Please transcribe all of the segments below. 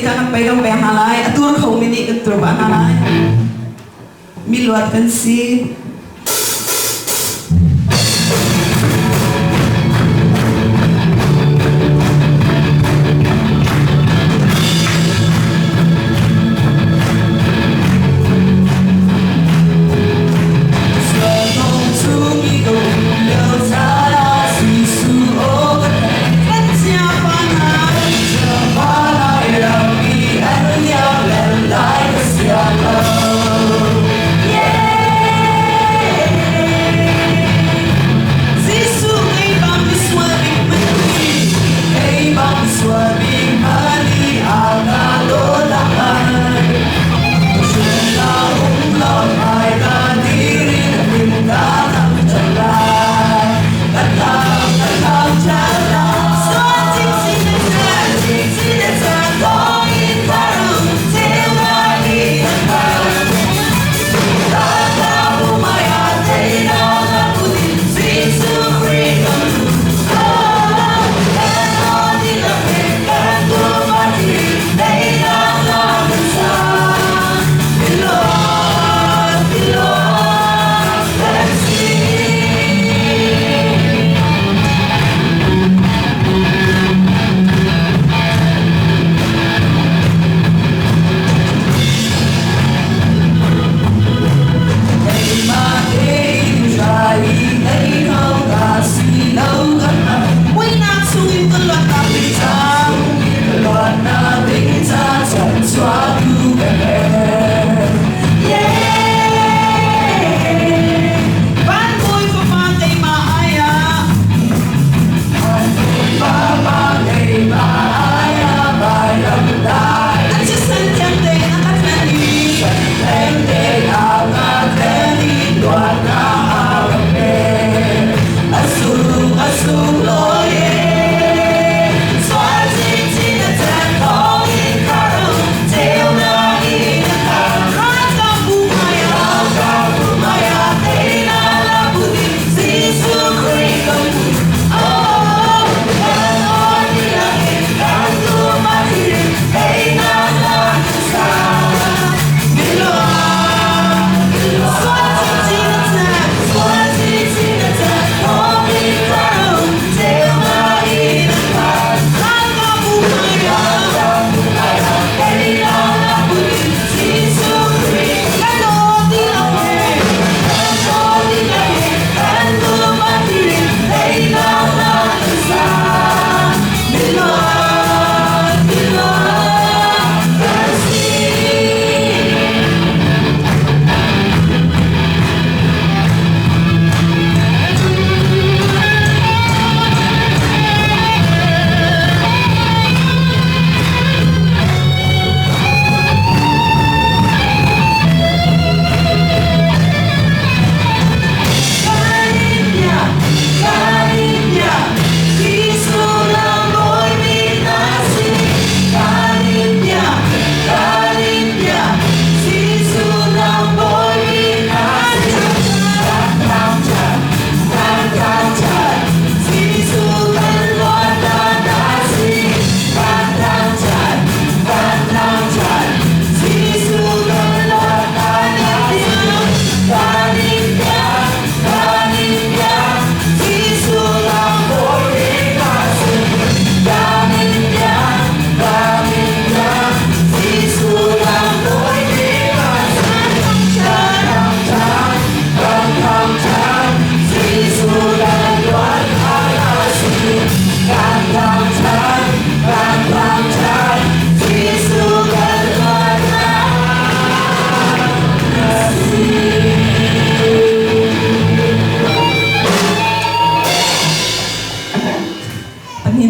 ni kan pai dong pai halai atur khong ni kan tur ba halai mi luat kan si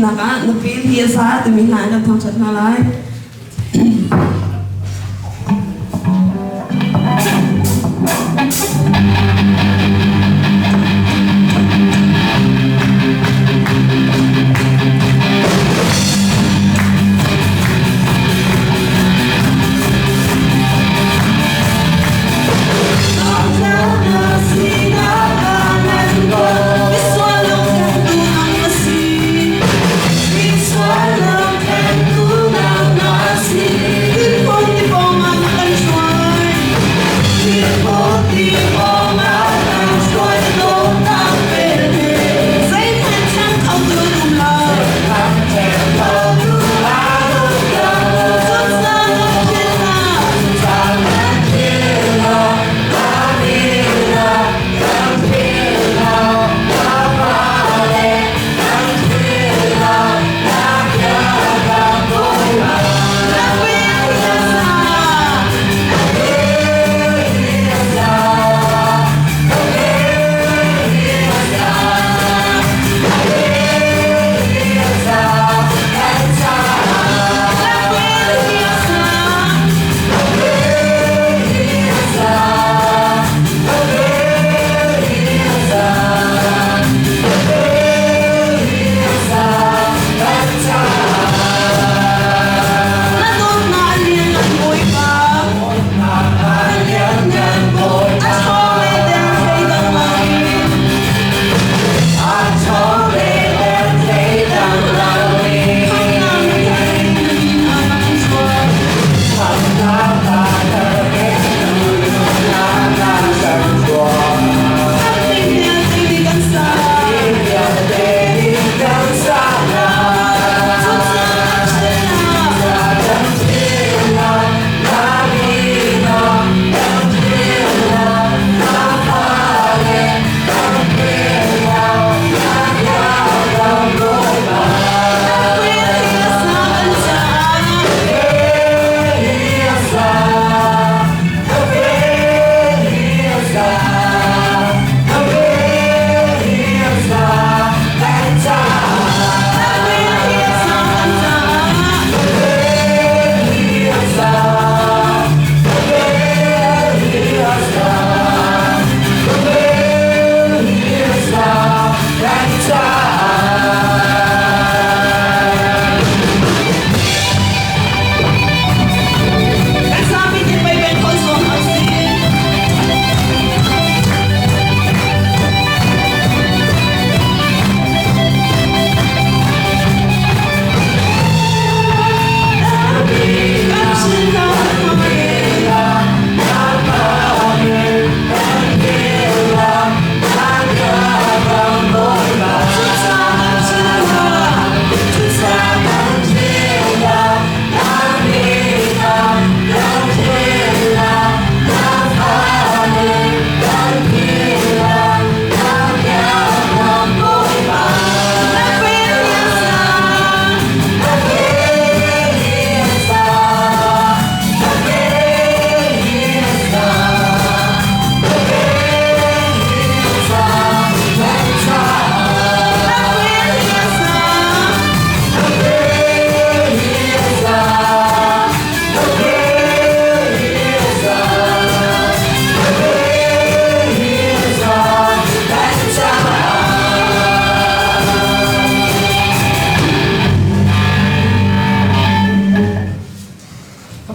Naka nupil hiya sa tumihan at thang chat nalay. See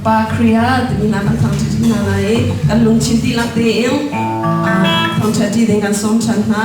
pa kriya demi na kan thang chi na lai kan lung chin ti lak te em thang cha ti deng kan som chan na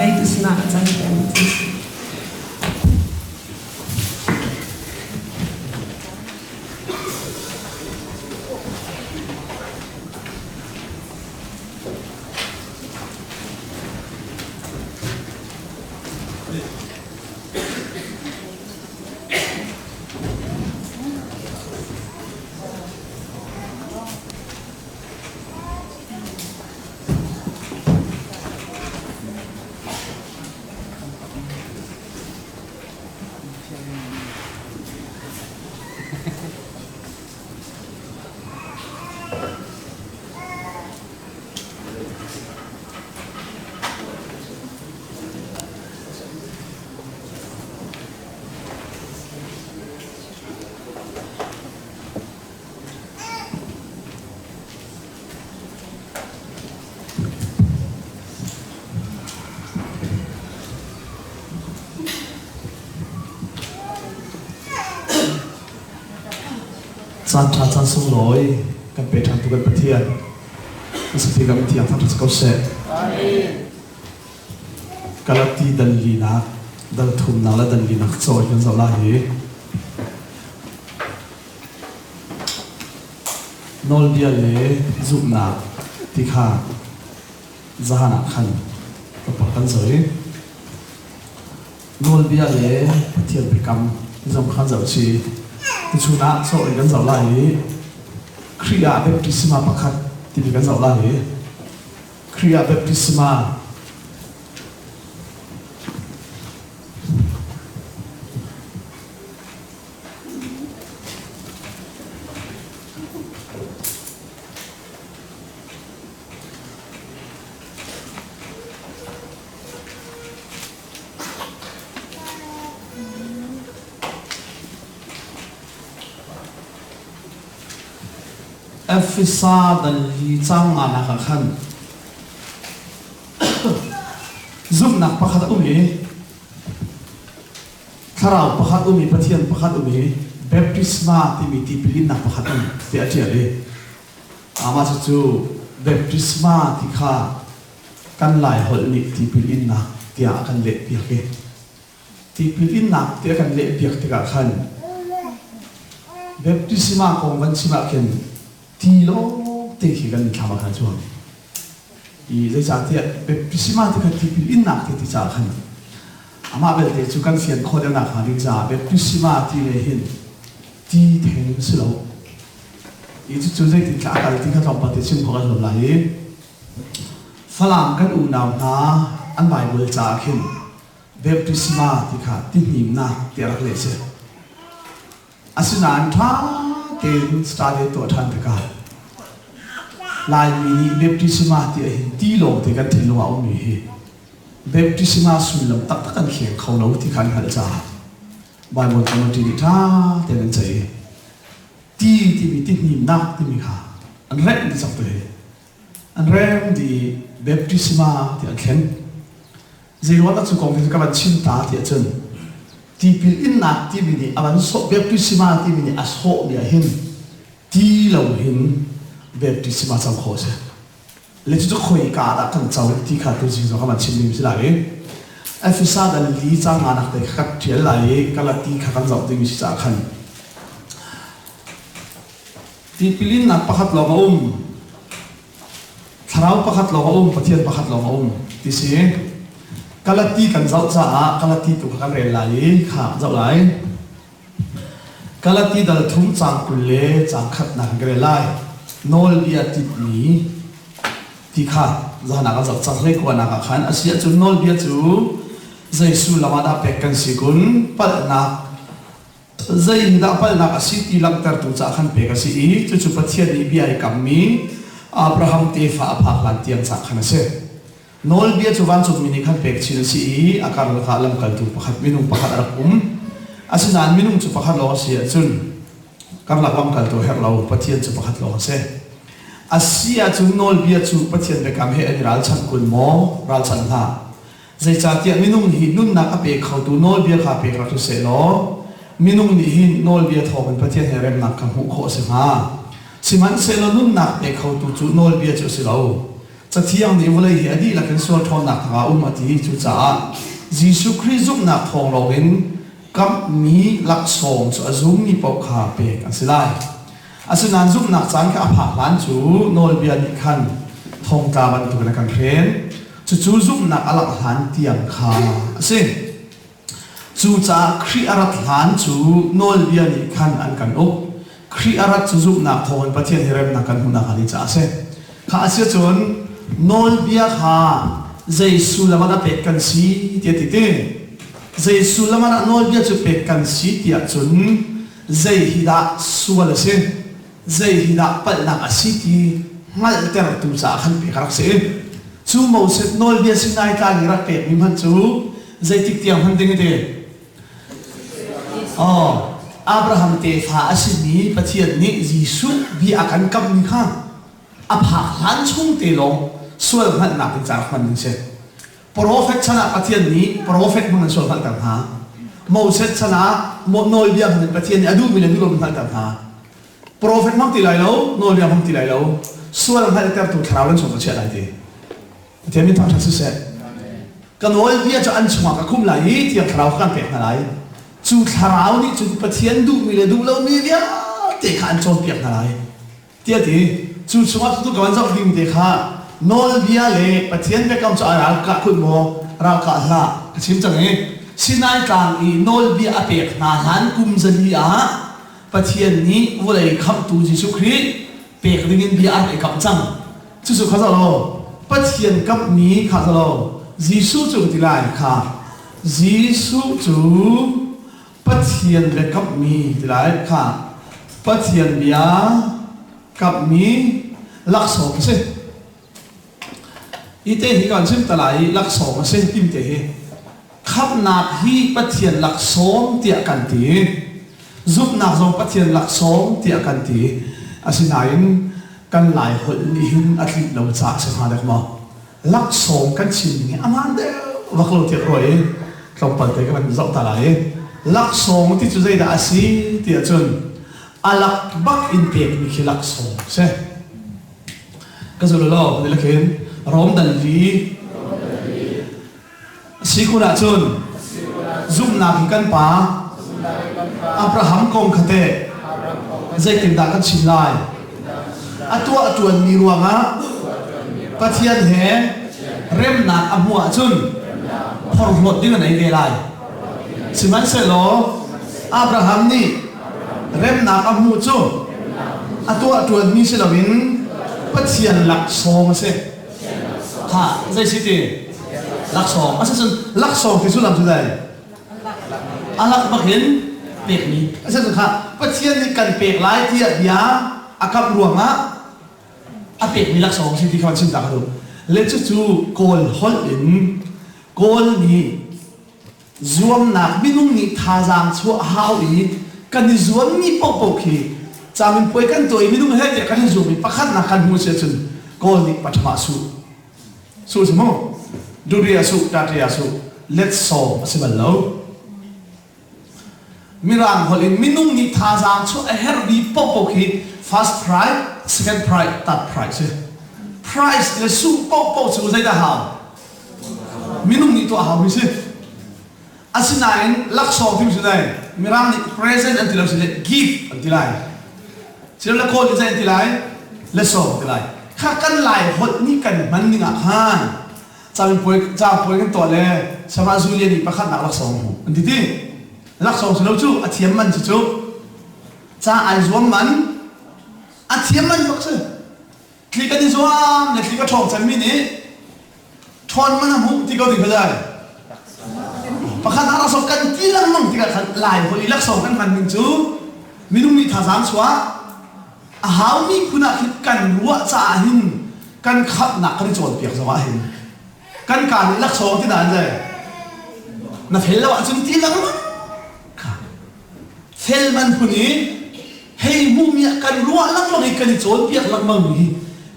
Hare Krishna Ajahn Peng. San Tha San Sung Loi kan pe thang tu kan pathian kan sapi kan tiang thang thang kau se kalati dan lina dal thum na la dan lina choi kan zo la hi nol dia le zup na ti kha zahana khan ka pa kan zoi nol dia le pathian pe kam zom khan zo chiที่ชูนักโซ่กันเสาไล่ครียาเบปติสมาประคัดที่มีกันเสาไล่ครียาเบปติสมา Efisa dan li chang anak khan zum nak pakhat umi tharau pakhat umi pathian pakhat umi baptisma ti mi ti pilin nak pakhat umi ti atiale ama chu baptisma ti kha kan lai hol ni ti pilin nak ti a kan le pi ke ti pilin nak ti kan le pi ti ka khan baptisma ko ban sima ken ti lo te khi kan thama khan chuan i le cha te baptisma ti kha ti pilin nak ti cha khan ama bel te chu kan fian kho de nak ha ri cha baptisma ti le hin ti theng silo i chu chu zai ti ka ka ti kha thom pa te chim kho ka lo lai falam kan u naw na an bible cha khin baptisma ti kha ti nim na te rak le se asinan tha ten started to than ka lai mini baptisma ti ti lo te kan thil lo au mi hi baptisma sulam tak tak kan khen khau lo ti kan hal cha bible kan ti tha te nan chai ti mi ti nim na ti mi kha an rek ni chak te an rem di baptisma ti an khen zero na chu kong ti ka ban chin ta ti chen ti pil in na ti mi ni aban so baptisma ti mi ni aso ni hin ti lo hin baptisma chang kho se le chu khoi ka da kan chau ti kha tu ji zo ka man chin nim si lai efisa da li chang ana te khat thial lai kala ti kha kan zau ti mi si cha khan ti pilin na pakhat lo tharau pakhat lo pathian pakhat lo ti si kalati kan zau cha kalati tu kan re lai kha zau lai kalati dal thum chang kulle chang khat na gre lai nol bia ti ni ti kha zana ka zau chang re ko na ka khan asia chu nol bia chu jaisu lama da pek kan sikun pal na zai da pal na ka si ti lam tar tu cha khan pe ka si chu chu pathian ni bia kam mi abraham te fa pha lan tiang cha khan se nol bia chu wan chu mini khan pek chin si akar kha lam kal tu pakhat minung pakhat arakum asinan minung chu pakhat lo si chun kam la kam kal to her lo pathian chu pakhat lo se asia chu nol bia chu pathian be kam he ani ral chan kun mo ral chan ha zai cha tia minung hi nun na ka pe khau tu nol bia kha pe ra tu se lo minung ni hin nol bia thom pathian he rem nak kam hu kho se ha siman se lo nun na pe khau tu chu nol bia chu se lo จะเที่ยงนี้วันเลยอดีตหลักเป็นส่วนทอนหนักหามาที่จุจ่ายิสุคริสต์หนักทองเราเห็นกับมีหลักสองจะซุ่มมีปกขาเปกอันสิไลอาศัยนั้นซุ่มหนักสังกับผ่าล้านจูโนลเบียนิคันทองตาบันตุกนักเรียนจู่ซุ่มหนักอลักหันเตียงขาซึ่งจู่จ่าครีอารัตหันจูโนลเบียนิคันอันกันอุกครีอารัตจู่ซุ่มหนักทองประเทศเฮเรมนักกันหุนักฮันจ่าเซ่ข้าอาศัยจนโนลเบียขาใจสุลมันเป็กกันสีเตียติเตใจสุลมันโนลเบียจะเป็กกันสีเตียจนใจฮิดาสุวลเซ่ใจฮิดาปัลนักสีที่มาเตอร์ตุจ่าขันเป็กรักเซ่จู่มอสโนลเบียสินายการรักเป็กมีมันจู่ใจติดเตียงมันดึงเตอ๋ออับราฮัมเตฟ้าสินีประเทศนี้ยิสุบีอาการกับมีข้างอภาลันช่วงเตลงส่วนมันหนักจากมันนี่เช่โปรเฟตชนะประเทศนี้โปรเฟตมันส่วนมันต่างหากโมเสสชนะโมโนเบียมันประเทศนี้อดูมิเลนุโรมันต่างหากโปรเฟตมันตีไรแล้วโนเบียมันตีไรแล้วส่วนมันแต่ตัวคราวนั้นส่วนตัวเชื่ออะไรดีเทียมมีทางชัดเจนกันโนเบียจะอันช่วงกับคุ้มไหลเทียมคราวกันเป็ดอะไรจู่คราวนี้จู่ประเทศดูมิเลดูแล้วมีเดียเตะขันโจมเป็ดอะไรเทียดีจู่ช่วงทุกวันจะพิมพ์เด็กค่ะโนลเบียเลยประเทศเบกำจะอะไรก็คุณโมเราก็ละชิมจังเองสินายกลางอีโนลเบียอเปกนาหันกุมจะลีอาประเทศนี้วันเลยคำตูจิสุครีเปกดิ่งเบียอะไรกับจังจิสุข้าจะรอประเทศกับนี้ข้าจะรอจิสุจุดที่ไรค่ะจิสุจุประเทศเบกกับนี้ที่ไรค่ะประเทศเบียกับนี้ลักษณะสิอีเตหิกันซิมตะไลลักษณะเส้นติมเตะขับนักฮีปะเทียนลักษณะเตียกันตีซุบนักซองปะเทียนลักษณะเตียกันตีอาศัยนั้นกันหลายคนนี่หินอัตลิเราจากเสียหายได้มาลักษณะกันชิมเนี่ยอามันเดียวว่าเราเทียบรอยเราเปิดแต่กันจับตะไลลักษณะที่จุดใจได้อาศัยเตียจนอาลักบักอินเปียกมีคือลักษณะใช่ก็จะรู้แล้วนี่แหละคือรอมดันลีสิคุณอาจุนซุ่มนักกันป่าอับราฮัมกงคเตใจติดดักกันชิลายอัตัวมีรวงอ่ะปะเทียนเหเริ่มนักอับหัวจุนพอหมดดิ้งไหนเกลัยสิมันเสลออับราฮัมนี่เริ่มนักอับหัวจุนตัวมีเสลวินปะเทียนหลักสองเสค่ะใจสิทีลักษณ์อาศัยลักษณ์ที่สุดลำสุดเลยอาลักบักเห็นเปกนี้อาศัยค่ะประเทศนี้กันเปกหลายที่ยาอากับรวงอ่ะอาเปกมีลักษณ์สิ่งที่เขาชิมตากันดูเล็กจู่โกลฮอลอินโกลนี้รวมนักมินุ่งนี้ท่าจางชั่วหาวอีกันนี้รวมนี้ปกขีจามินป่วยกันตัวมินุ่งเฮ็ดกันนี้รวมมีประคันนักกันหัวเสียจนโกลนี้ปัจจุบันสู้สมองดูเรียสุดาเรียสุ let's saw สิบัลโลมิรังฮอลินมินุ่งนิทาจางชั่วเฮร์บีปกขี first prize second prize third prize prize เลยสู้ปกสู้ใจได้หามินุ่งนิตัวหาวิสิอาศัยนั้นลักษณะที่สุดเลยมิรังนิ present อันที่เราสิเล gift อันที่ไรสิเราโคตรใจอันที่ไร let's saw อันที่ไรข้ากันหลายคนนี่กันมันนี่อ่ะฮะจะเป็นป่วยกันตัวเลยสมาซูเรียนี่ประคันหนักลักษณะอันที่ที่ลักษณะสุดแล้วจู่อาเทียมมันจู่จะไอ้รวมมันอาเทียมมันบักซ์คลิกกันที่รวมเนี่ยคลิกก็ชอบจังมินี่ทอนมันหุ่นที่เขาถึงได้ประคันหนักลักษณะกันที่ละมั่งที่กันหลายคนลักษณะกันมันมิจู่มินุ่มนี่ท่าทางสวะหามีคุณะคิดกันรัวจ่าหินกันขับหนักกันโจรเปียกสวะหินกันการลักษณะที่นั่นเลยนับเห็นแล้วจนที่ลังมั้งเฟลมันคนนี้ให้มุมเนี่ยกันรัวลังมั้งให้กันโจรเปียกลังมั้งนี่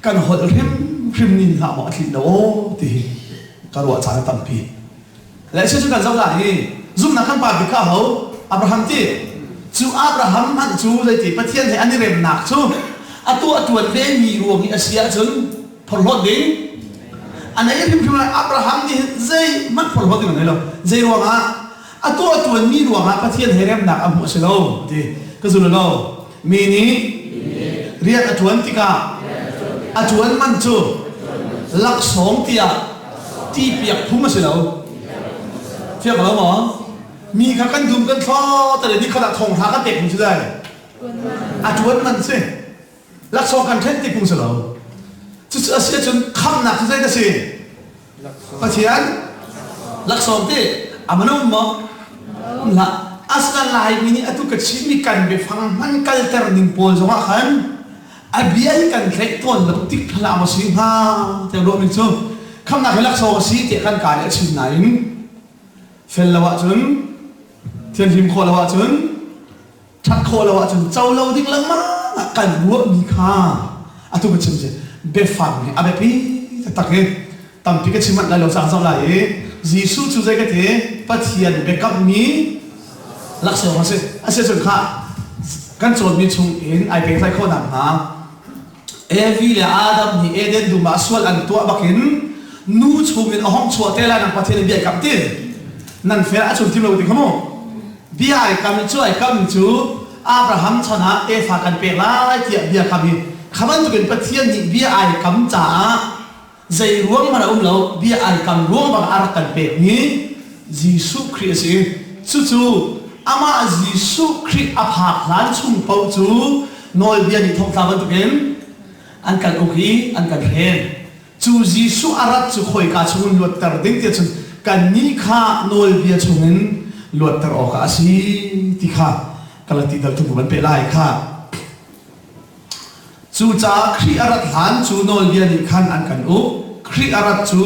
กันหดริมนินหาหมอทิโนที่กันรัวจ่าตั้มพีและเชื่อกันเจ้าหน้าที่ซุ่มนักขันป่าบิข้าเขาอับราฮัมที่จู่อับราฮัมมันจู่เลยที่ประเทศที่อันนี้เริ่มหนักจู่ตัวเวมีรวงนี่อาเซียจนพอรถดิ้ง อันนี้พิมพ์ว่าอับราฮัมนี่ใจมันพอรู้กันไหนหรอใจรวงอ่ะตัวนี้รวงอ่ะประเทศเฮเรมนักอัมมุสโลที่ก็สุดแล้วมีนี้เรียกอจวนติกาอจวนมันจูลักสองเตียที่เปียกพุ่งมาสิแล้วเชื่อกันแล้วมั้งมีข้ากันดุมกันฟ้าแต่เดี๋ยวนี้ขนาดทองหากันเด็กมันจะได้อจวนมันสิลักสองกันเช่นที่พุ่งสิแล้วจะเสียจนคำหนักจะได้ก็สิประเทศลักสองที่อามันนุ่มมั้งละอัศนันไลมินี่ตุกชิมีกันไปฟังมันกัลเตอร์นิมโพลจังหวะขันอาเบียกันเล็กต้นแล้วติดพลามาสิฮะแต่รวมอีกชั่วคำนักลักษณะสีเจกันกายชินไหนเฟลละวะจนเทียนพิมโคละวะจนชัดโคละวะจนเจ้าเราดิ้งละมากันวัวมีค่าตุกชิมเจเบฟังอาเบปีตักเองตั้มพิกชิมันไล่เราสั่งสอนไล่จีสูจูใจกันเถอะปัจจัยเบกับมีลักษณะสิอาเซียนข้ากันโจทย์มีชุงอินไอเป็นใครคนนั้นฮะเอวีเลอาดัมนี่เอเดนดูมาสวลอันตัวบักหินนู่ชุงอินห้องชัวเตล่านังประเทศเบียกับตีนั่นเฟร์อาชุนทีมเราติดขโมยเบียไอคำช่วยคำจูอับราฮัมชนะเอฟากันเปล่าไอเทียเบียคำนี้คำนั้นจะเป็นประเทศนี้เบียไอคำจ๋าใจร่วงมาแล้วเราเบียไอคำร่วงบางอารักกันเปล่านี้ยิสุคริสต์จู่อามายิสุคริสต์อภาคล้านชุ่มเป่าจูนอยเบียนี่ทองตาบันตุเกนอันกันโอเคอันกันเห็นจูยิสุอารักจูคอยกาชงลวดตระดิ่งเดียจุกันนี่ข้านอยเบียชงนลวดตระออกอาศีติข้ากลติดัลทุกบันเปล่าข้าจูจ้าคริอารักล้านจูนอยเบียนี่ขันอันกันอุคริอารักจู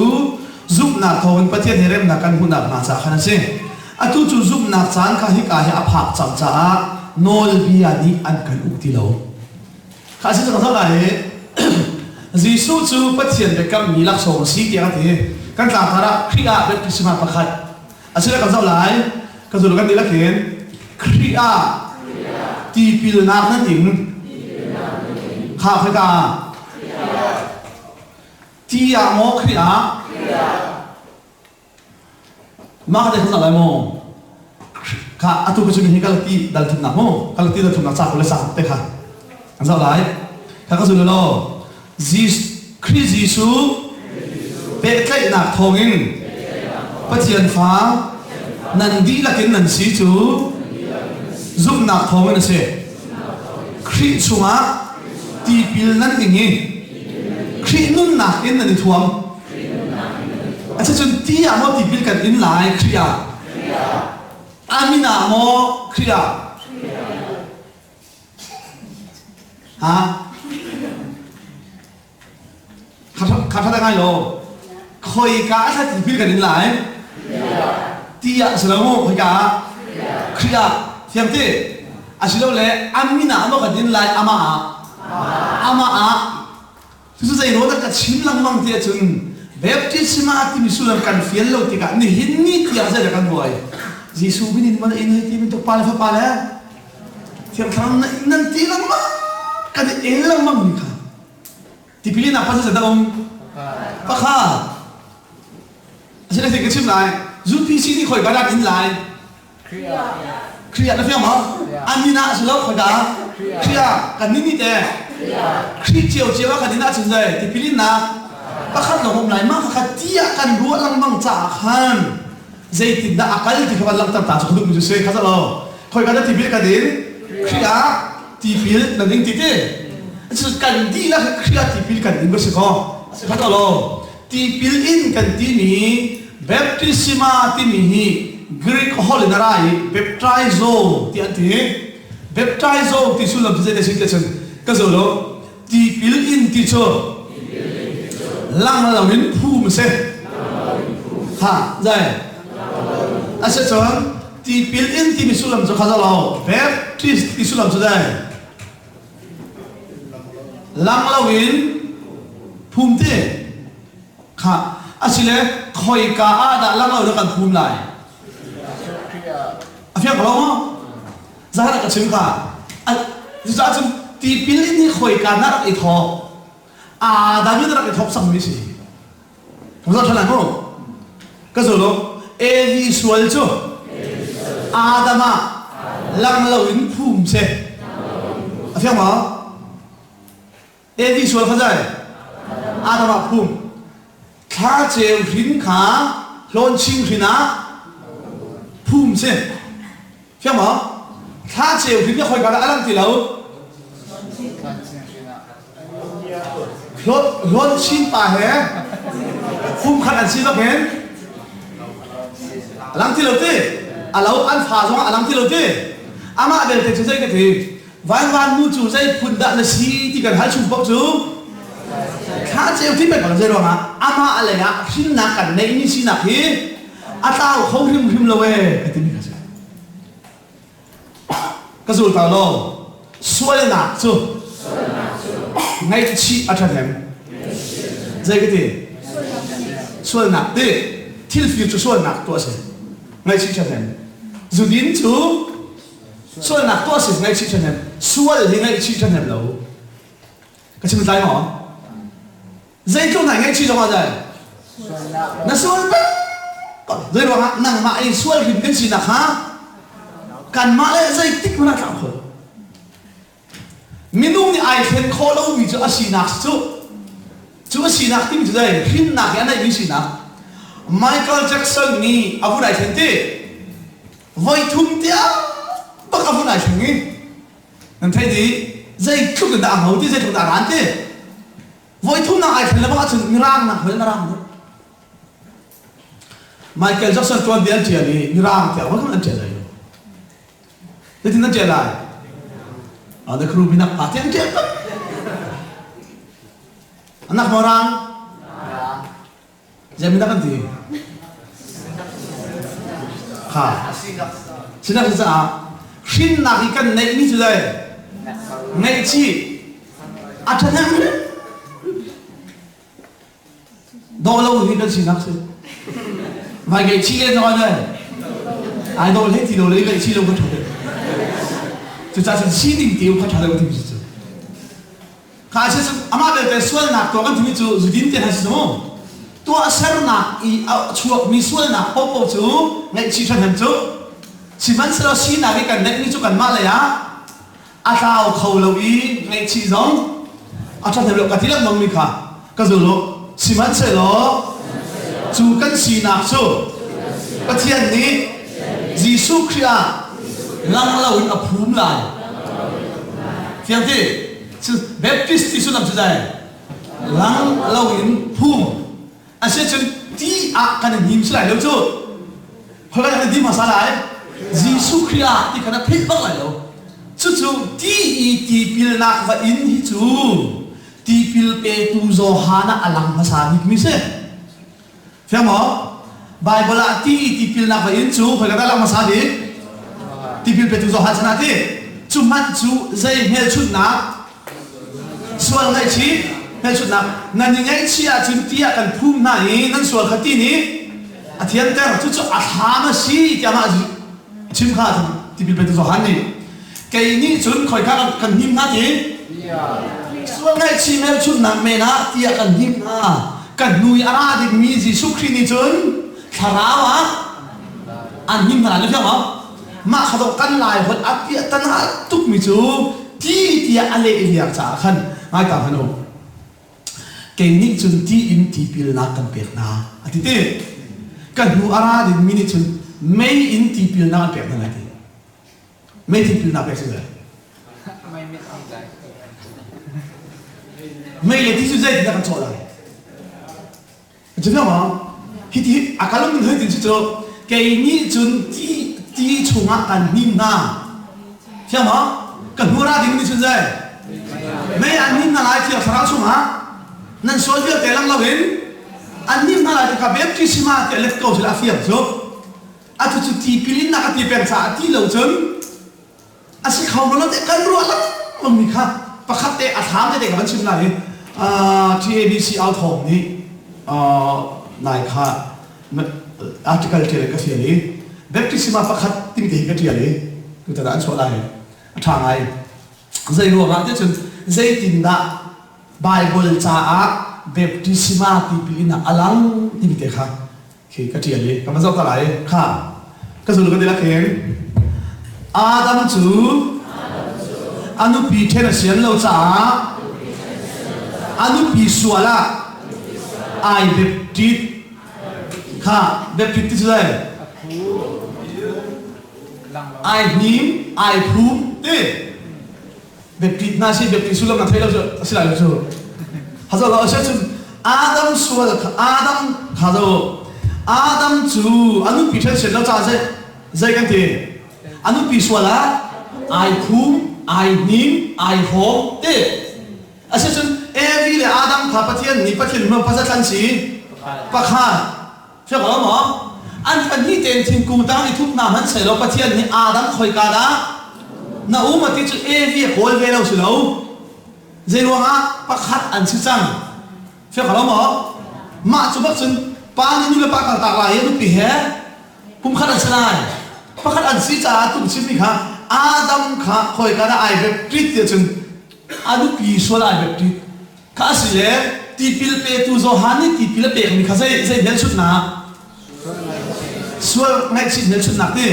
ซุปนาทองประเทศเฮเรมนักกันหุ่นนักมาจากขณะเช่นอตุจูซุปนักจานข้าฮิกาฮิอภาคจังจ้านอลบียานีอันกันอุติโลข้าศึกษาเท่าไหร่จีสูจูประเทศเด็กกับมีลักษณะสีเดียวกันกันตาคาระคริอาเป็นพิสมาประคัดอาศัยกันเท่าไหร่กันสุดกันดีละเห็นคริอาตีพิลนานั่นเองข้าพเจ้าที่อยากมองคริอามาได้ขนาดไหนมั้งข้าอัตุกจุนหิกาลตีดัลทุนนักมั้งกาลตีดัลทุนนักจากคนละสามเตะข้าอันเท่าไหร่ข้าก็สุดแล้วคริสยิสูเป็ดไก่หนักทองอินปัจจัยฟ้านันดีละกินนันสีจูซุปหนักทองอินเสียคริสชุมาตีพิลนั่นเองคริสนุ่นหนักอินนันทวมอาจจะจนที่อาโมตีพิลกันอินหลายคริยาอามินาโมคริยาฮะข้าทำได้ไงโลคอยกาถ้าตีพิลกันอินหลายที่อาสลามุคอยกาคริยาเทียมที่อาศิลป์เลยอามินาโมกันอินหลายอามาทุกสิ่งโน้ตก็ชิมลังมังเทียจนแบบที่สมาธิมิสุลังกันเฟียลโลติกานี่หินนี่ที่อาศัยกันบ่อยยิสูบินินมันอินให้ที่มันตกปลาเลยฟ้าเลยที่อันทำนั่นที่ลังมังกันเอลังมังนี่ค่ะที่พิลินาพัสดุดาวปะค่ะอาศัยสิ่งที่ชิมไรจุดพิชิตที่คอยกระดาษอินไลน์เครียดนะเฟียมั้งอันนี้นะสุดแล้วคอยกาเครียดกันนี่แต่ครีเจียวว่ากันนี่น่าสนใจที่พิลินาปะขันเราผมไหลมากขัดเตี้ยกันรัวลังบังจากขันใจติดด่าอักลที่เขาลังตัดตาจุดมุจุเซ่ข้าจะเราคอยกันได้ที่พิลกันดิเครียดที่พิลนั่นเองที่เต้สุดกันดีแล้วเครียดที่พิลกันดิก็สิข้อข้าจะเราที่พิลอินกันที่นี้เบปติสมาที่นี้กรีกฮอลนารายเบปไตรโซที่อันที่เบปไตรโซที่สุดเราจะได้สิ่งที่ฉันก็จะเราที่พิลอินที่ชัวลังเราวินภูมิเสฮะใช่อาศัยส่วนที่พิลอินที่มิสุลัมจะข้าเราแบบที่สุลัมจะได้ลังเราวินภูมิเตค่ะอาศัยเลยคอยกาอาดาลังเราเรื่องการภูมิไหลอาเฟียกับเรามั้งจะให้เรากระชิมค่ะจะจนที่พิลอินที่คอยกานักไอทอดามิตรไอทอปสังมิสิ không sao thằng không cái rồi đó Evi sual cho Adama lang lâu in phum se phải không ạ Evi sual phải không Adama phum khá chèo hình khá lon chim hình á phum se phải không ạ khá chèo hình như khơi cả đã làm gì đâu lon chim pa hè phum khát ăn xin nó kén làm gì lâu thế lâu ăn phá xong làm gì lâu thế ama bên thế chúng tôi cái gì vài vạn mua chủ dây phun đạn là xí thì cần hai chục bọc chú khá chịu thích phải còn gì rồi mà ama lại á xin nạc cảnh này như xin nạc thì tao không him lâu ấy cái gì cái gì cái gì tao lo xuôi nạc chú ngay chi ở trên em dây cái gì xuôi nạc đi thiên phi chú xuôi nạcตัวgì ngay chi trên em dù đến chú xuôi nạcตัวgì ngay chi trên em xuôi thì ngay chi trên em lâu cái chuyện này hả dây trong này ngay chi trong bao giờ nó xuôi dây đó hả nàng mãi xuôi thì cái gì nạc hả cần mãi dây tích nó là cảm khởi mình đúng như ai khen khó lâu vì chú xì nạc chú xì nạc thì mình chú đây phim nạc cái này mình xì nạc Michael Jackson ni Avoi này khen thế vậy thùng tia bác Avoi này khen nghe nên thấy đi dây chúc được đảng hậu thì dây chúc đảng án thế vậy thùng nào ai khen là bác chừng rang nạc với rang đấy Michael Jackson Tuan dia dia ni rang theo bác không chơi rồi thế thì nó chơi lại ở đây kru binak pati ang chơi anak mo orang Jangan minta kanti. Ha. Sinak sa. Shin nak ikan naik ni sudah. Naik chi. Ada nak? Dolau ni kan sinak se. Vài cái chi lên nói này. Ai đâu hết thì đâu lấy cái chi đâu có thôi. Chúng ta sẽ chi định tiêu phát trả lời thì gì? Khai sẽ ama về xuân nạc tôi kan thì chú dính tiền hay sao? Tua serna i chuộc mi xuôi na popo chú ngay chi chân hem chú chỉ vẫn sẽ xin là cái cần đấy như chú cần mà lại á tao khâu lâu ý ngay chi giống chân hem được cả tí lắm mong mi cả cái rồi lo chỉ vẫn sẽ lo chú cần xin nạp chú cái thiên ní Jesus Christ lăng lâu in phum lại phiền thế chú Baptist thì chú làm gì đây lăng lâu in phum anh sẽ chọn tí cái này nhìn lại đâu chứ, hồi cái này đi mà sao lại, Jesus Christ thì cái này thích bắt lại đâu, chú tí pil nak và in thì chú, tí pil pe tu zo hana alang mà sao đi mình sẽ, phải không? Bible là tí pil nak và in chú, hồi cái alang mà sao đi, tí pil pe tu zo hana sao đi, chú mắt chú dây heo chút nát, xuân ngày chi hay chút nào ngân ngay chia chim tia cần phum này ngân xuân khát tí ní thiên ter chút chút tham si tia mà chim khát thì bị bệnh rồi hắn đi cái ní chun khỏi khát cần him ngắt đi xuân ngay chim hay chút nào mẹ na tia cần him cần nuôi ara đi mi gì súc khi ní chun thà á ăn him thà nó phải không mà khát đâu cần lại vật áp tia tân hạ túc mi chú tia anh lệ việc trả khăn ai cả hano cái ní chun ti in ti pil na kan pek na ati te kan hu ara din mini chun may in ti pil na pek na ti may ti pil na pek sila may le ti su zai ti kan cho la chứ không mà hiti akalam min hơi tin cho cái ní chun ti chunga kan nim na chứ không mà kan hu ara din mini chun zai may an nim na lai ti sarang chunga nên số việc cái lăng lao đến anh nhìn mà lại cả bếp chỉ mà cái left cầu chỉ là phiền rồi chú tí pilin na cái tí bèn trả tí lâu chấn sẽ không nó để cân ruột lắm mà mình khác và khát để thám để cái vấn chim này TABC ao thòng đi này khác article trên cái phiền đi bếp chỉ mà phát khát tinh tế cái chuyện đi chúng ta đã số này thằng này dây ruột ra chứ dây tin đã Bible cha baptisma ti pilina alang ti bite kha khi ka ti ali ka ma zau ta lai kha ka zulu ka dela khen Adam chu anu pi thena sian lo cha anu pi suala ai baptist kha baptist ti zai ai nim ai phum te baptist na si baptist sulam na thela so sila lo so hazo lo so Adam suala Adam hazo Adam chu anu pi thena sian lo cha zai kan te anu pi suala ai phum ai nim ai hom te ase chun every le Adam kha pathian ni pathian no pasa chan si pakha fe ko mo an ni ten thin kum ta ni thup na man se lo pathian ni Adam khoi ka da na u ma ti chu every hol ve lo su lo ze lo ha pakhat an si chang fe ko mo ma chu bak chun pa ni nu le pa ka ta la ye nu pi he kum khat an sanai pakhat an si cha tu chi mi kha Adam kha khoi ka da ai ve trit te chun anu pi so la ve trit ka si le ti pil pe tu zo hani ti pil pe mi kha sai hel chut na so ngai chi hel chut na te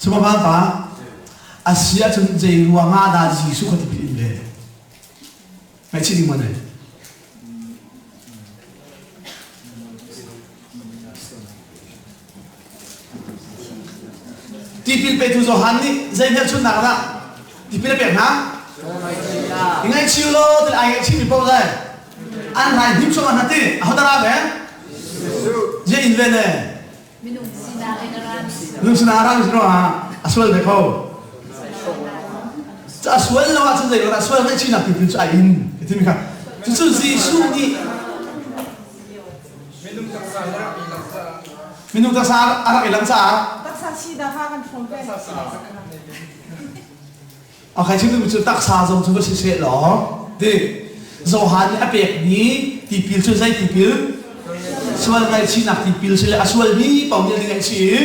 suma ba pa asia chun je ruanga da ji su kha ti pil le ngai chi ding ma ne ti pil pe tu zo hani zai hel chut na da ti pil pe na ngay chiu lo thì ai ngay chiu bị bao đây ăn hai him cho ăn hati à hota ra về je in về này nung sina ra rồi à aswal de ko aswal lo at zai lo aswal ngay chiu na pi pi ai in cái gì cả chú gì su đi minung tak sa ara ilang sa tak sa si da ha kan phong pe ở khai chính mình chưa tác xa giống chúng ta sẽ đó thì dầu hạt áp bẹt ní thì pil chưa dây thì pil xuân ngày chi nạp thì pil sẽ là xuân ní bảo nhiên ngày chi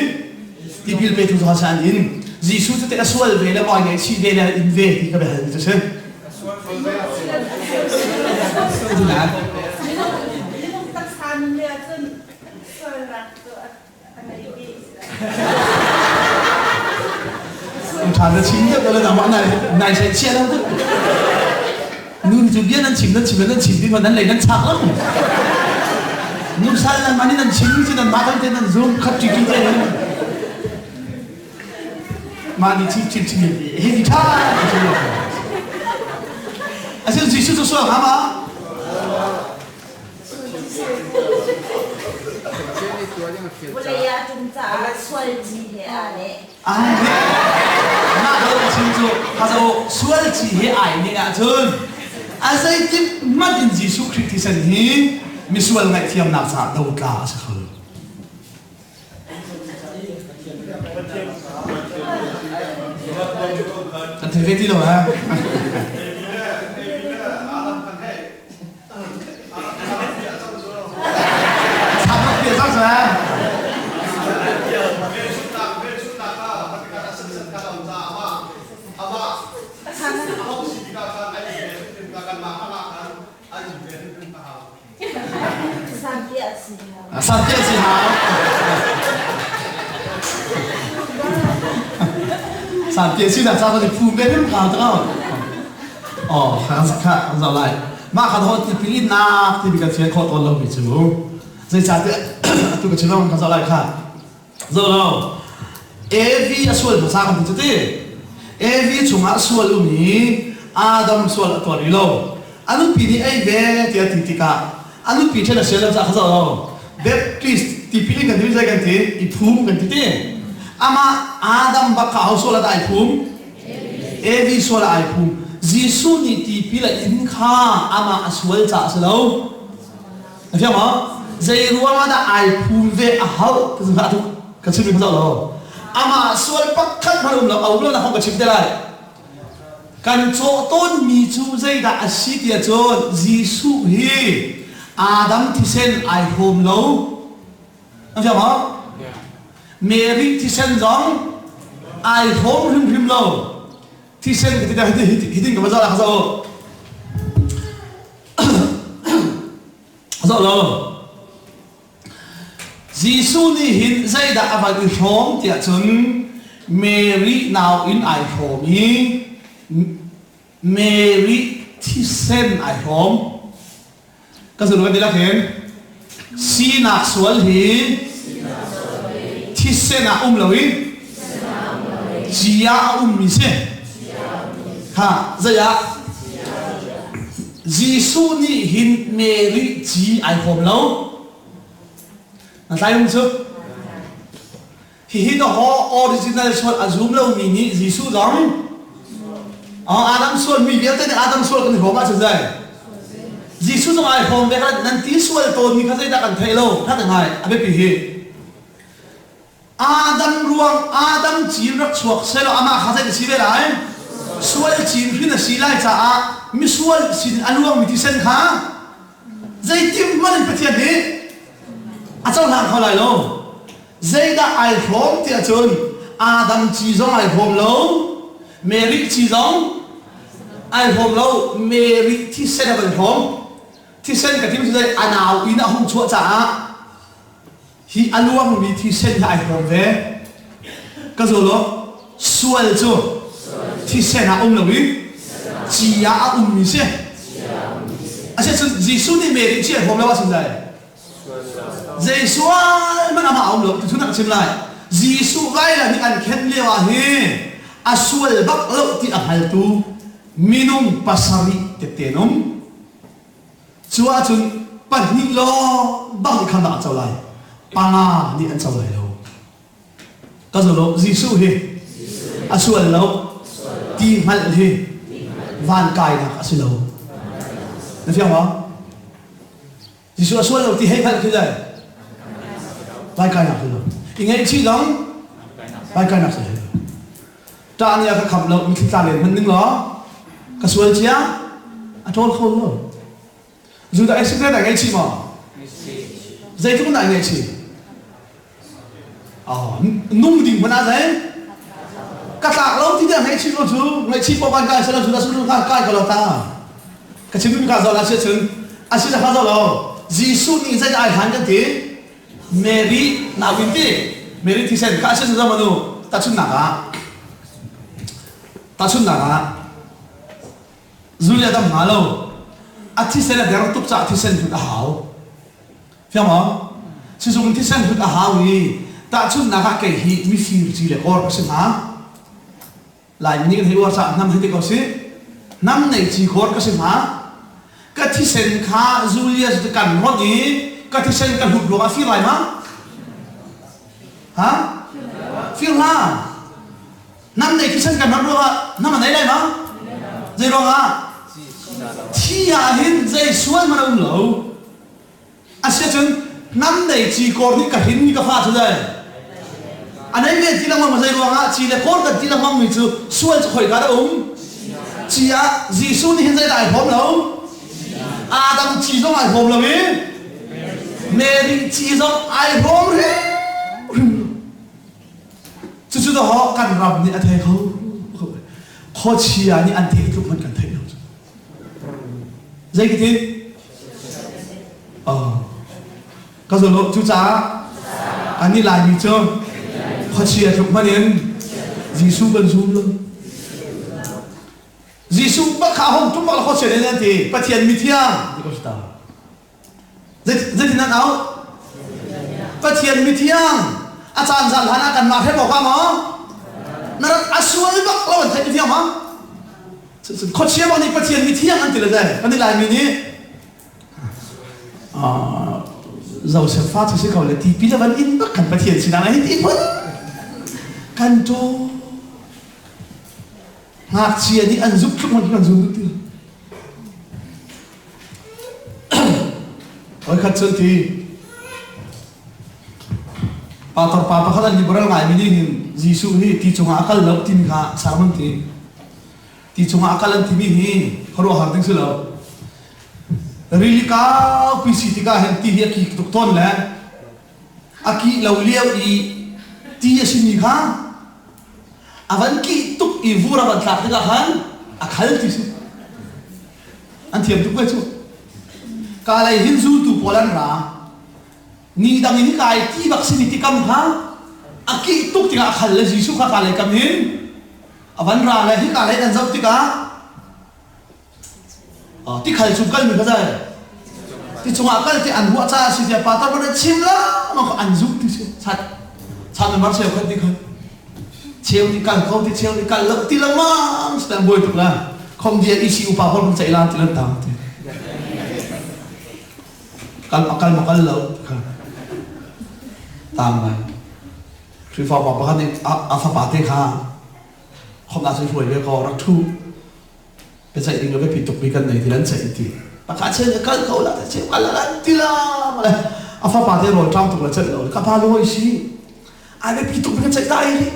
thì pil về thu sản in gì số cho xuân về là mọi ngày chi về là in về thì các bạn hiểu chưa thế nào tak sa ni le chân xuân ra anh ấy đi thằng nó chính nhất là bọn này sẽ chia đâu tức nhưng chú biết nó chỉnh đi mà nó lấy nó chặt lắm nhưng sao là mà nó chỉnh chứ nó bắt lên nó zoom khắp chỉ thế mà đi chỉnh hết đi tha à sao gì số số hả mà boleh ya tunta sual ji he ale na đâu chính chú hà dâu xuân chỉ hệ ai nên à chơn à dây tiếp mắt in Jesus Christ thì sinh hi mi xuân ngày thiam nạp sa đâu cả sẽ khờ anh thấy tí đâu ha sao nó tiền sao rồi San tiết gì hả? San tiết gì là sao thì phù bên không khảo đâu? Khá giàu lại. Mà khá thôi thì phí na thì bị cái chuyện khó tốn lâu bị chú. Dây chả tiết tôi có chú không khá giàu lại khá. Rồi đâu? Evi asual mà sao không chú tí? Evi chúng asual umi Adam asual ở tuổi lâu. Anh phí đi ấy về thì tí cả. Anh phí trên là xe làm sao khá giàu đâu? Baptist tipili kan diri kan te ipum kan te ama Adam baka sola da ipum evi sola ipum Jisu ni tipila in kha ama aswal cha selo afia ma zai ruwa da ipum ve a hau ka zanga tu ka chimi ka lo ama aswal pakhat malum lo au lo na hong ka chim te lai kan cho ton mi chu zai da asitia chon Jisu hi Adam thì sen ai hôm lâu, anh hiểu không? Mary thì sen giống ai hôm him lâu, thì sen cái hiding cái bao giờ là sao? rõ lo Giêsu ni hin dây đã vào cái hóm tiệt chun Mary nào in ai hóm hi Mary thi sen ai hóm cái sự nói đây là thế si na sual hi thi sen na lâu chia mi se ha dây à Giêsu ni hin Mary chi ai hóm lâu là sai không chứ thì hít họ original soul azum lâu mình nghĩ Giêsu giống Adam soul mình biết tên Adam soul cái hồn mà chứ gì Giêsu giống ai hồn về cái năng tí soul tôn mình thấy đã cần thấy lâu khác ngày à biết gì Adam ruang Adam chỉ rắc chuộc sẽ là ama khá thấy chỉ về lại soul chỉ khi là xí lại chả mi soul chỉ anh ruang mình thì sen khá dây tim mà nên phải thiệt đi à cháu nàng khó lại lâu dây đã ai hóm thì chôn Adam chỉ giống ai hóm lâu Mary chỉ giống ai hóm lâu Mary thì sẽ là vấn hóm thì sẽ cái tiếng gì anh nào ý nào không chúa trả thì anh luôn mình thì sẽ là ai hóm về cái rồi đó xuân chưa thì sẽ là ông nào ý chỉ là ông mình sẽ à sẽ Giêsu đi Mary chỉ hóm lâu sao vậy Giêsu mà nằm ông lộc thì chúng ta xem lại Giêsu vai là những anh khen liêu à he asual bak lộc thì áp hal tu minum pasari tetenom chúa chúng bản nhị lo bằng khăn đã trở lại panga đi ăn trở lại đâu có giờ lo Giêsu he asual lộc thì mal he van kai na asual lộc được không Giêsu asual lộc thì hay phải cái gì vai kai nạp rồi, nghe chi lắm, vai kai nạp rồi. Ta anh ya cái khẩm lộc mình ta lên mình đứng đó, cái suy chia, à thôi không rồi. Dù đã explain là nghe chi mà, dây cũng là nghe chi. Nung đỉnh vẫn là đấy, các tạc lâu thì là nghe chi luôn chứ, nghe chi bao ban kai sẽ là chúng ta sử kai kai củaเราta, cái chứng minh cả rồi là sẽ chứng, anh sẽ là khác rồi đâu. Giêsu ni dây ai hành cái gì? Mary nào biết đi Mary thì xem cả sự ra mà đâu ta chun naga Julia ta mà lâu à thì xem là để tục trả thì xem được hảo phải không chứ dùng thì xem được hảo đi ta chun naga cái hi mi phim gì là or cái hả lại mình thấy qua trả năm hay cái gì năm này chỉ khor cái hả cái thì xem khá Julia thì cần hót đi cái thì sen cần hụt đồ phi lại mà hả phi là năm này thì sen cần hụt đồ năm mà lấy lại mà dây đồ à thì hin dây xuân mà ông lẩu à sẽ chừng năm này chỉ còn những cả hin như cả pha thôi đây anh ấy biết chỉ là mà dây đồ à chỉ là con cần chỉ là mong mình chứ xuân khỏi cả đâu chỉ à Giêsu thì hin dây đại hòm lẩu Adam chỉ giống ai hòm là biết Mary chỉ giống ai hòm thế chứ chúng ta họ cần làm như thế không họ chỉ là những anh thế chúng mình cần thấy đâu dây cái gì có giờ lúc chú cha anh đi lại gì chưa họ chỉ là chúng mình đến Giêsu gần zoom luôn Giêsu bất khả hồng chúng ta là họ chỉ đến thì bắt thiền mi thiang thì có sao dây thì nào bắt thiền mi thiang à chàng giàn hắn cần mặc hết bỏ qua mà nó đã xuôi bắc lâu thấy mi thiang mà khó chia bao nhiêu bắt thiền mi thiang anh thì là gì anh đi lại mình nhỉ giàu sẽ phát thì sẽ gọi là tí là vẫn in bắc cần bắt thiền chỉ là này tí vẫn cần cho ngạc chia đi ăn giúp chúng mình cần dùng được ôi khát chân thì Papa khát ăn liberal ngài mình đi Giêsu hi ti chung akal lộc tim kha sarman ti chung akal an timi hi kharo har ding selo really ka pct ka hen ti hi ki tok ton le aki lo liao I ti asini kha avan ki tuk I vura ban tlak ka han akhal ti su an thiam tuk ba chu cả lại hin du tu polan ra ni dang ni kai ti vaccine ti kam ha aki tuk tinga khal le jisu kha ka le kam hin avan ra le hi ka le dan zau ti ka ti khal chu kal mi ka jai ti chunga kal ti an hu cha si dia pa ta ba chim la ma ko an zu ti chat chat mar se khat ti khat cheu ti kal ko ti cheu ti kal lak ti la ma stan boy tu la không dia isi upa hol chạy lan ti lan tang ti kal ma kal lo tang mai khi phò bảo bạn nên pha bà thế ha không đã chơi phổi với cò rắc thu cái chạy đi nó cái bị tục bị cân này thì lấn chạy thì bà cá chơi cái cân khâu là chơi ăn là lấn thì là mà này pha bà thế rồi trong tục là chạy rồi các ba lôi xí ai biết bị tục bị chạy tay đi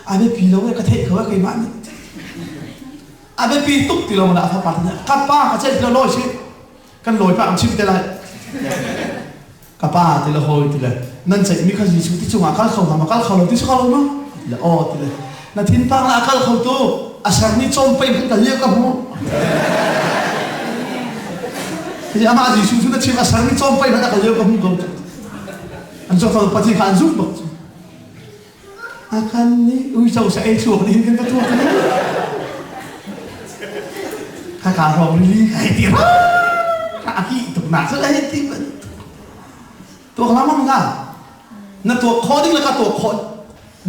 ai biết bị lâu cái thể khâu cái mặn ai biết bị tục thì là mà đã pha bà thế các ba cái chạy thì là lôi xí căn lôi bạn chim thế này các ba thì là hồi thì là nên chạy mi khai gì chú tí chung akal khâu mà akal khâu là tí số khâu nó là thì là na thiên pang là akal khâu tu asar ni chom pay phân cả liêu cả mu thì ama gì chú nó chim asar ni chom pay phân cả liêu cả mu không anh cho thằng bác sĩ khán giúp bậc akal ni ui cháu sẽ chuộc đi cái chuộc cái khai cả rồi đi khai tiền khai kỹ tục nát rất là hết timตัวเขามั่งกันนั่นตัวคอดิ้งแล้วก็ตัวคอ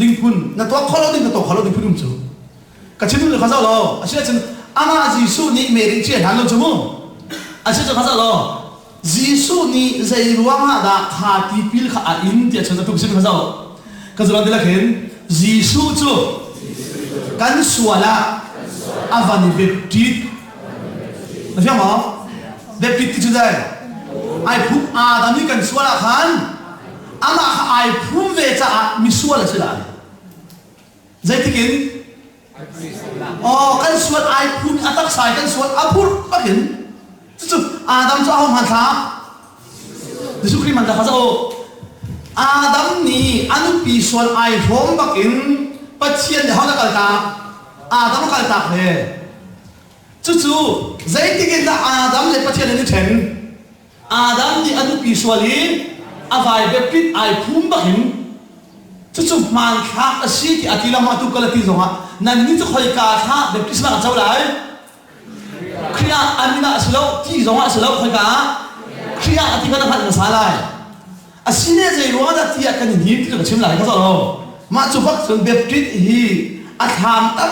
ดิ้งพุ่นนั่นตัวคอเราดิ้งกับตัวคอเราดิ้งพุ่นมั้งจูกับชิ้นนึงเขาจะเราอาชีพฉันอามาจีสูนี่เมริเชียนหันลงจูมั้งอาชีพเขาจะเราจีสูนี่ใจรัวมากด่าขาตีพิลขาอินเดียฉันจะทุกสิ่งเขาจะก็จะเราได้ละเห็นจีสูจูกันสวละอาวันนี้เว็บจีดนะพี่หมอเว็บจีดที่จุดใดไอ้ผู้อาดามีกันส่วนละขันอามาไอ้ผู้เวจ้ามีส่วนละสิล่ะใจที่กินกันส่วนไอ้ผู้อัตสายกันส่วนอาผู้ก็เห็นจุดอาดัมจะเอามันซะดิสุครีมันจะเขาจะโออาดัมนี่อันปีส่วนไอ้พร้อมบักอินปัจเจียนเดี๋ยวเขาจะกัลตาอาดัมกัลตาเลยจุดใจที่กินละอาดัมเลยปัจเจียนนี่เห็นAdam ni anu visually avai bepit ai phum bakin chu man kha asi ti atila ma tu kalati zonga nan ni chu khoi ka kha beptis ma chau lai khria amina aslo ti zonga aslo khoi ka khria ati kana phat sa lai asine je ro da ti akan ni ti ka chim lai ka zo ma chu bak sun beptit hi atham ta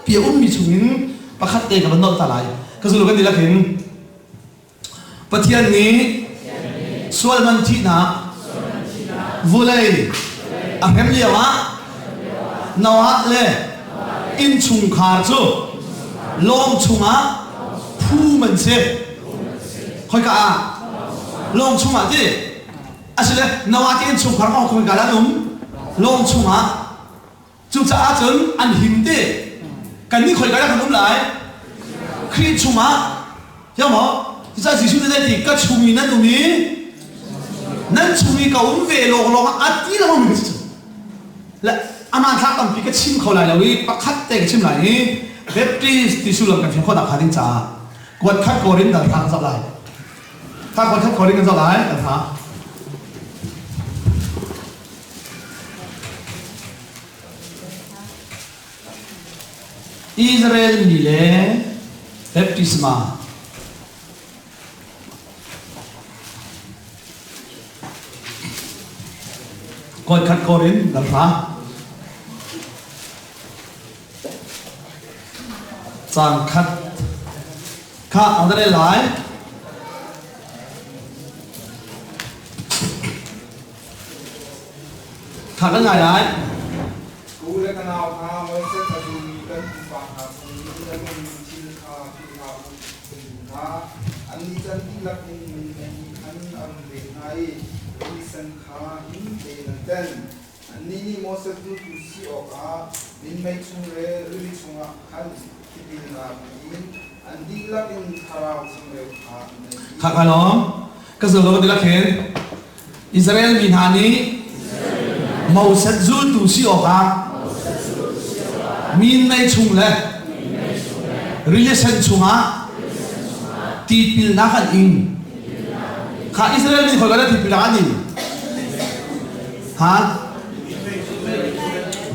pi mi chungin pakhat te ka ban no ta lai ka zu lo kan ni la khin Patian ni sual manti na vulai ahem liawa nawa le in chung khar chu long chunga phu man se khoi ka long chunga ti asile nawa ti in chung khar ko khoi ka la num long chunga chu cha a chun an him te kan ni khoi ka la num lai khri chunga ya mo za ji su de ti ka chumi na tu mi nan chumi ka về lo ati la mo mi chu la ama thak tam pi ka chim khau lai la wi pa khat te ka chim lai baptist ti su lang kan phim kho da kha ding cha kwat khat ko rin da thang sa lai ta kwat khat ko rin kan sa lai da tha Israel ni le baptisma coi khát cô đến làm phá chàng khát khá ở đây lại khát cái ngày đấy Nini mosa tu si oka min mai chung re ri chunga khan tipin na bin andi la in tharau chung re kha khá lo cái giờ đó đi là khen Israel min hani màu sắc zul tu si oka min mai chung le relation chunga tipin na khan in khá Israel mình khỏi cái đó thì bị đá gì hả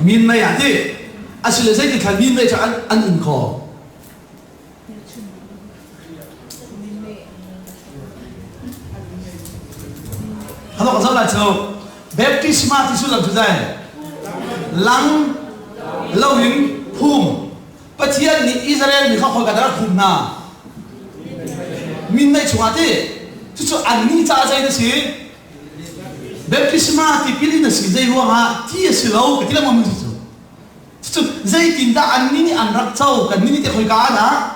min mày à chứ xin lỗi thì thằng min mày cho ăn in khó hắn nói rằng là châu baptisma thì suy làm thứ gì lăng lâu những phum bất thiên ni Israel mình không khỏi cái đó phum na min mày chúng ta chứ anh ni cha dây nó gì baptisma thì pili nó gì dây ruộng ha thì sự lâu cái tí là mình chứ dây tin ta anh ni anh rắc châu cái ni thì khỏi cá na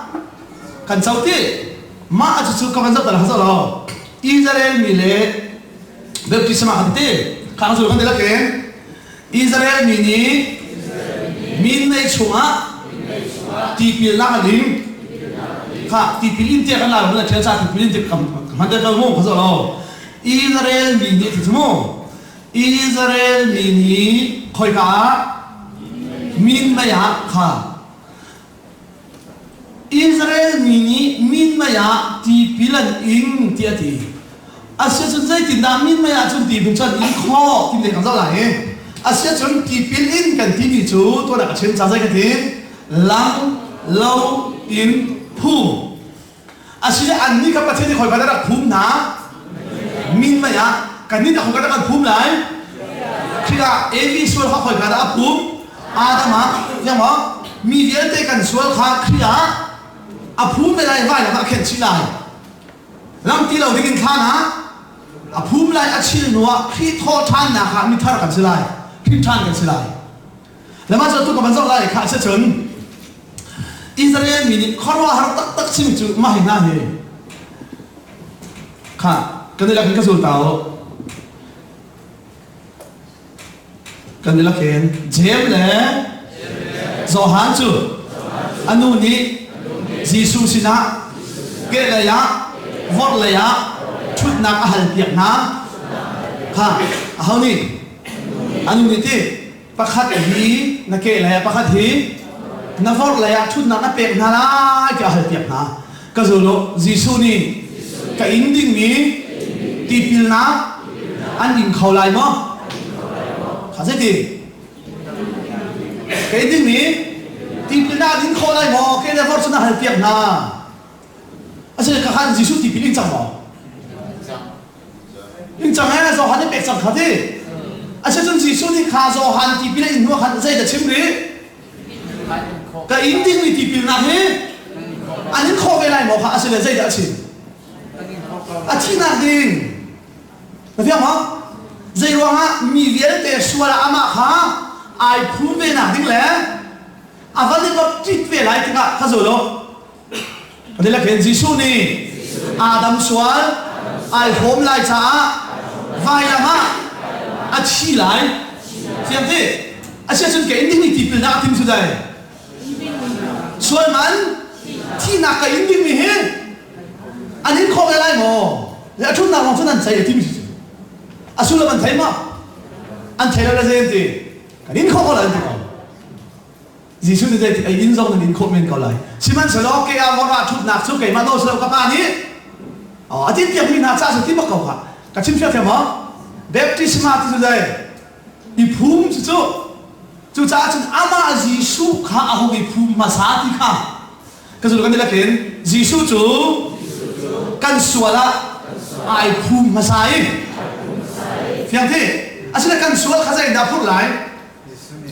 cái châu thì mà chứ các bạn rất là hazard lo Israel mình lệ baptisma hạt thì khang rồi kan delak ken Israel mini min nei chunga ti pil na lim kha ti pilin te kan la la chen sa ti pilin te kam han da mo khazo lo Israel mini ti mo Israel mini khoi ka min ma ya kha Israel mini min ma ya ti pilan in ti ati Asia chun zai tin da min maya chun ti bin chan in kho tin de kang zau lai Asia chun ti pin in kan ti ni chu to da chen cha zai ka tin lang lo in pu Asia an ni ka pa chen ni khoi ba da phum na min maya kan ni da khoi ka da phum lai khia evi sual kha khoi ka da phum adama yang ma mi vial te kan sual kha khia a phum me lai vai la ka khen chi lai lam ti lo dingin kha na a phum lai a chil nuwa khi tho than na kha mi thar kan silai khi than kan silai lama cho tu ka ban zau lai kha se chun Israel mi ni kharwa har tak tak chim chu ma hi na he kha kan la kan ka sul tao kan la ken jem le zo han chu anu ni Jisu sina ke la ya vót lại á chút nạp hal tiệc ná ha hao ni anh như thế bác khát gì na kệ lại bác khát gì na vót lại á chút nạp na bẹt na la cái hal tiệc ná cái rồi lo Giêsu ni cái in đinh ni ti pil na anh in khâu lại mà khá dễ gì cái đinh ni ti pil na in khâu lại mà cái na vót chút na hal tiệc na Asyik kakak Yesus dipilih cang ini cang ya Zohan ni pekcang kade. Asyik tu Yesus ni kah Zohan dipilih ini kan saya dah cemri. Kah ini ni dipilih nak he. Anin kau belai mau kah asyik saya dah cem. Aci nak ding. Tapi apa? Saya orang mi vial te suara amak kah ai pun nak ding le. Apa ni kau tit belai tengah kah zolo. Đây là cái Giêsu này Adam sual ai hôm lại trả vài làm á chi lại xem thế sẽ chân cái inding này thì phải nào tìm số đây sual man thì nào cái inding này hết anh ấy không cái lại mà chúng nào làm cho anh thấy tìm số sual là mình thấy mà anh thấy là gì thế cái inding không có là gì Giêsu thì cái in dòng là in khôn men câu lại. Siman sờ lo cái áo vải chút nạc chút cái mà đâu sờ cái pa ní. Tiếp tiếp mình hạt cha sờ tiếp mà câu hả? Cái chim phía theo mà. Baptisma thì đây. Đi phum chú cha chân ama Giêsu khá áo cái phum mà sa thì khá. Cái rồi cái này là cái Giêsu chú căn sủa là ai phum mà sa ấy. Phía thế. Asin là căn sủa khá dễ đáp phút lại.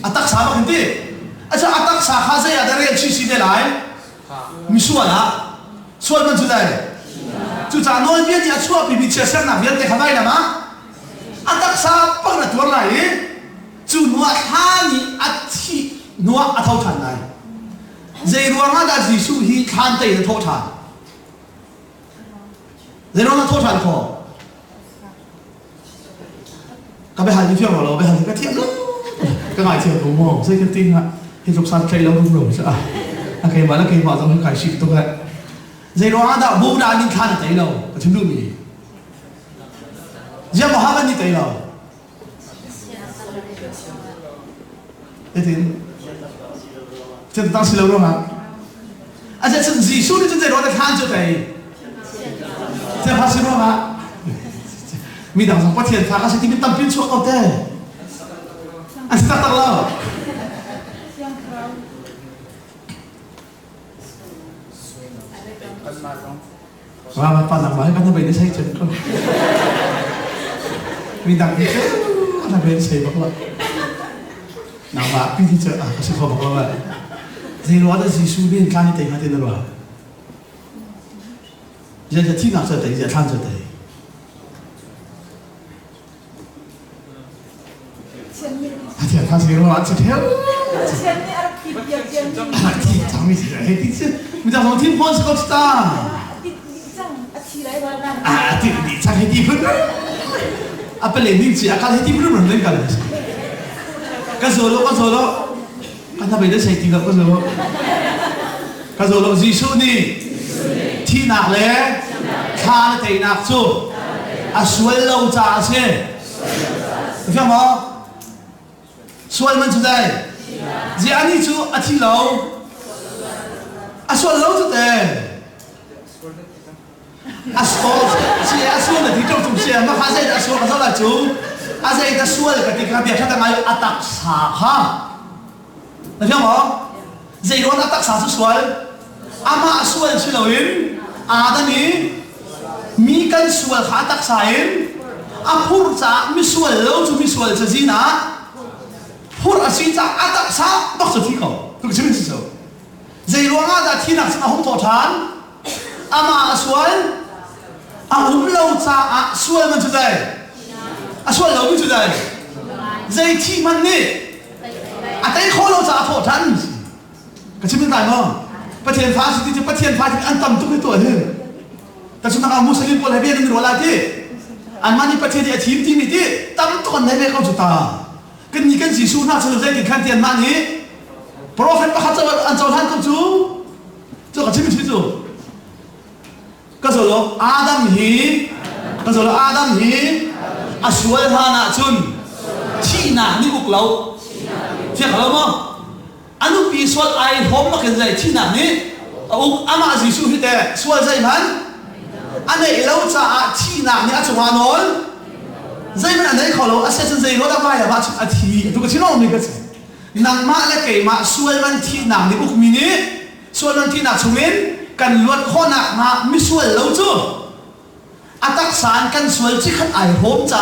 Atak sa mà cái thế. Acha atak sa khazai adare chi si de lai mi suala sual man chu dai chu cha noi viet ya chua pi che sang na viet te khavai na ma atak sa pang na tur lai chu nuwa tha ni athi nuwa athau than nai zai ruanga da Giêsu hi than te na tho than zai ruanga tho than kho ka be hal ni phyo lo be hal ka thiam lo ka ngai thiam ko mo sai ka ting ha thì dục san cây lâu không đủ sao cái mà là cái mà giống cái ship tôi vậy dây đó đã bố đã đi khai thấy đâu có chim đuôi gì giờ mà hai bên đi thấy đâu thế thì chân tăng xin lâu đâu mà anh sẽ chân gì suốt đi chân dây đó để khai cho thầy thế phát xin đâu mà mi dang sang pathian pha ka se ti mi tam pin chuak au te an sa tak lo wa pa nang mai ka na bai ni sai chen ko mi dang ni che ana bai sai bak lo na ba pi ti che a ka se ko bak lo ba zai lo da si su bin ka ni te ha te na lo ya ya ti na sa te ya than sa te thì phát hiện nó chỉ theo thì chẳng biết gì hết thì chứ mình đang nói thiên phong sao ta thì đi chẳng hết đi phân à bên này mình chỉ à cái hết đi phân rồi nên cái số đó cái thằng bây giờ xây dựng cái số đó Giêsu đi thì nạp lẽ khá thì nạp số à suy lâu trả xe được không sual man today ji ani chu athi lo a sual lo today a sual si a sual na dito tum sia ma kha sai a sual ka la chu a sai ta sual ka ti ka bia tha ta ngai atak sa ha na thiam mo zai ron atak sa chu sual ama sual chi lo in a da ni mi kan sual kha atak sa in a phur cha mi sual lo chu mi sual cha ji na phur asi cha atak sa bak sa thi ko tu chi min so zai lo nga da thi nak sa hom tho than ama sual a hum lo cha a sual man chu dai a sual lo mi chu dai zai thi man ni a tai kho lo cha tho than ka chi min dai mo pa thian pha si ti pa thian pha ti an tam tu ki to he ta chu na muslim ko le be ni ro la ti an mani pa thian ti a thim ti ni ti tam ton ne be ko chu ta kan ni kan Giêsu na chu zai ti khan tian ma ni prophet pa kha cha an chau than ko chu ka chi min chu ka zo lo Adam hi a sual ha na chun thi na ni buk lo thiak lo mo anu pi sual ai hom ma kan zai thi na ni ama Giêsu hi te sual zai man ane lo cha a thi na ni a chu ha non zai man anai kholo a se chen zai lo da mai la ba chu a thi tu ka chi no mi ka che nang ma la ke ma sual man thi na ni buk mi ni sual man thi na chumin kan luat khona ma mi sual lo chu atak san kan sual chi khat ai hom cha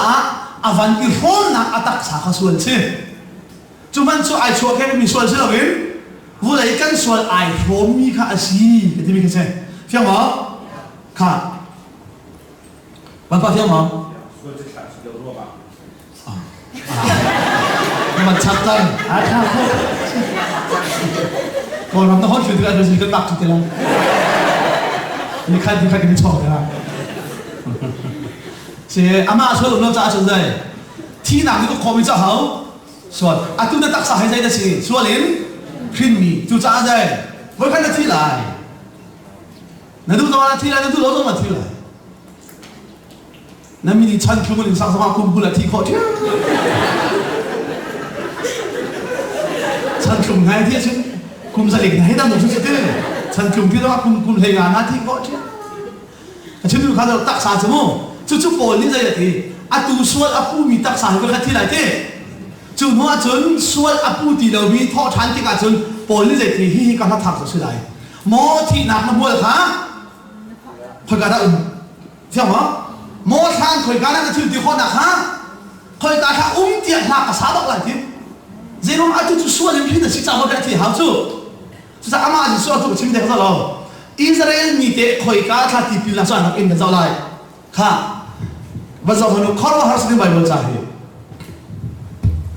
avan ki hom na atak sa kha sual chi chu man chu ai chu ke mi sual chi lo in vu lai kan sual ai hom mi kha asi ti mi ka che fiang mo kha ban pa fiang moมันชัดจังครับคนเราต้องเข้าถึงกันโดยสิ่งที่ตักจุดเดียวนี่ใครที่กันชอบนะเสียอาม่าช่วยเราจะช่วยได้ที่หนังนี่ก็คอมมิจะเขาส่วนอาตุนตักสายใจได้สิส่วนลิ้นครีมมีจุดจ้าได้ว่าใครจะที่ไหนนั่นดูตัวนั้นที่ไหนนั่นดูเราต้องมาที่ไหนนั่นมีดิฉันคือมันสังสมาคมกุลที่เขาเที่ยวฉันคุมไงที่ฉันคุมสลิงให้ตั้งหมดชุดเต้ฉันคุมที่ต้องคุมเพลงงานหน้าที่ก็เช่ฉันดูเขาจะตักสารสมองจู่ๆปนนี่ใจเลยทีอาตูส่วนอาปูมีตักสารก็แค่ที่ไหนเต้จู่ๆว่าจนส่วนอาปูตีเรามีท่อชันที่การจนปนนี่ใจทีที่การทักสุดท้ายหมอที่หนักมาบัวค่ะคอยการได้เที่ยวมั้งหมอทางคอยการได้ชื่อที่คนหนักฮะคอยการถ้าเตียงหนักกับสาบอะไรที这种啊，就说人品的是怎么个体好处？就是阿妈就说这个情况了。以色列米的可以搞他地皮那算那应该找来，看，不找他们考了还是你买不着的。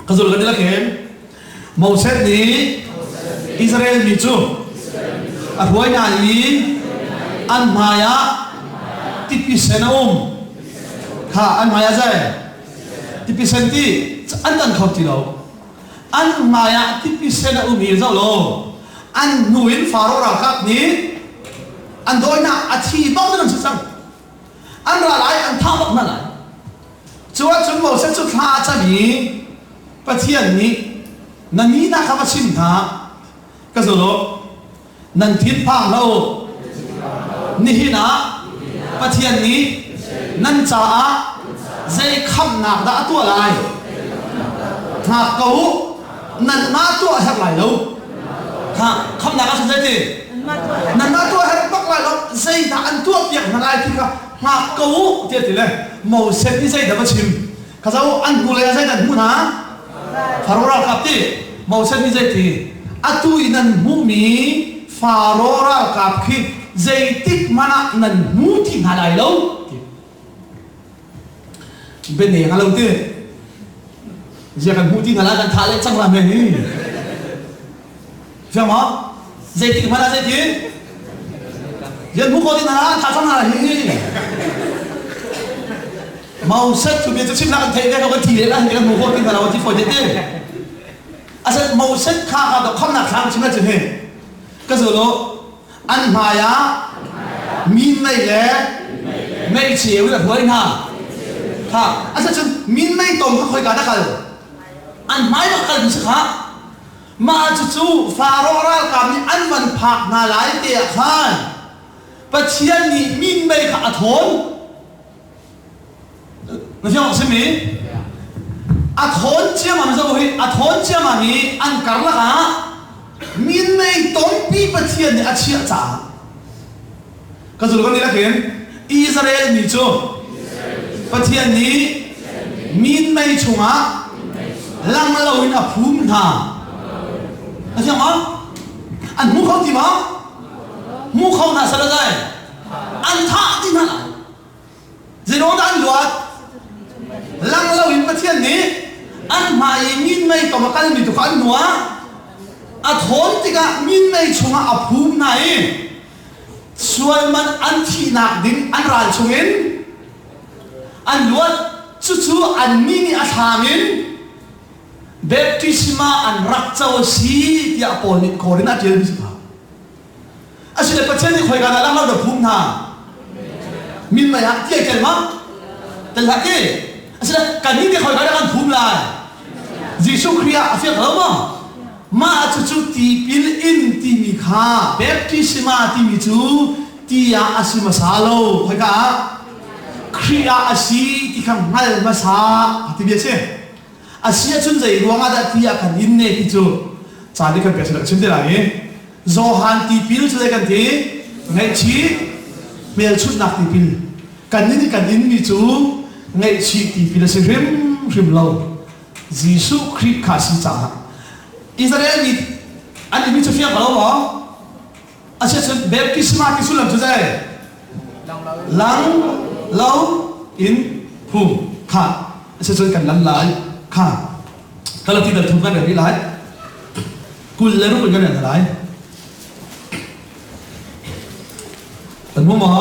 可是那个那个，某些你以色列米族，啊，不会哪里，安排呀，地皮生那看安排呀在，地皮生地，安当考地了。an maya tipi sena umi zalo an nuin faro rakak ni an doina athi bang nan sang an ra lai an tha bak na lai chuwa chun mo se chu tha cha mi pathian ni nani na kha chin tha ka zolo nan thin phang lo ni hina pathian ni nan cha a dây khăm nạc đã tua lại ngạc cấu nần má tua hẹp lại đâu ha khăm nạc đã dây thì nần má tua hẹp bắt lại đâu dây đã ăn tua tiệc nần ai thì ngạc cấu tiệc thì này màu xếp đi dây đã bắt chìm cái dấu ăn cú lấy dây nần muốn hả Farora kapti màu xếp đi dây thì atui nần mu mi Farora kap khi dây tích mana nần mu thì ngà lại đâu bên này ngà lâu tê giờ cần mu thì ngà lại cần thả lên trong làm này phải không dây tích mana dây tích giờ mu có thì ngà lại thả trong làm này màu sắc chủ biệt cho chim nào thấy cái nó có thì đấy là cái mu có thì ngà lại thì phải thế à màu sắc khác đó không là khác chim là chim hết cái giờ đó ăn mày á min này lẽ mấy chiều là thôi ha ha à sao min mấy tôm có khơi cả đó ăn mày nó cần gì khác mà chú pha ra cảm ăn vẫn phạt na lại tiệt khan bắt chiên ni min mấy cả thốn nó hiểu không mi à thốn chia mà mình sao vậy à thốn chia mà mi ăn cả là cả min mấy tôm pi bắt chiên ni à chia trả cái gì con đi là kiến Israel mi chú bắt chiên ni min mấy chung á lăng lâu in áp phum thà anh xem á anh mua không thì mà mua không là sao đây anh thả thì nào gì đó anh luật lăng lâu in bắt chiên ni anh mày min mấy tao mà cái gì tụi anh nữa à thốn thì cả min mấy chung á áp phum này xuôi man anh thi nạp đến anh ra chung in anh luật chú anh mini à thang in baptisma an rakchaw si tia poni korina tel bi ba asile pacheni khoi ga la ma do phum na min ma ya tia kel ma tel ha ke asile kanin ke khoi ga kan phum la jisu khria afia ga ma chu ti pil in ti mi kha baptisma ti mi chu tia asima salo khoi ga khria asi ti khang ngal ma sa ti bi che Asia chun zai ruang ada tia kan in ne ki chu cha ni kan pe sala chim de lai Johan ti pil chu kan ti ngai chi mel chut nak ti pil kan ni kan in mi chu ngai chi ti pil se rim lo Jisu Christ kha si cha Israel mi ani mi chu fia ba lo Asia chun baptisma ki su lam chu zai lang lo in hu kha Asia chun kan lan laiค่ะถ้าเราที่เดินทุกข์กันแบบนี้ไรกุลและรูปเป็นกันอย่างไรเป็นผู้หมอ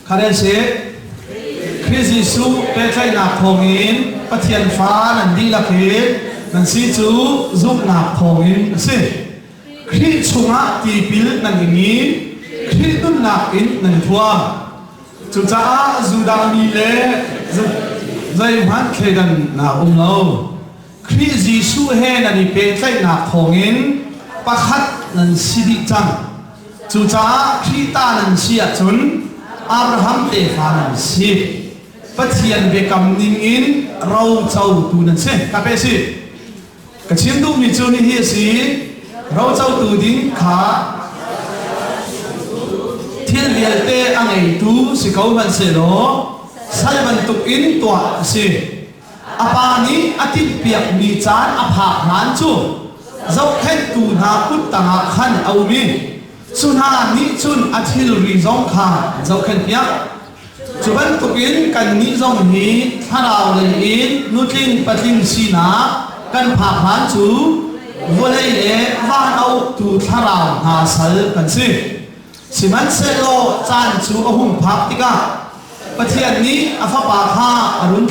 คาเดนเซคริสต์ซูเป็นใจหนักทองอินปะเทียนฟ้านันดีละเพนันซีจูซุกหนักทองอินสิคริสต์ชุงะตีปิลนันอย่างนี้คริสต์นุ่นหนักอินนันทัวจุจ้าจูดามีเล่dây hoán khe đàn nào lâu khi Giêsu he là đi pe tay nạp thong in bắt khát lần si đi chăng chú cha khi ta lần si à chun Abraham te pha lần si bắt thiền về cầm ninh in rau châu tu lần si cà phê si cái chiến đấu mi chun hi si rau châu tu đinh khá thiên liệt te anh ấy tu si câu văn se đó sai ban tục in tua si apa ni atit piak mi chan apha man chu zau khen tu na put tanga khan au mi sunha ni chun athil ri zong kha zau khen piak chu ban tục in kan ni zong hi tharau le in nutlin patin si na kan pha man chu volei le van au tu tharau na sal kan si siman se lo chan chu ahum phak tikaประเทศนี้อาฟาปาคาอรุณ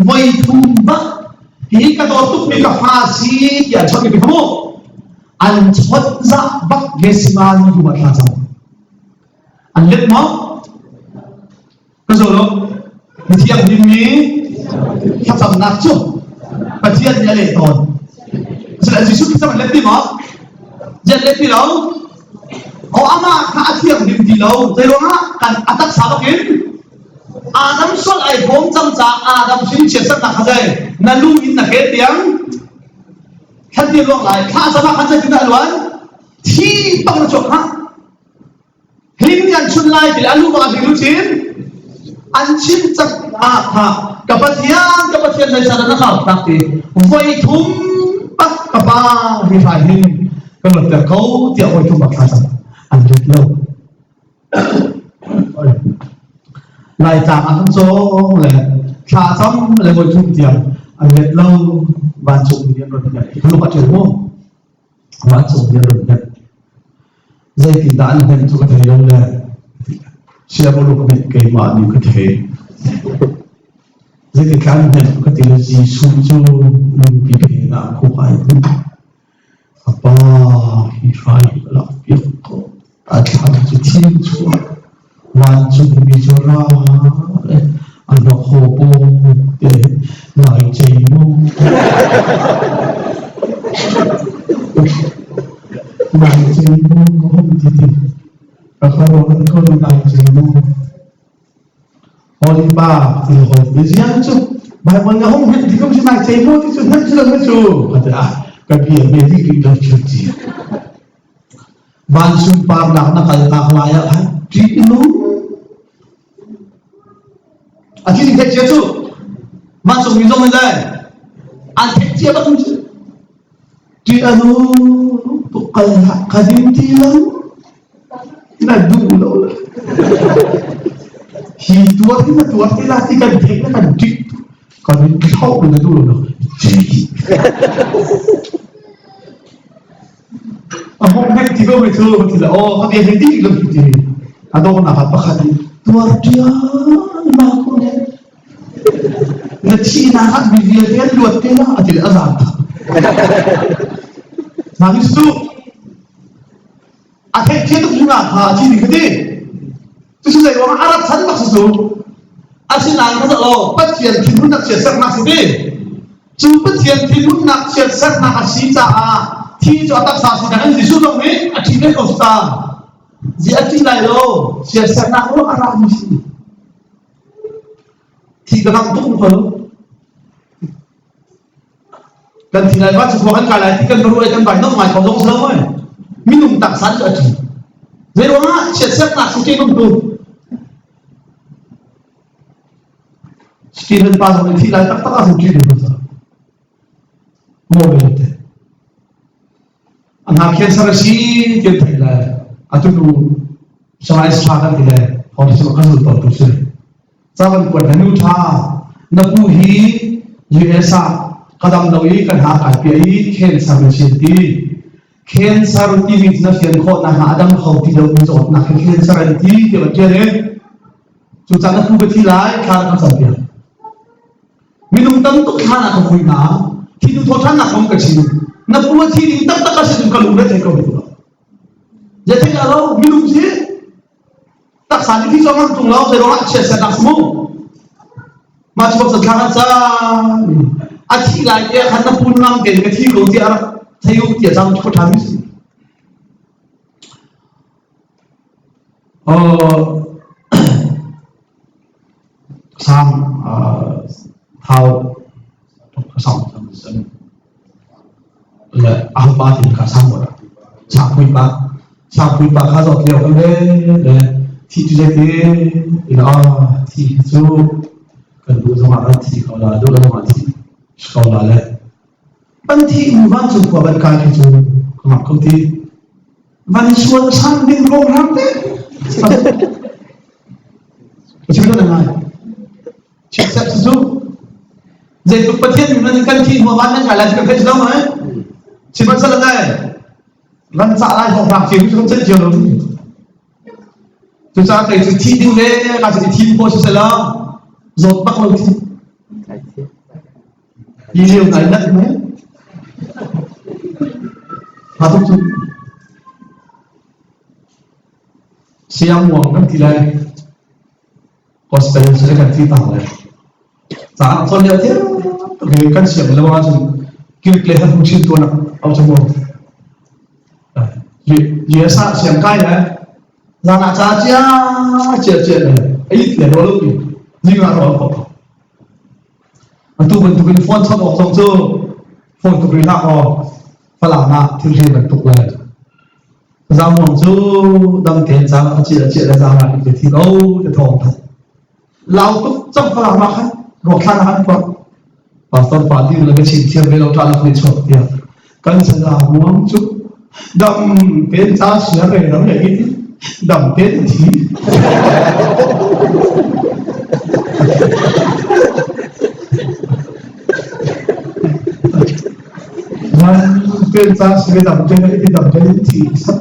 voi thum ba hi ka do tu mi ka pha si ya chot ki thamo an chot za bak gesima ni du ba tha sam an let mo ka zo lo thiam ni mi tha sam nak chu pa thian ya le ton sẽ chỉ xuất ra lên tim mà dân lên tim đâu ama khá thiêng điểm gì đâu thế luôn á cần attack sao đó kiến Adam xuất ai phóng trong giá Adam xin chết sắc nạc đây na lu in na kế tiếng khăn tiền luôn lại khá sao khăn chơi chúng ta luôn thi bằng nó chụp ha hình nhận chun lại thì alu bằng hình lu chín anh chín chắc ha các bạn thiêng này sao nó khảo đặc thì vậy thum bắt các bạn thì phải hình cái luật tiểu câu tiểu hội thum bạc khai rằng anh rất lâu lại trả ăn số là trả xong là ngồi chung tiền anh rất lâu bạn chụp tiền rồi nhận thì lúc bắt chuyện không bạn chụp tiền rồi nhận dây thì đã là hình cho có thể đâu là xe bao lúc mình kể mà mình có thể dây thì cá nhân có thể là gì xuống cho mình bị kể là không phải apa hifai là việc có ada satu tim semua langsung bicara ada hobo naik jemu không thì kalau naik jemu hồi ba thì hồi bây giờ chứ bài văn nga không biết thì không chỉ naik jemu thì chúng ta chưa biết chú cái gì cái đó chưa gì ban sumpah nak kaya layak di inu akhirnya dia jatuh masuk minum ini akhirnya dia bakal di anu kaya kadim tilang nak dulu hidup kita tiga dia kan di kalau kau nak dulu Ông hết thì có người thương thì là các em thấy thích được thì đâu nào bắt khát đi Tuan mà cô này là chỉ là hát bị việc cái luật cái đó thì là giảm mà cái số thế thế tục chúng là chỉ thì cái gì tôi xin dạy ông Arab sẵn mặc số xin làm cái đó bắt tiền thì muốn đặt tiền sắc mặc gì chú bắt tiền thì muốn đặt tiền sắc mặc gì thì cho ta sao thì đang gì xuống ấy à chỉ biết không sao gì à chỉ lại đâu sẽ nào nó làm gì thì cái thằng tung phở cần thì lại bắt chụp cái lại thì cần nó nuôi cần bài nó ngoài phòng giống sớm ấy mình dùng tặng sẵn cho chị vậy đó sẽ nào xuống trên công tu chỉ nên ba rồi thì lại tắc tắc xuống trên được rồi mua về được anh học cancer si dia thầy là atu tu samai struggle thì là họ sẽ có sự tốt tu sửa sao vẫn còn nhu tha na pu hi USA kadam doi kan ha kai pi cancer si ti cancer ti mit na fian kho na ha adam khau ti do zot na cancer ti ke ba tere chu cha na pu ti lai kha ka sa pia minung tam tu kha na ko na thì tu thothan na kom ka chi na pua thi ni tak tak kasi tum kalung re ko bitu je the ka lo minum si tak sa ni thi so mang tung lo se ro che se tak smu ma chu sa thang sa a thi lai ke khan na pun nam ke ke thi lo ti ara thayu ti jang ko tham mi sam how xong là ông ba thì cả xong rồi sao quý ba khá giọt liều cái đấy thì chú dạy thế thì nó thì chú cần đủ dùng mà thìเขาlà đủ dùng mà thìเขาlàเลยวันที่วันสุดกว่าวันการที่chúของcông tyวันชวนช่างดินโรงรับเนี่ยchú biết làไงchú sẽ chú dạy tục bất thiên mình cần thi mà văn những cái là cái đâu mà chỉ bắt sao là này văn xạ lại học học chỉ không chân chiều đâu chúng ta phải thi tiếng đấy là chỉ thi một sẽ là rồi bắt đầu thi ยีเรียวไหนนักไหมหาทุกจุดเสียงหวงกันทีไรก็สเปนเสียกันที่ต่างเลยสารคนเดียวเท่าเกี่ยวกันเสียงแล้วว่าจะกินเกลือให้ผู้ชิมตัวนักเอาจมูกเยอะซะเสียงใกล้เลยนานาจ้าเจ้าเลยไอ้เกลือเราลูกอยู่นี่ก็ร้อนพอมันตัวมันตัวเป็นฟอนต์ชอบออกทรงเจ้าฟอนต์ตัวเป็นหน้าออกฝรั่งหน้าที่เรียนแบบตุกเลยจำมองจูดังเตียนจำเจี๋ยแล้วจำอะไรที่ที่เราจะทองทันเราต้องจำฝรั่งมาครับรอข้างหันก่อนพอตอนปาร์ตี้เราไปชิมเที่ยวไปเราทานอะไรชอบเดียวกันจะจำมองจูดำเป็นจ้าเสียเลยเราอย่างนี้ดำเป็นทีมันเป็นจ้าเสียดำเป็นที่ดำเป็นทีสัก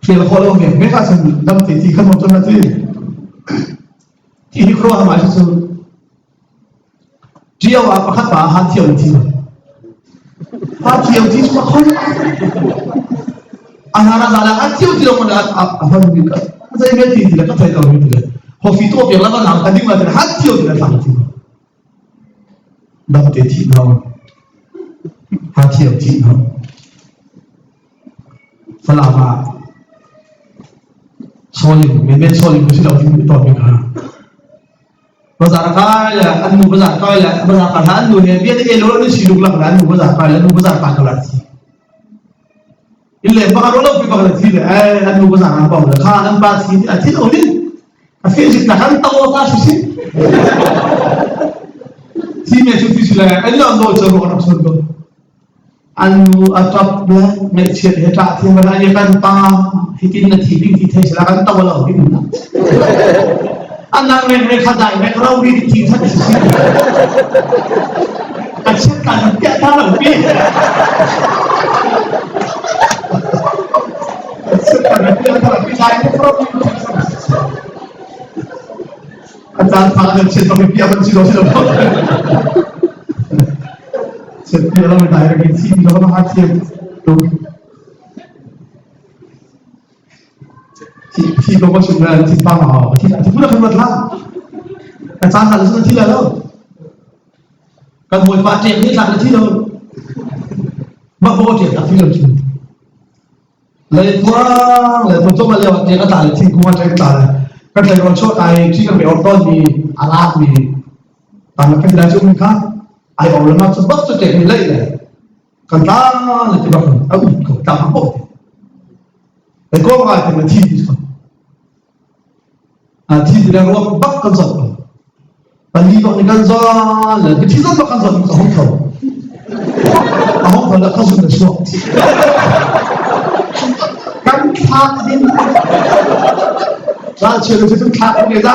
เชื่อคนเราเนี่ยไม่กล้าสนดำที่ขนมจนนาทีที่ครัวหมายถึงเที่ยวว่าประคับป่าหาเที่ยวที่หาเที่ยวที่สุดคนอาหารอะไรหาเที่ยวที่เราไม่ได้อาหารมีกันอาจจะไม่ที่เราก็ใช้เราไม่ที่พอฟิตตัวเปลี่ยนแล้วก็หนังกันดิ้งมาแต่หาเที่ยวที่เราทำที่ดำที่เราหาเที่ยวที่เราฝรั่งมาโซลิมไม่เป็นโซลิมไม่ใช่เราที่มีตัวมีค่าภาษาไทยแหละอันนู้นภาษาไทยแหละภาษาภาษาดูเนี่ยเบี้ยที่เอโลนี่สิลูกหลักนั้นนู้นภาษาไทยแล้วนู้นภาษาปากกลาทีอิเลปากกลาพี่ปากกลาทีเลยอันนู้นภาษาอังกฤษเลยข้านั้นปากทีที่เราเนี่ยฟิสิกส์นักการตัวตาสุดที่เนี่ยชุดที่สุดเลยไอ้เรื่องโน้ตจะรู้กันสุดเลยอันนู้นอัตราเนี่ยไม่เชื่อเหตุการณ์ที่มันอะไรกันตาที่ที่นาทีที่ที่สละกันตัวเราที่นั่นอันนั้นไม่เข้าใจไม่เราวิธีทัศน์สิ่งอาชีพการเปลี่ยนทางเปลี่ยนอาชีพการเปลี่ยนทางเปลี่ยนได้ไม่ครบอาจารย์พาเดินเชิญเราไปเปลี่ยนบัญชีเราเชิญเราเชิญเปลี่ยนเราไม่ได้เราเป็นทีมเราต้องหาทีมดูที่เราก็ชุมนุมที่ป้ามาที่พูดถึงเรื่องนั้นอาจารย์สั่งสิ่งที่แล้วการมวยปาเจ็บนี่สั่งที่เราบ้าบอเจ็บแต่ที่เราชุมเลยว่าเลยผมต้องมาเรียกเด็กก็ตายที่กูว่าใจตายก็เลยเราช่วยไอ้ที่กันไปออกต้นมีอาราบมีตามกันได้ช่วยมั้ยครับไอ้ออกแล้วนะสมบัติจะเจ็บมีเลยกันตาเลยที่บ้านเอาก็ตามมาบอกแต่ก็ว่าเป็นที่ที่สุดที่ที่เราว่าบักกันสักตอนนี้ก็ในกันสักเลยที่ที่เรากันสักมันห้องเขาแล้วเขาสุดเลยชัวร์กันขาดดินร้านเชื่อเลยที่ขาดดินได้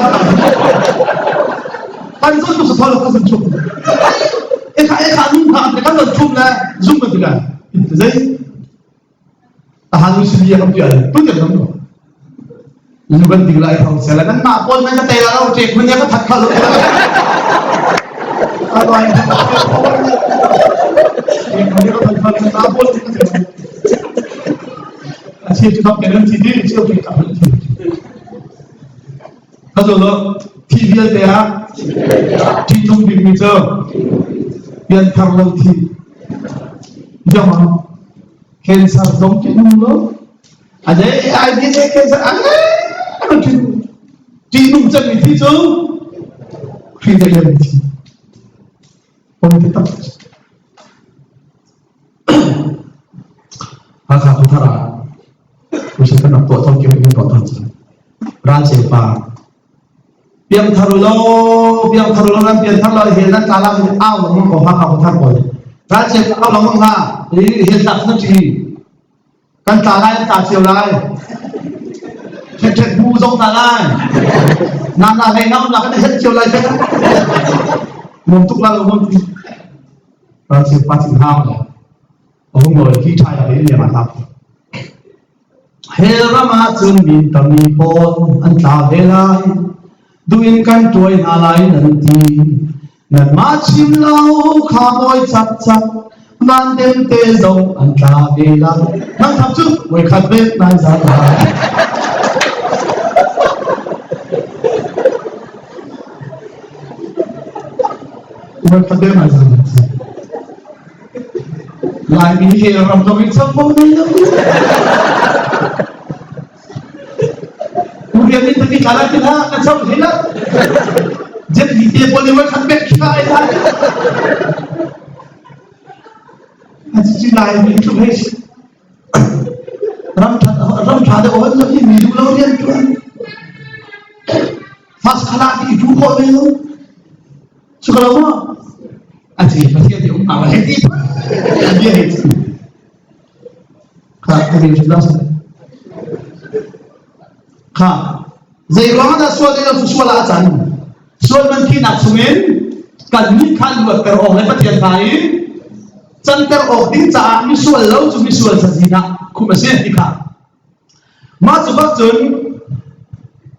กันสักสุดท้ายเราเขาสุดชัวร์ขาดนุ่มขาดแต่กันสักชุ่มเลยซุ่มกันดีกันใช่อาหารวิเศษyang dia tu je kamu. Luban tinggal itu salah kan nak pun macam tera lah cek punya kan tak kalau. Avoi. Ini kan tak kalau nak pun. Asyik tu nak kena tidur, asyik tu tak boleh. Kalau lo TV dia, tidur di meja, yang terlalu tidur. Jangan. Cancer dong tu dulu, ada idea saya cancer, ada tu, tidur macam ni tu, kita yang ni, orang kita, agak utara, mesti kena buat tahu kita ni buat tahu, raja apa, biang tharulo kan biang tharulo hilang kalah ni awal mungkin orang utara boleh. Raja awal mungkin ini hilang nanti. Kan talai tak siapa lagi, cek buzong talai, nana henam nak kena siapa lagi, muntuk lalu muntuk, raja pasti ham, orang boleh kita yang ini mantap. Hera macam bintang ni pon, antara belai, duin kan tuai nalai nanti, ngàn má chim lâu khá môi chặt chặt nan đêm tê dòng ăn ta về lắm năng thắm chút với khát bếp nan ra lại với khát bếp nan ra lại bị hệ rầm rầm in sông bông đi đâu Kemudian ini tadi kalau kita akan sama hilang, jadi dia boleh makan kita ini. Asyik lain itu guys. Ram thada orang lagi midu lawan Tuan. Fas kalah di itu kok ni. Sekarang apa? Asyik pasti dia awal hati. Dia itu. Kalau dia sudah Zai ruangan asal dia tu soal acan, soal mungkin nak sumen, kalau kan buat teror lepas dia lain, canter or di cah ni soal lau tu ni soal sazina, ku masih dikah. Macam macam,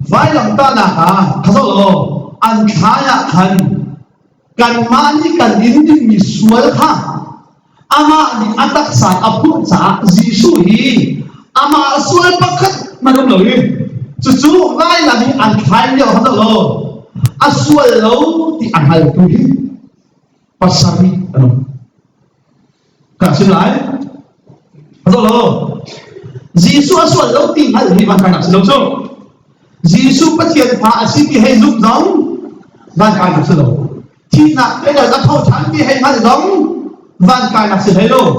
vai lam tanah kasau lo, antaya kan mani kan ini ni soal ama di atas sah apun sah zisui, ama soal pakat mana boleh. Cucu ngay là đi ăn khai nhiều hơn rồi, asual lâu thì ăn hai tuổi, pasari, cả xin lỗi, rồi, Giêsu asual lâu thì hai tuổi bằng cái nào xin lỗi chứ, Giêsu bắt hiện phá sĩ thì hay giúp giống, bằng cái nào xin lỗi, thì nãy cái đời đã thâu chán thì hay mang giống, bằng cái nào xin lỗi,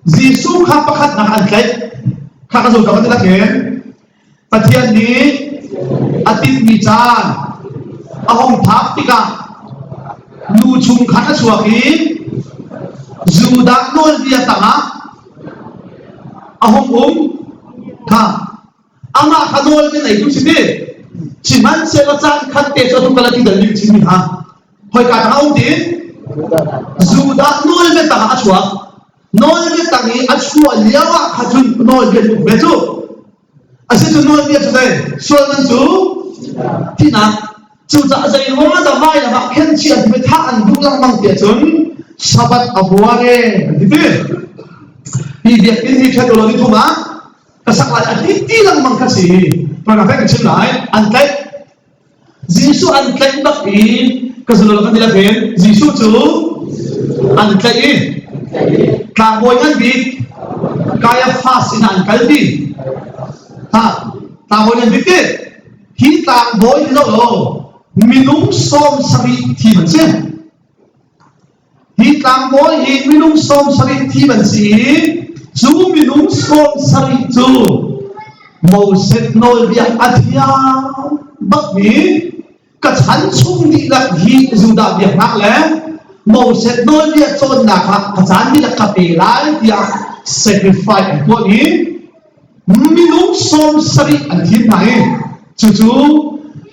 Giêsu khắp bắt khát nặng ăn cái, khát cái gì đó thì là cái Patian ni atit michan ahong thap tika lu chung khana suaki zuda nol dia tanga ahong kha ama khanol ni nei tu sini chiman se la chan khat te cho tu kala ti dal ni chimi ha hoi ka hau ti zuda nol me tanga achwa nol me tangi achwa liawa khajun nol ge lu beju Asyik tu nol dia tu saya, soal tu, tina, cuaca saya rumah dah mai dah mak kencian tu bertahan dulang mang dia tu, sahabat Avoi, gitu. Dia ini kita kalau itu mah, kesalahan itu lang mang kasih, pernah kan kecil lain, antai, Yesus antai tapi, keseluruhan dia kan, Yesus tu, antai, kamu yang di, kaya fasin antai di. Tao nhân biết khi tao bối rồi minung som sari thì mình xem khi tao bối thì minung som sari thì mình xem chú minung som sari chú màu set nồi việc athia bắc mỹ cả chán chung đi là hi dù đã việc nặng lẽ màu set nồi việc chôn là cả chán đi là cà phê lái việc sacrifice của ý minung som sari an thiên này chú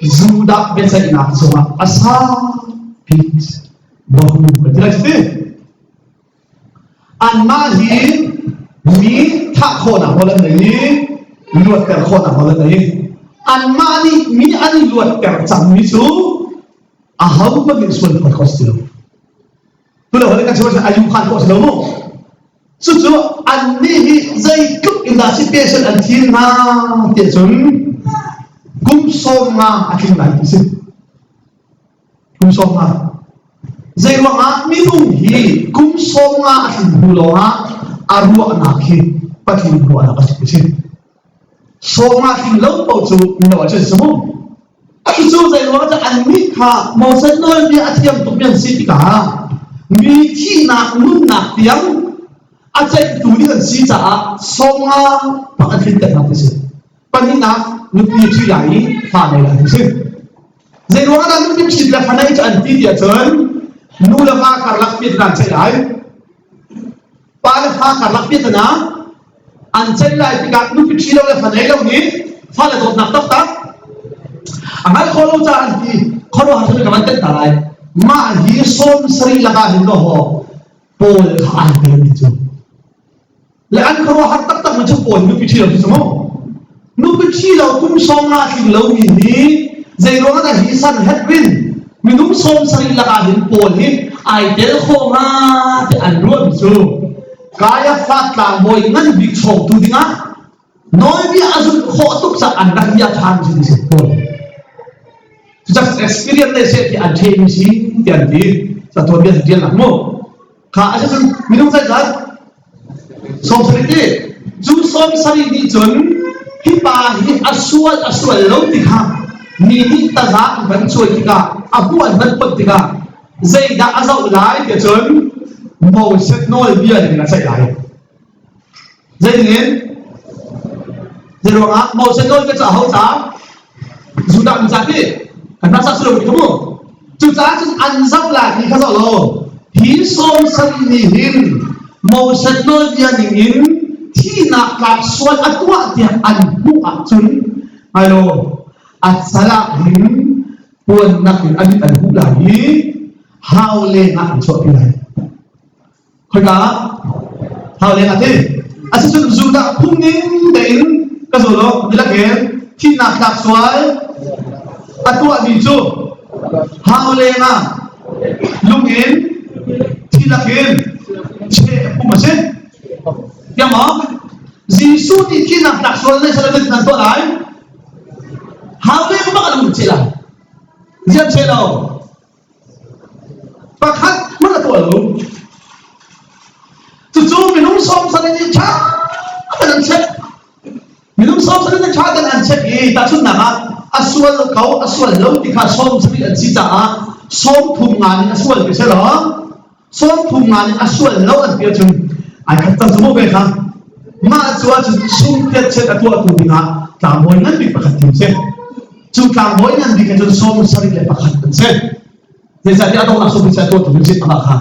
zuda bên sai nạp số asa peace bahu betul tak an mahi mi thak khona holan này luat ter khona holan này an mani mi ani luat ter cham mi chú ahau bagi suan podcast tu tu lah holan kan sebab ayuh khan kau selalu chú anh đi dây cướp in là situation anh thiên na tiền chúng cung sôm nga anh thiên này thì xin cung sôm nga dây ruộng á mi nung hi cung sôm nga anh thiên bù lo á aru anh khi bắt thiên bù anh bắt xin sôm nga thiên lâu bao chú mình nói chuyện sống chú dây ruộng cho anh mi khá màu xanh nơi đi anh thiên tụi mình xin cả mi thi nạc nun nạc tiếng Acai tu ni kan sisa songa pakai kita nanti sih. Panina nupi cuci lagi, fana lagi sih. Jadi orang dah nupi cuci lagi fana itu anti dia tuan. Nula fakar lakpit nak cakap. Pada fakar lakpit na, ancai lagi tiga nupi cuci lagi fana itu ni, fana tu nak tak. Amal kalau cakap anti, kalau hasil kaman tertarai, mahi som seri laga hindo ho, pol khan keren itu. Lepas kalau harta tak macam pun nupi cila tu semua, nupi cila pun songa kini lalu ini, jadi orang ada hisan headwind, mình đúng xôm sari là cả hình bồn hết ai đến khô nga thì ăn luôn chứ cái phát là mồi ngân bị trộn tu đi ngã nói bị azul khô tục sa ăn đặc biệt tham gì thì bồn just experience này sẽ thì ăn thêm gì tiền đi sa thôi biết tiền lắm mồ khá chứ mình đúng sai rồi xôm sari đi chú xôm sari đi chuẩn hi ba hi asual lâu thì khá mini ta giá vẫn chui thì cả abuan vẫn bật thì cả dây đã dậu lái thì chớn màu sẽ nôi bia thì là chạy lại dây thì nên dây rồi á màu sẽ nôi cái trả hậu giá dù đặng giá đi anh ta sao sử dụng đúng không chú giá chú ăn dậu lại thì khá dậu lô hí xôm sân thì hình màu sẽ nôi bia thì hình thì nạc lạc xuân ăn tuạ thì ăn bụng ạ chún ai lô at sala hin puan nak in adit an hula hi haule nga an so pilai khoika haule nga te asisun zuda phungin dein ka zolo dilake thi nak lak swal atwa ni chu haule nga lungin thi lakin che pumase yama jisu ti thi nak lak swal ne sala nan to lai hao lê không bắt được một là riêng chế đâu và khác mất là tuổi luôn chú mình không xong sao nên cha cái ăn chết mình không xong sao nên cha cái ăn chết gì ta chút nào asual kau asual lâu thì khá xong sao nên chỉ trả xong thùng ngàn asual cái xe đó xong thùng ngàn asual lâu ăn kia chừng ai khát tâm số về không mà chúa chú sung tiết chết ở tuổi tuổi thì ngã cả mỗi ngân bị bắt tìm chết chúng ta mỗi lần đi cái chỗ xóm sari lại bắt hạt sen, để giải thích đâu là xóm sari tôi cũng biết mà khá.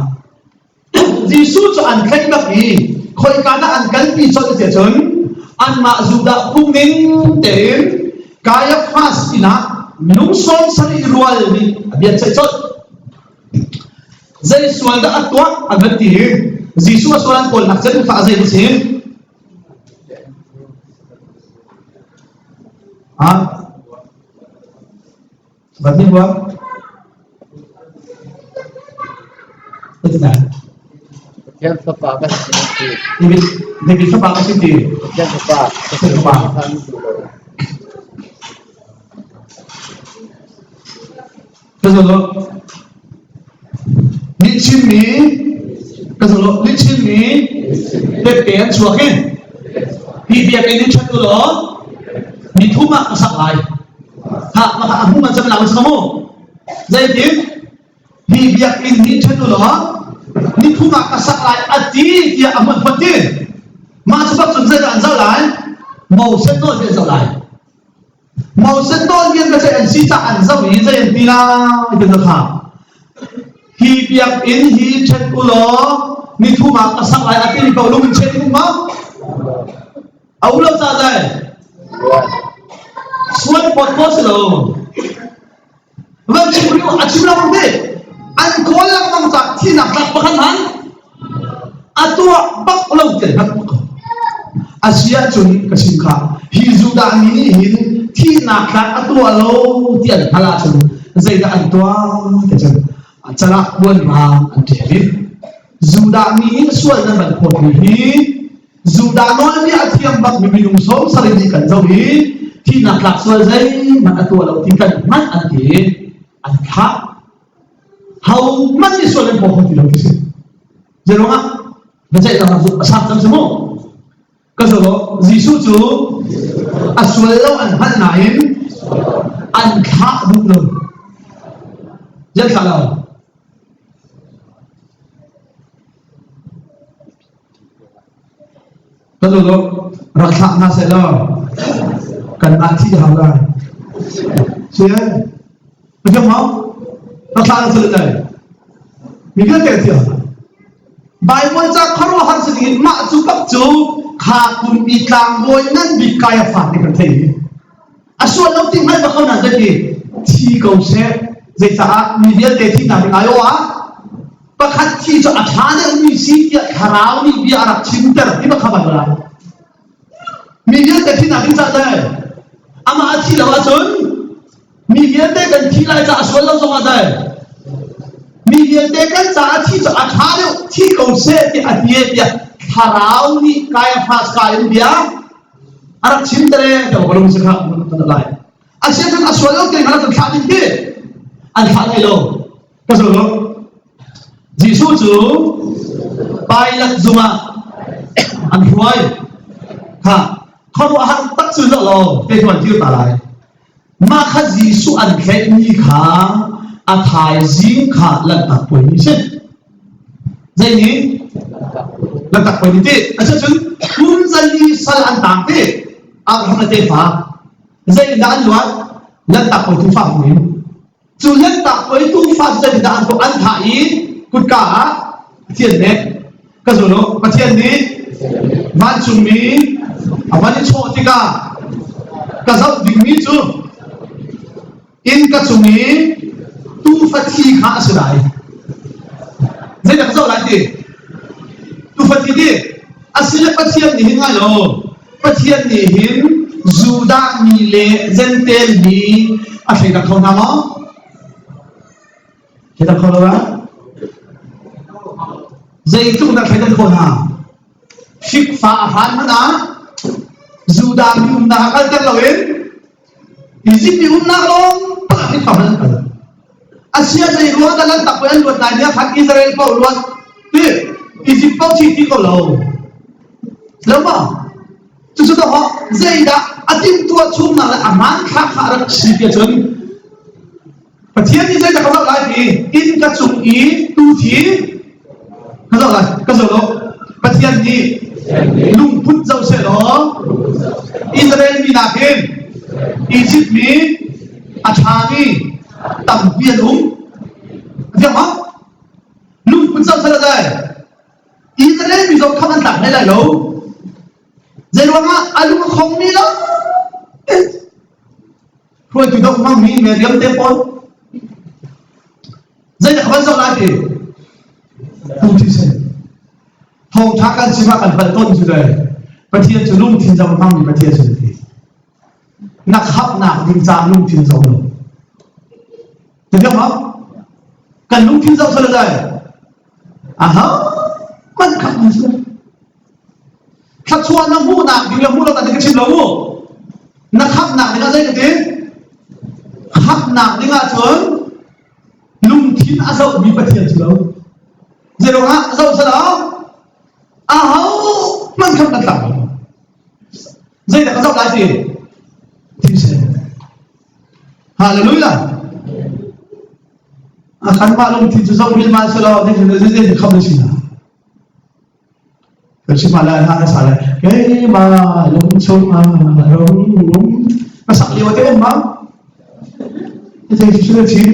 Giêsu cho ăn khách bác đi, khơi cá đã ăn cắn đi cho cái chuyện ăn mà dù đã không nên đến cái fast ina, mình xóm sari rual đi, biết chạy chốt. Giêsu đã ăn toát ăn bát đi, Giêsu cho ăn cồn nạc chân phá dây đi xem. Và tiếp qua thế nào yang sepakat David sepakat sendiri yang sepakat Kasolo licin mi Pepen suakin Hibiak ini chat ulo Mituma kasaklay ha makaamuman sa malawas na mo dahil din hibiyak in chân ulo ni kuma kasaklay at di dia aman patin masabak sun sa daan zawlan mau sen no dia zawlan mau sen no dia kasi an sita an zawi dahil pila ito na ka hibiyak in chân ulo ni kuma kasaklay at di ikaw lumin chen kuma awulaw sa dahil Suan pot lo, wang cipri acim lah mungkin, an kolak mangsa tina tak pakan han, atua bak ulang terhad muka, Asia cun kesingka, hizuda ini hin tina tak atua lo tiada halah cun, zaidah atua kecil, acara buan mang anteri, zuda ini suan nama pot ini, zuda no ni atiam bak minum som salidikan zawi. Khi nạp lạc xoay dây mà đã tua đầu thì cần mắt ăn thế ăn khác hầu mắt đi xoay lên bộ không thì đâu cái gì giờ đúng không nó chạy là dụng sạp trong số một cơ sở đó Giêsu chú xoay lâu ăn mắt này ăn khác đúng rồi rất khá là cơ sở đó rồi sạp nó sẽ lo cần ăn thì hào ra, chứ được không? Nó sao nó xử này? Mình cứ kể chuyện. Bài môn ra khó lo hẳn sự kiện mạ chú cấp chú khá cùng bị càng ngồi nên bị cài phản đi cần thấy. Xuân lâu tìm hay mà không làm gì thì cầu sẽ dây xã mình biết để thì nào mình ai ó và khát thì cho thà nên mình xí kia khá ráo đi bị áp chìm tờ thì mà không phải là mình biết để thì nào mình ra đây ama athi lawa chun mi hiate kan thi lai cha sual lo zonga dai lian te kan cha thi cha tha le thi ko se ti atie pia tharau ni kaya fas kai dia arak chim tere to bolong se kha ta lai asia kan aswalo ke ngala kan kha ni an kha lai lo ka so lo jisu chu pai lak zuma an huai ha kho han tak chu lo te thon tiu ta lai ma kha jisu an khe ni kha a thai Zing kha lan tak poi ni se zai ni lan tak poi ni te acha chun kun zan ni sal an tak te a ham te fa zai dan luat lan tak poi tu fa ni chu lan tak poi tu fa zai dan to an thai kut ka thian ne ka zo lo pa thian ni van chung mi awani cho ti ka zau ding mi chu in ka chung mi tu phát thi khá sự đại, dễ dàng sao lại gì? Tu phát thi đi, à xin phát thiên thì hình ngay rồi, phát thiên thì hình dù đã mi lệ dân tên đi, à thầy đặt không nào đó, thầy đặt không đâu á? Dây chúng ta thầy đặt không nào? Phích phá hán nó dù đã mi na cái cái lâu ấy, thì chỉ mi na luôn, phải không được. Asia zai ruang dalam tak payah luat nanya hak Israel kau luat, Egypt kau citi kau lau, lama, tu sudah hak zai dah atim tua cum nak aman kah harak siapa jen, pertian ni zai dah kau lagi, in kacung i tu thi, kau lagi, kau lo, pertian ni lung put jauh selo, Israel ni nakin, Egypt ni, Achani. Tầm biên đúng hiểu không? Lúc cũng sao sao đây Israel bị dòng không ăn tặng đây là lâu dây luôn á lúc không đi đâu rồi tụi tôi mang mi về điểm tế phone dây là không sao lại thì không thì sao hầu thác ăn xin ăn phần tôn chứ đây và thiên chứ lung thiên dòng mang đi và thiên chứ thì nặc hấp nạc thiên giam lung thiên dòng rồi được không? Cần lúc thiên dâu sao được rồi? À hả? Quan trọng là sao? Khắc xuân nó mua nạc thì là mua đâu tại cái chim lâu nó khắp nạc thì nó dây cái thế khắp nạc thì là xuống lung thiên á dâu bị bật thiệt chứ lâu dây đâu á dâu sao đó? À hả? Quan trọng là tặng dây là có dâu lại gì? Thì sẽ Hallelujah khán ba lông thì chú dâu biết mà sao đó thì nó không được gì nào rồi chứ mà lại hai xả lại cái mà lông sôi mà lông nó sặc liều thế mà thế thì chú được chín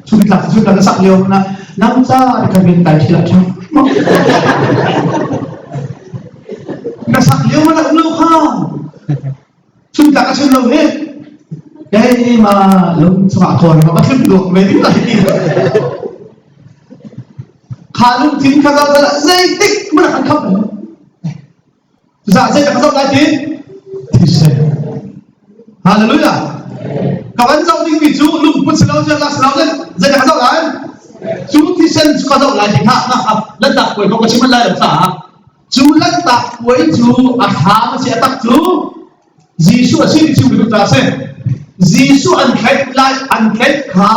chú bị lạc chú là nó sặc liều là nắm ra để cái bên tay thì lại cho nó sặc liều mà nó lâu không chú bị lạc cái chân lâu hết cái mà lông xòa thổi mà bắt được về đến lại đi khá lông thính khá ra là dây tích mới là khăn khắp nữa dạ dây là khá ra lại thì sẽ Hallelujah các bạn dâu đi vì chú lông bút lâu chưa là lâu lên dây là khá ra lại chú thì sen khá ra lại thì hạ lần đặt quầy không có chim lại được cả chú lần đặt quầy chú há mà sẽ đặt chú Giêsu ở trên chú được ra xem Giêsu ăn khét lại ăn khét khá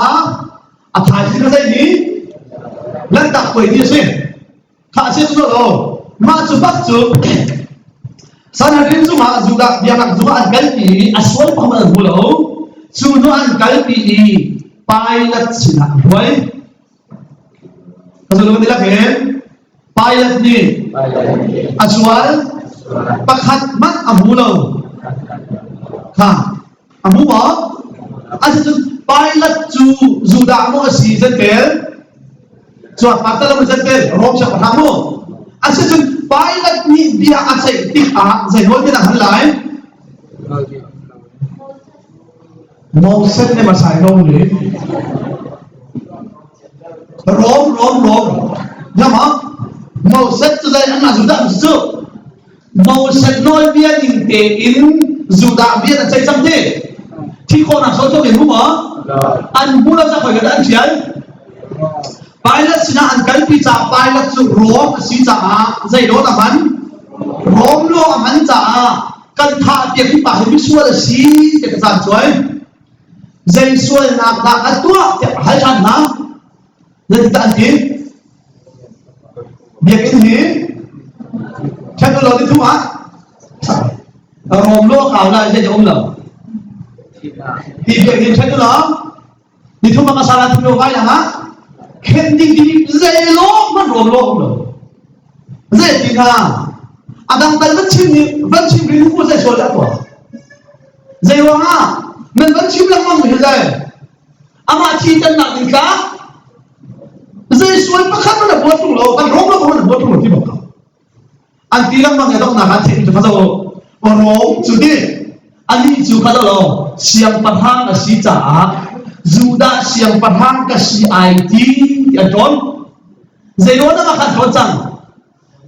à thải thì nó dây ní lần đặt quầy đi xem khá xem chú rồi mà chú bắt chú sao nó đến chú mà chú đã việc làm chú ăn cái gì à xuân không ăn bù lẩu chú nó ăn cái gì pai lật chỉ là quấy kalau kita lihat pilot ni aswal pakat mat amulau ha amu ba asal pilot ju damo season tel so patala mo season tel rom sa patamo asal pilot ni dia asai tik a zai hoi na halai mo set ne masai no ni rom nhưng mà màu sắc cho đây ăn là dù đậm sự màu sắc nói bia nhìn kể in dù đậm bia là chạy trăm thế thì con nào số cho mình mua ăn mua ra khỏi cái ăn chiến pilot sina an kalpi cha pilot chu rom si cha zai do ta man rom lo man cha kan tha ti ki pa hi sual si ke ta choi zai sual na da atua te hai chan na nên ta gì việc cái gì chắc là đi thu á hòm lúa khảo lại cho ông lẩu thì việc gì chắc là đi thu mà sao lại thu lúa cái hả khen đi dây lúa mà hòm lúa không được dây gì cả đang tay vẫn chim đi thu dây số đã tuổi dây lúa ha mình vẫn chim lắm mong mình dây mà chi chân nặng thì cá dây suối bắt khát nó là bớt trong lỗ, ăn rôm nó không là bớt trong lỗ thì bảo cả. Anh tí lắm mà người ta nói chuyện cho phát đâu, còn rôm chủ đi, anh đi chủ phát đâu, xiang bắt hang là xí trả, dù đã xiang bắt hang cái xí IT anh trốn, dây đó nó khát trốn chẳng,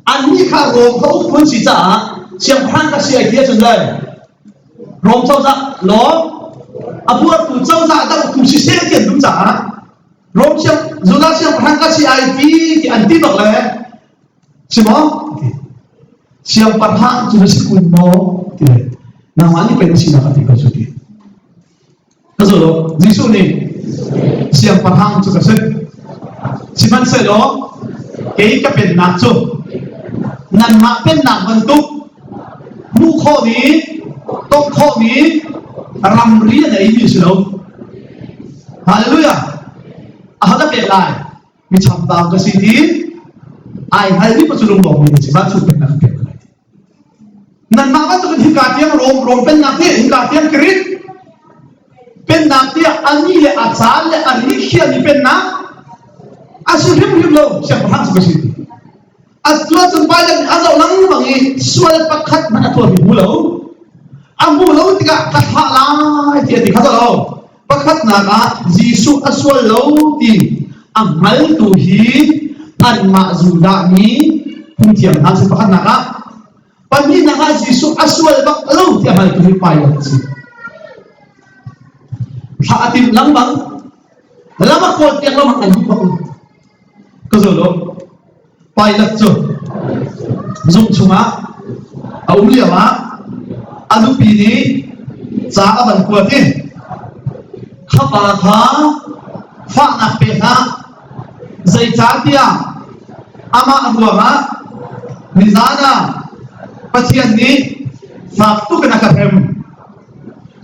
anh đi khát rôm không muốn xí trả, xiang bắt hang cái xí IT chân đây, rôm châu dạ lỗ, bữa tụ châu dạ đâu tụ xí xe tiền đúng trả. Rom siang, zona siang perangkat si IT di anti bak lah, semua. Siang perang sudah si kuno, namanya pensi nak hati kau sudah. Kalau Yesus ni siang perang sudah set, siman selo, kei kapen nak tu, nan mak pen nak bentuk, muka ni, toko ni, ramri ada ini sudah. Haleluya. Ahada pelai, macam bang kesini, ai hal ni pasal lomba ni macam tu pernah pelai. Nan mama tu kan hingga tiang rom pen nak ni hingga tiang kerit, pen nak tiang ani le asal le arikhia ni pen nak, asyik him lo siapa hang kesini. Asal sampai dan asal lang bangi sual pakat mana tu di mulau, mulau tiga kata lah dia tiga tahu. Pakat naga Yesus aswal lau ti amal tuhi an makzuda ni puntiam nasi pakat naga pani naga Yesus aswal bak lau ti amal tuhi payat si haatim lang bang lama kot yang lama anjing bang kezolo payat tu zum cunga aulia ma adu pini sa aban kuatin khapa kha fa na pe ha zai cha tia ama ruwa nizana pathian ni fa tu kana ka phem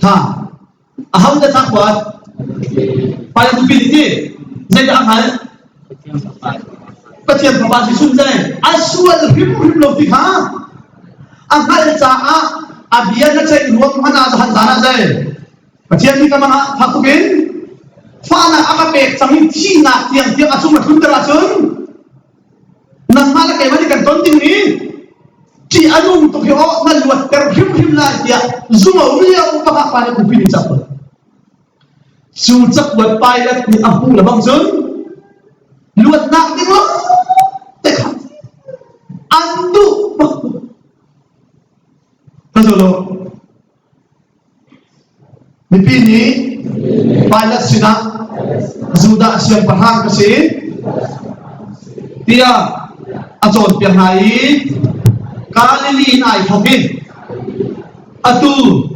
ha aham da takwat pa tu piliti zai da hal pathian pa si sun zai aswal him lo ti ha angal cha a abian na chai ruwa mana da zana zai Pathian ni kamana thakumin fana akapek sangin thina tiang asum mathun terasun nang mala kay mali kan tonting ni ti anum to hio naluat ter him la dia zuma ulia upaka pana kupini chapa sucak buat pilot ni apu labang sun luat nak timo tekha andu kasolo Dipini pilot sina zuda siang perhang kasi dia acon piang hai kalili nai thokin atu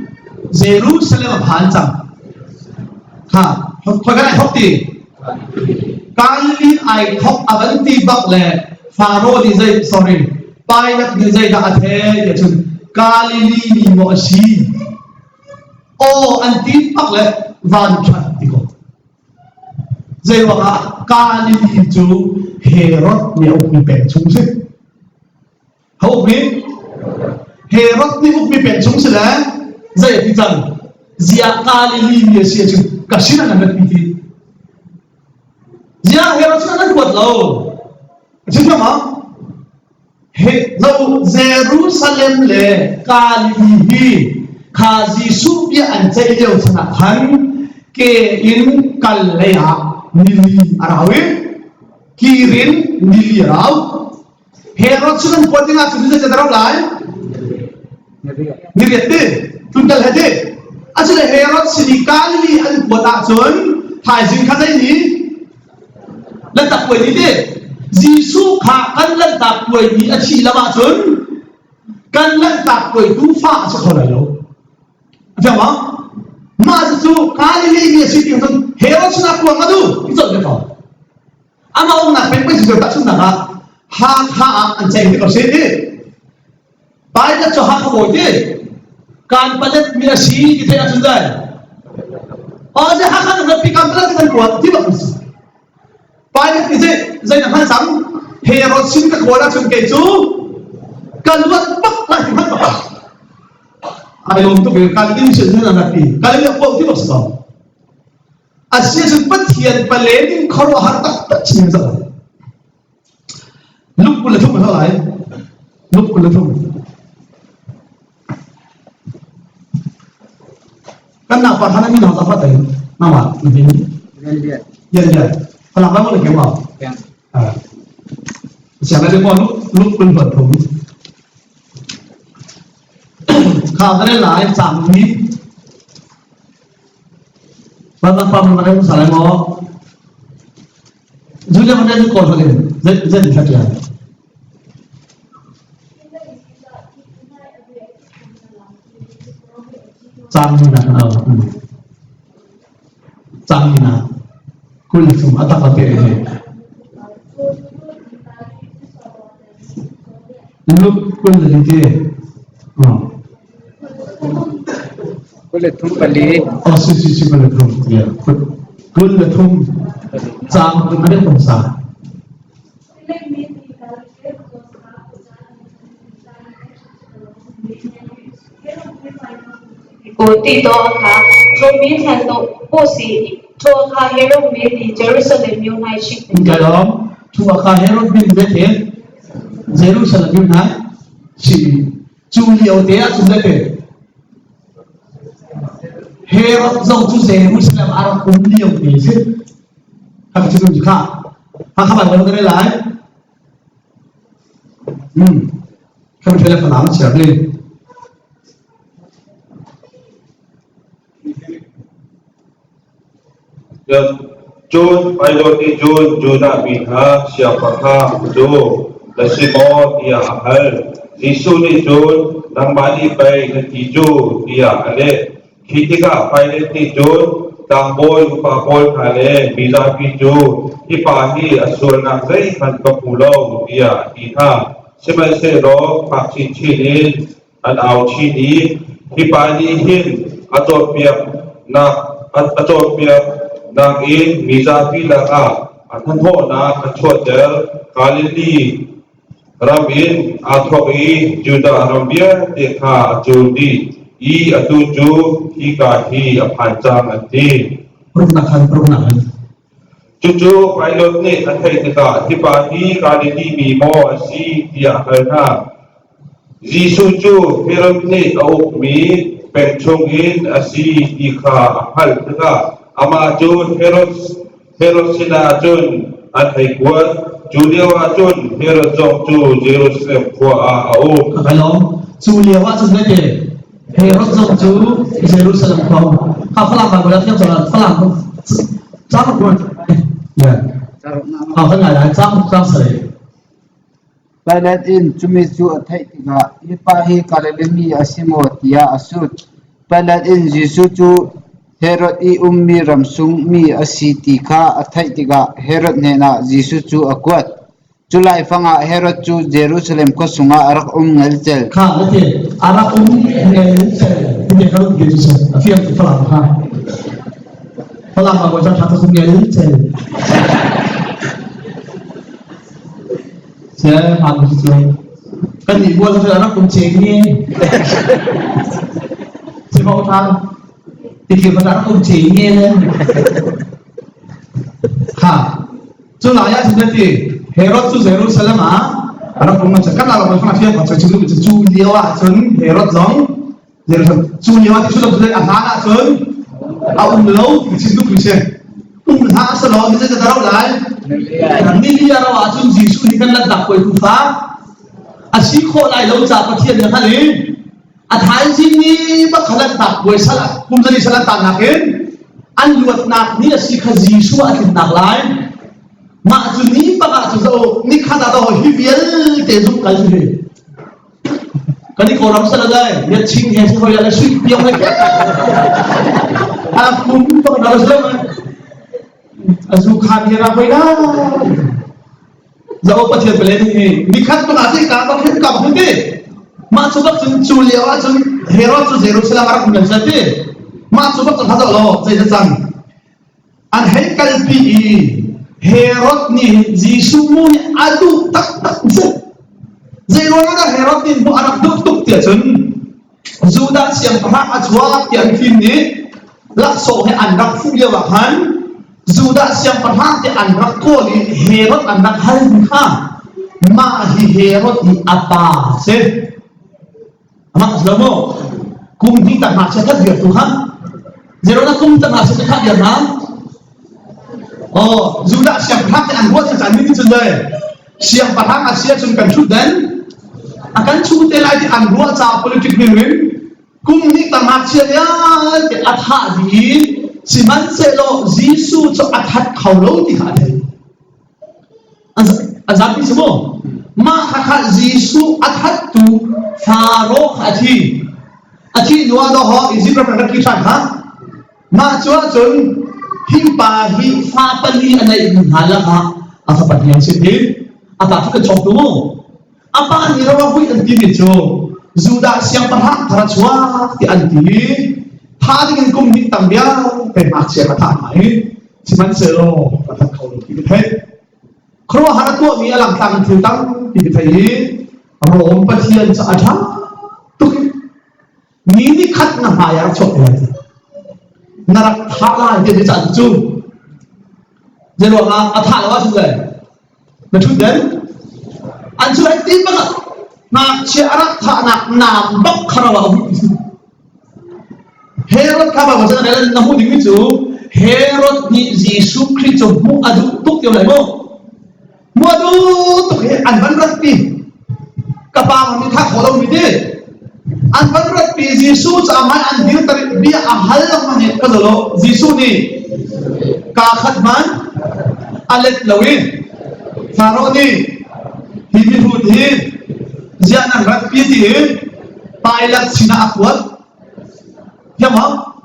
Jerusalem bhancang ha thoi cái thok ti kalili ai thok avanti bak le pharaoh di zai sorry pilot di zai da athe ya chun kalili ni mo si o anti pak le van chat tiko zai wa ka ni chu Herod ni uk mi pen chung se hau mi Herod ni uk mi pen chung se la zai ti chang zia ka li ni sia chu ka sina na pi ti zia Herod sa nan kwat lo chu ma he zo Jerusalem le ka li Kazi supya anjay leo sana han ke in kalaya nili arawe kirin nili araw Herod sunan pwede nga sunan sa daraw lai niriyate tundal hade asile Herod sinikali an pwata son hai Zing kazay ni ลันตักป่วยนี่ดิจีซูขากันลันตักป่วยนี่อาชีละมาจนกันลันตักป่วยตู้ฟ้าสักคนเลยใช่ไหมมาจูการเลี้ยงมีสิ่งที่เฮโรสนักป่วยมาดูที่สุดเลยครับอามาองค์นักเป็นไปสิ่งที่สุดนะครับฮาอันใจที่เขาเสียดิไปแล้วจะหาขโมยดิการผลิตมีอาชีพที่จะจุดได้อ๋อจะหาขนมแล้วปีการผลิตกันกว่าที่แบบนี้ไปแล้วที่จะใจหนักหันซ้ำเฮโรสิ่งที่เขาได้ชนเกจูการวัดปักหลังที่มันปักไอ้ลมตัวเป็นการดิ้นเฉยๆนั่นแหละพี่การเลี้ยงพวกที่แบบนั้นอาชีพสุดปัจเจียนไปเลยนี่เขาว่าหันตักตัดชิ้นสักลูกกุลทุ่มเท่าไหร่ลูกกุลทุ่มkan nak pahanan ni nak apa tadi nama ini ya kalau kamu lagi mau siapa dia mauลูกกุลบดทุ่มข้าวกันหลายสามนี้บางความมันได้สารหมอจุดที่มันได้ก่อนเลยเจ็ดชัดเลยจำนี่นะจำนี่นะคุณสมบัติประเทศลูกคุณจะดีที่Kulit tumpali. Oh, si kulit tum, ya. Kulit tum, jam ada bangsa. Koti doa, Romi Thang posi, Tuan Herod di Jerusalem United. Dalam Tuan Herod bin Bethel, Jerusalem United, si Julia dia sudah ke. Herod zong tu Jerusalem Arab Union ni sih, apa cakap juga, apa kabar orang ni lain? Kami telefon amat siapa ni? Jun pilot ni Jun nak pihak siapakah Jun nasi mau dia hal isu ni Jun nang balik baik ketiju dia ale ketika pilot ni Jun tang boy upapol kale bisa piju ipahi asul nak saya kan kepulau dia kita semasa ro paksi cinin an au cini ipahi hin atau pihak nak atau pihak nang in mizafi laka athan tho na achot del kalili ramin athoi juda rambia dekha judi I atuju hika hi aphanchang ati Pergunakan cucu pilot ni athai tika tipahi kalili mimo asi dia halna jisuju herod ni au mi penchongin asi ika hal tika ama Jun Herod sina Jun athai kuat Julia wa Jun Herod jong tu Jerusalem kuat au kalau Julia wa Jun ni Herod jong tu Jerusalem kuat kalau apa boleh kita soal kalau sama kuat ya kalau kan ada sama sekali Balat in cumisu athai tiga ipahi kalelemi asimo tia asut balat in jisuju Herod I ummi ramsung mi asiti ka athai tiga Herod nena Jisu chu akwat Julai fanga Herod chu Jerusalem ko sunga arak ngelcel ka lati arak ngelcel dia kalau gitu afiam falam ha falam apa macam kata ngelcel saya malu tu kan ibu ada anak kucing ni saya mau tahu Tikir pada aku cengnya, ha, tu layak sebenarnya Herod tu Jerusalem anak orang macam kan orang macam dia macam cuci dia wah, cun Herod zong, Jerusalem, cuci dia wah tu sudah boleh anak cun, awam lau macam tu macam, hak selalu kita tahu lah, ni dia rawat cun Yesus ni kan letak kau itu fah, asyik kau lai lau cakap tiada yang kali. Athai sini bakalan tak boleh salah, kumzali salah tak nakin, an luat nak ni asyik Yesus akan nak lain, mà chú ní bác ạ chú dâu ní khá đã đâu hi viết để giúp cái gì cái này có lắm sao đây nhất chính hay sao là suy biếng hay cũng không nói sao mà dù khăn như là vậy đó dẫu có thiệt về lên thì ní khát có là gì cả bác hết cả bác hết mà chú bác chú liệu á chú hero chú zero sẽ là marah cũng làm sao thế mà chú bác chú hát đâu lo dây dây rằng anh hết cái gì Herod ni Jisu mu ni adu tak je. Zero na Herod ni bu anak tuk tia chun. Judas siang pahak ajwa tiang fin ni lak so he anak fu dia wahan. Judas siang pahak ti anak ko ni Herod anak hal ha. Ma hi Herod ni apa se. Amak selamo kum di tak nak cakap dia Tuhan. Zero na kum tak nak cakap dia ha. Oh, Judas siang pahak yang buat yang ini sendiri. Siang pahak Asia cungkan sudan akan cuti lagi anggota cah politik ini. Kumni tamat siapa di atas di siman selo Yesus so atas kaulo di ada. Azabi semua. Maka Yesus atas tu Farouk ati nuan doh izin berapa kisah ha? Macam cun himpa hi fa pali anai halang ha asa patian sini atau kita cok dulu apa ni rawa hui anti gitu Judas siang perhak teracua di anti ha dengan kum ni tambiang pemak siapa tamai siman selo kata kau di kita kalau hari tua mi alam tang tang di kita ini rom patian sahaja tuh ni kat nama yang cok lagi narak thala dia bisa tu. Jadi orang thala apa sudah? Betul dan? Anjur itu apa? Nak ciarak tak nak nampak karawa. Herod kaba macam mana? Namu di situ Herod ni Yesus Kristus mu adu tuk dia lagi mu adu tuk anban rapi. Kapang ni tak kalau mide. Anban rapi Yesus amai andir teri dia ahal mana kalau Yesus ni kahat man alet lawin Faro ni himin hudi jangan rapi dia pailat sina akwat ya mah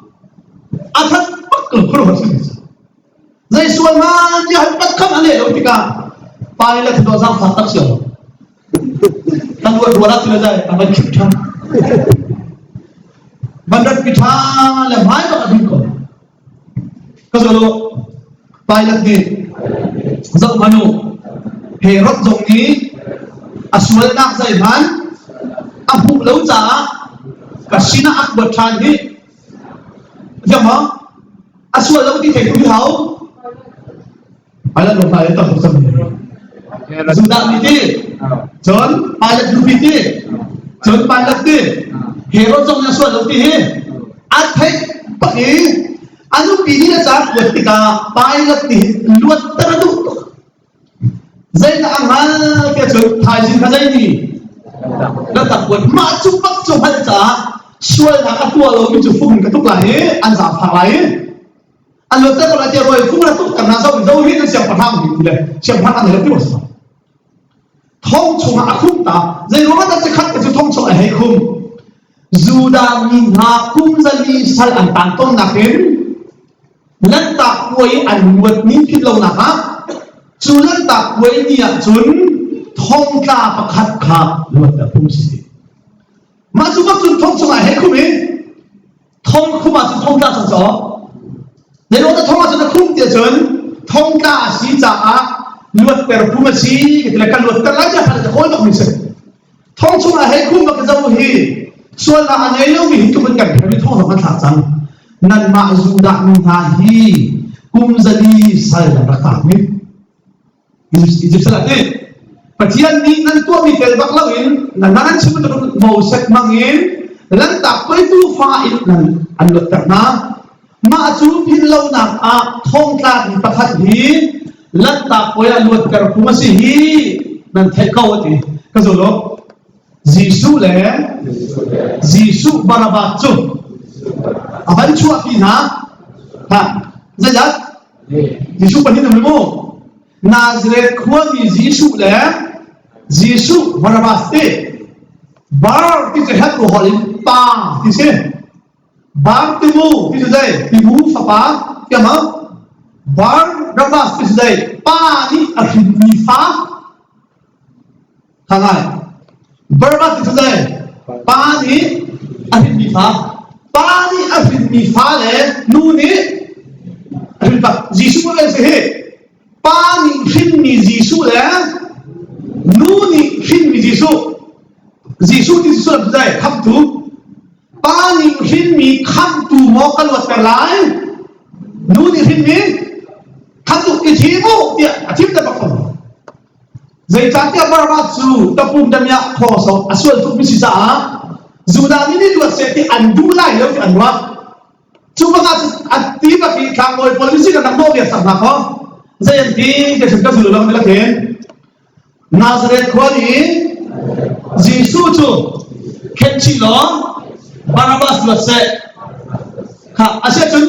akan pakal keluar sini Yesus man dia pakal ane ketika pailat dosa fatak siapa kan dua ratus saja akan kita Bandar pita lemai tak ada kau. Kalau pilot ni, zat manu Herod zong ni aswal nak zaman abu lau za kasina akbar chan ni, jama aswal lau di teku di hau. Pilot lo pilot tak bersama. Sudah ni, John pilot lebih ni. John pilot ni, Herod zong yang soal lebih ni, atai pakai, anu pilih saat ketika pilot ni luat teradu, Zing amal ke John Thai kazai ni, letak buat macam aja, soal nak tua lo itu fung ketuk lain, anza pakai, anu terus kalau dia roy fung ketuk karena jauh ini siapa paham gitu deh, siapa paham ada lebih besar. Thong chung akum ta, Zing orang tak cakap itu thong chung akum. Zuda minha kum zali sal antang tong nakin lantak kuai anwat ni kitlau naka culan tak kuai dia cun thong ka pakhat ka luat da pum sisi masuk cun thong chung akum thong kuma cun thong ka so Nếu ta thong cho nó khung tiền chấn thong cả sĩ trả luật perfumacy thì là căn luật căn lái cho phải là khối bậc mình sẽ thong chung là hay khung bậc cái dâu hi xuân là anh ấy lâu mình cái vấn cảnh phải thong là phát rằng nan mà dù đã mình hà hi cung dân đi sai là đặc tả mình Egypt sẽ là thế và chỉ anh đi nan tua mình cái bậc lâu in là nan chỉ một màu sắc mang in lần tập với tu pha in nan anh luật tả na mà chú pin lâu nằm thong cả thì bắt hạt hi lần tập với anh luật perfumacy hi nan thấy câu thì cái rồi đó Jisu le Jisu barabat chu aban chu api na ha zajat Jisu panin mo Nazareth khua ni Giêsu le Giêsu Barabas te bar ti se hat ko holin pa ti se bar ti mu ti se ti mu fa pa ke ma bar Barabas ti se pa ni a ni fa hangai Barabas ti se pa ni a ni fa pa ni a ni fa le nu ni a ni fa Giêsu le se he pa ni hin ni Giêsu le nu ni hin ni Giêsu Giêsu thì Giêsu làm gì? Khăm tu. Ba ni hin mi khăm tu mo kan wat per lai. Nu ni hin mi khăm tu ki thi mo dia athim ta bakon. Zai cha tia Barabas su ta pum dam ya kho so aswal tu mi si sa. Zuda ni ni wat se ti an du lai lo ti an wa. Chu ba ka ati ba ki khang oi policy ka nam mo dia sa na kho. Zai an ti ke sa ka su lo la ke. Nazareth ko ni Giêsu chu khen chi lo Barabas lo se ha ase chun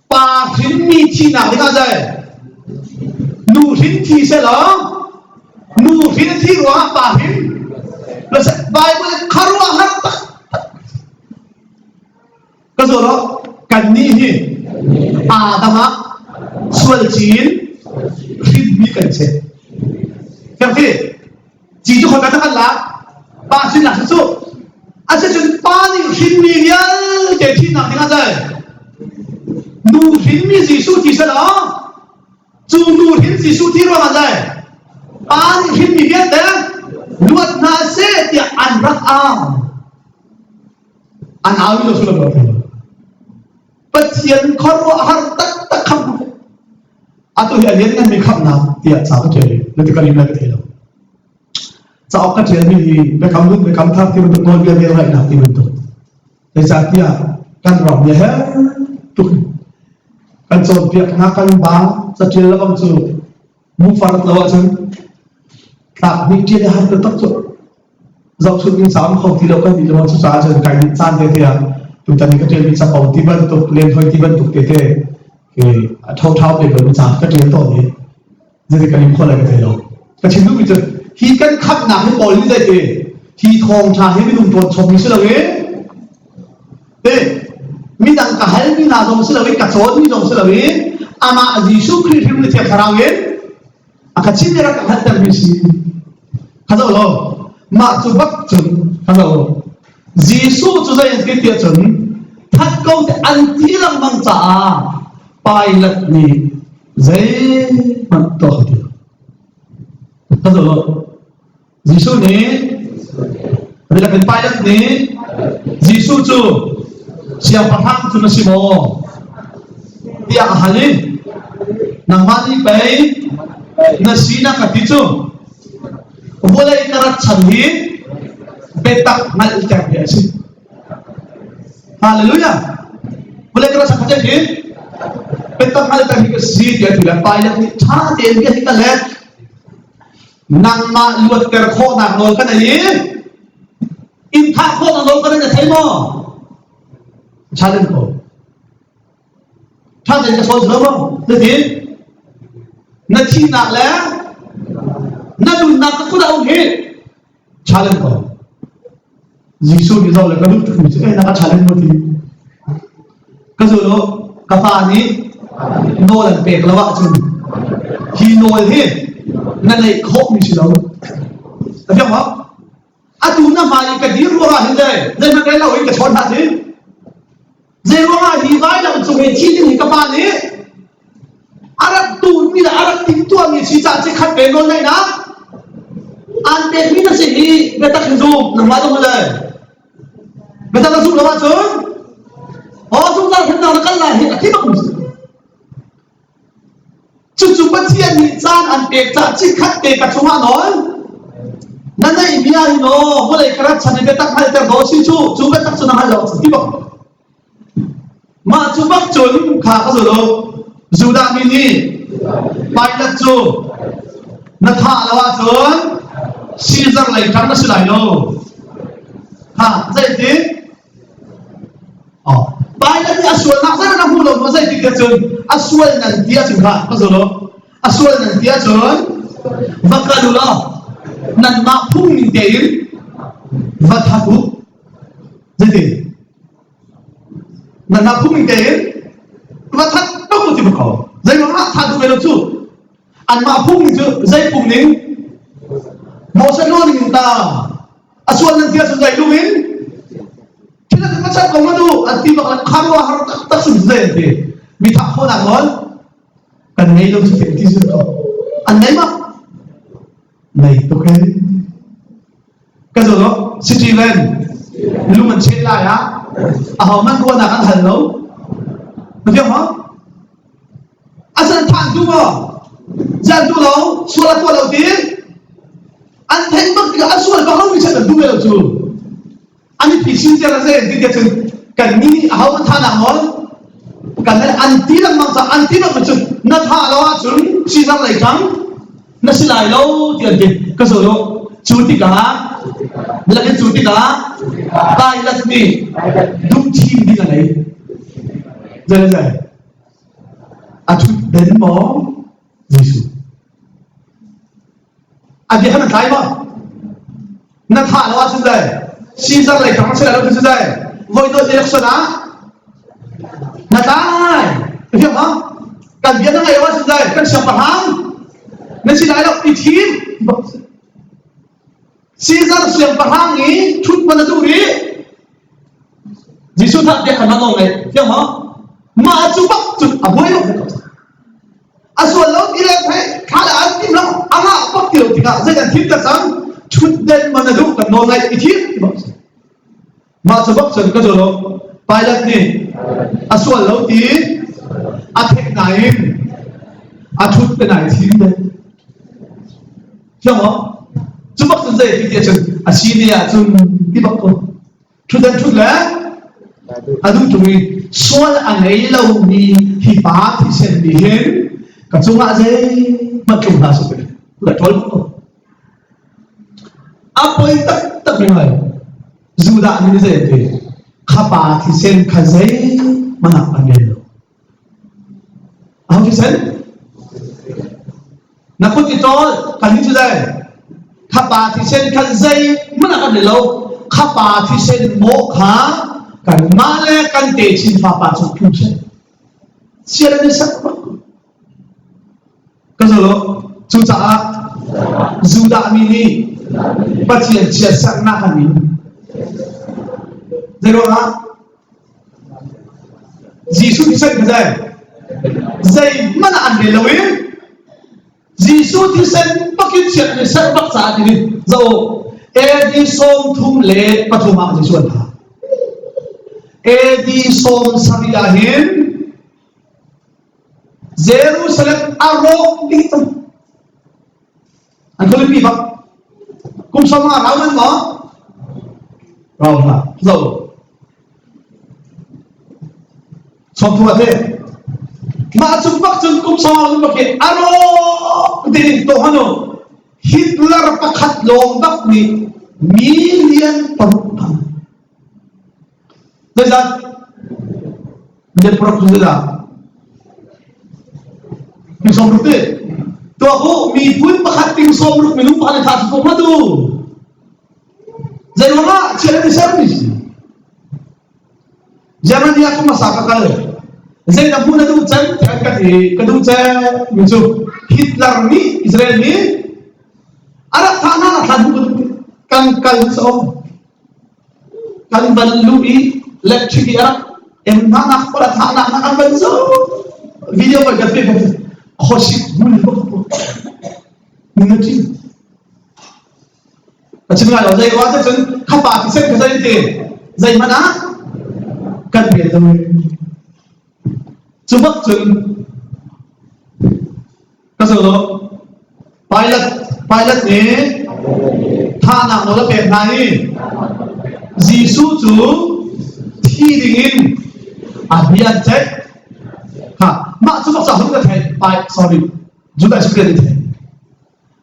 pa hin mi thi na ni ka jai nu hin thi se lo nu hin thi ro pa hin lo se Bible kharwa har ta ka zo lo kan ni hi Adama sual chin hin mi kan se kan thi chỉ cho con cái là ba xin là số anh sẽ chọn ba những xin mi nhá để thi nào thì nghe rồi nu xin mi gì số thì sao đó chú nu xin gì số thì rồi mà rồi ba những xin mi nhá đấy luật na sẽ thì ăn rắc ăn áo như số là bao nhiêu bất thiện khó lo har tất không à tôi hiện nhiên mình không nào thì sao có thể là cái này là cái thế đâu sao các chuyện gì về cảm xúc về cảm thắc thì mình nói về lại là thì mình tốt để sao kia căn rộng như hết tục căn sồn việc ngã căn bá sa chuyện là bằng sự muốn phá được lâu chân tạm bị chia hai cái tác dụng dọc suốt những sáu không thì đâu có gì đâu xuất giá chân cái bị san thế thì chúng ta đi các chuyện bị sa bầu thì vẫn tục lên hơi thì vẫn tục thế thì thâu thâu để mình trả các chuyện tội gì thì cái này không là cái thế đâu cái chuyện lúc bây khi căn khắp nặng cái bồi như vậy thì thòng trà hết cái đồng tuần chồng mình sẽ là cái thế mình đang cả hai mình là dòng sẽ là cái cả số mình dòng sẽ là cái ama Giêsu Christ mình thiệt thà cái cái chuyện này là cả hai tâm mình gì khá là lâu mà chú bắt chuẩn khá là lâu Giêsu chú dạy cái tiệt chuẩn thắt câu thì ăn tí lắm bằng trả bài lật nhỉ dễ bằng tổ thì khá là lâu Giêsu này, đây là cái pilot này, Giêsu chú, siapa hak chú nó xí mồ, dia ahli, nang mati bay, nasi nak hati chú, boleh ikarat canggih, betak ngal ikan biasa, haleluya, boleh ikarat canggih, betak ngal ikan biasa, dia tidak pilot ni, cah dia kita lihat. Nang ma luat ter kho nang nol cái này in tha kho nang nol cái này thấy mo challenge ko challenge cái số nữa không thế thì nó chi nặng lẽ nó đun nặng cái đâu hết challenge ko Giêsu đi rồi là cái lúc chúng mình nó challenge một tí cái rồi đó cái pha này nô là bẹt là vợ chồng khi nồi thếนั่นเลยครบมีสิเราแต่เพียงว่าอาตูน่ามาอีกดีรัวมาเห็นเลยเลยมันได้เราอีกชนทันทีเจรัวมาดีไว้เราจะเห็นที่นี่กับบ้านนี้อารักตูนมีแต่อารักติ้งตัวมีชีจ่าจะขัดเป็นโดนเลยนะอันเด็กมีแต่สิ่งนี้ไม่ต้องขึ้นซูมหนึ่งวันต้องมาเลยไม่ต้องซูมแล้วมาจนพอซูมแล้วเห็นเราแล้วกันเลยเห็นที่มันจู่ๆก็เที่ยงมีจานอันเปียกจะชิคัดเปียกกับชาวบ้านน้อยนั่นได้มีอะไรเนาะเมื่อไรกระชันไปตักให้แต่โดชิจู่ไปตักชนะให้เราที่บอกมาจู่บักจุนขาเขาสุดจูดามินีไปละจู่นัทธาละว่าจุนซีซัร์ไหลครั้งนั้นสุดไหลเนาะฮะใจดีอ๋อไปแล้วที่อาส่วนนักสักนักพูดเราไม่ใช่ที่เกิดจุนอาส่วนนั่นที่อาจุนค่ะเขาสุดอา Asual nan tia chon vakalulo nan ma phung ning tein vathatu jadi nan ma phung ning tein vathat to ko ti ko zai ma thatu velo chu an ma phung ning chu zai phung ning mo sa no ning ta asual nan tia chon zai luin thila ka cha ko ma du ati ba kharwa har tak sun zai te mi tha ho na gol kan nei lo chu ti su ko an nei ma nei to ke cái rồi đó Steven lúc mình chết lại á họ mang qua là ăn thần lâu được không anh sẽ thằng chú bò dân chú lâu xua là qua đầu tiên anh thấy bất cứ anh xua là không bị chết được chú bè đâu chú anh đi phi sinh ra là gì cái chuyện cần nghĩ họ vẫn thằng nào nói cần là anh tí là mang ra anh tí là một chút nó thà đó chúng suy ra lại trắng nó sẽ lại lâu tiền tiền cái rồi đó chú thì cả là cái chú thì cả bài là gì đúng chim đi là đấy rồi rồi à chú đến bó Giêsu à vậy hắn thấy mà nó thả nó xuống đây xin ra lại thằng sẽ là đâu xuống đây voi tôi đi xuống á nó tai hiểu không cần biết nó ngày qua xuống đây cần sập hàng nên xin lại đâu đi thím Caesar siang perang ni cut mana tu ni Yesus tak dia kena ngomong ni dia mau ma cuba cut Avoi lo asal lo dia thay kalau anti lo ama pak tiêu tiga saya kan kita sang cut dan mana tu kan ngomong ni itu ma cuba cut ke jolo pilot ni asal lo ti athek naim athut ke naim tim deh dia mau chú bác chân dây thì tiệt chân à xin đi à chân đi bác cô chút đến chút lẽ à đúng chúng mình xóa anh ấy lâu đi thì bá thì xem đi hết cả chúng ta dây mất chung là sự việc lại thôi không à bây tất tất mình hỏi dù đã như thế thì khá bá thì xem khá dây mà nặng anh ấy đâu à không thì xem nãy có gì đó cả những thứ này khắp bà thì sen khăn dây mất là cái lâu khắp bà thì sen mộ khá cái má lẽ cái tệ chín phá bà trong chung sen xe là sắc cái rồi đó chúng ta dù đã mini bắt chuyện chia sắc na hành mình rồi đó Giêsu thì sen cái dây mất là ăn để lâu ấy Giêsu thì sen bắt cái chuyện này sẽ bắt giả thì dầu đi xôm thum lệ bắt thum mạng Giêsu thà đi xôm sabila hin Jerusalem arok đi tung anh có biết không cũng xong mà rau nên có rau là dầu xong thua thế mà chúng bắt chúng cũng xong mà cái aro đi to hano Hitler pakhat long bak ni million parutan đây là để produce ra mình xong rồi đấy to ho mi pun pakhat ting xong rồi mình lúc phải thắt xong mà tu jadi mana cara service zaman dia aku masak kali Zing dah pun ada ucapan kedua muncul Hitler ni Israel ni ada tanah lalu kan so kan balui lecture dia tanah pada tanah kan balso video bergerak khosik bul mengerti macam mana Zing waktu tu khapa kisah kisah itu Zing mana kan betul Coba chừng cái số đó pilot này tha nặng nó là bẹp này Giêsu chú thi đình à biên chết ha mà chúng ta không có thể sorry chúng ta sẽ cái thế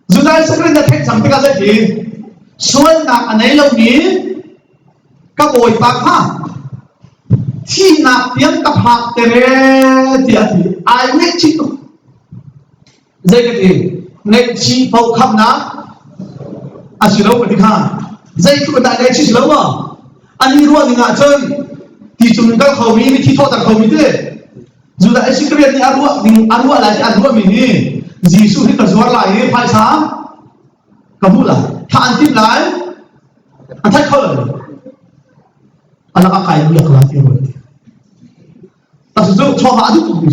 chúng ta sẽ cái thế chẳng cái gì thì xuân nặng anh ấy lâu ní các bồi bạc ha khi nạp tiếng tập học tê thì ai biết chứ dây cái gì ngay chi phâu khăm ná xí lâu cái khan dây cái đại ngay chi xí lâu mà anh đi ruộng thì ngã chân thì chúng các khẩu mi thì thọ tặng khẩu mi thế dù là xí cái này ăn ruộng lại ăn ruộng mình đi Giêsu thì cả doar lại phải sao cầm bút lại than tim lại anh thấy không rồi anh là cái việc là gì rồi ta sử dụng cho họ giúp mình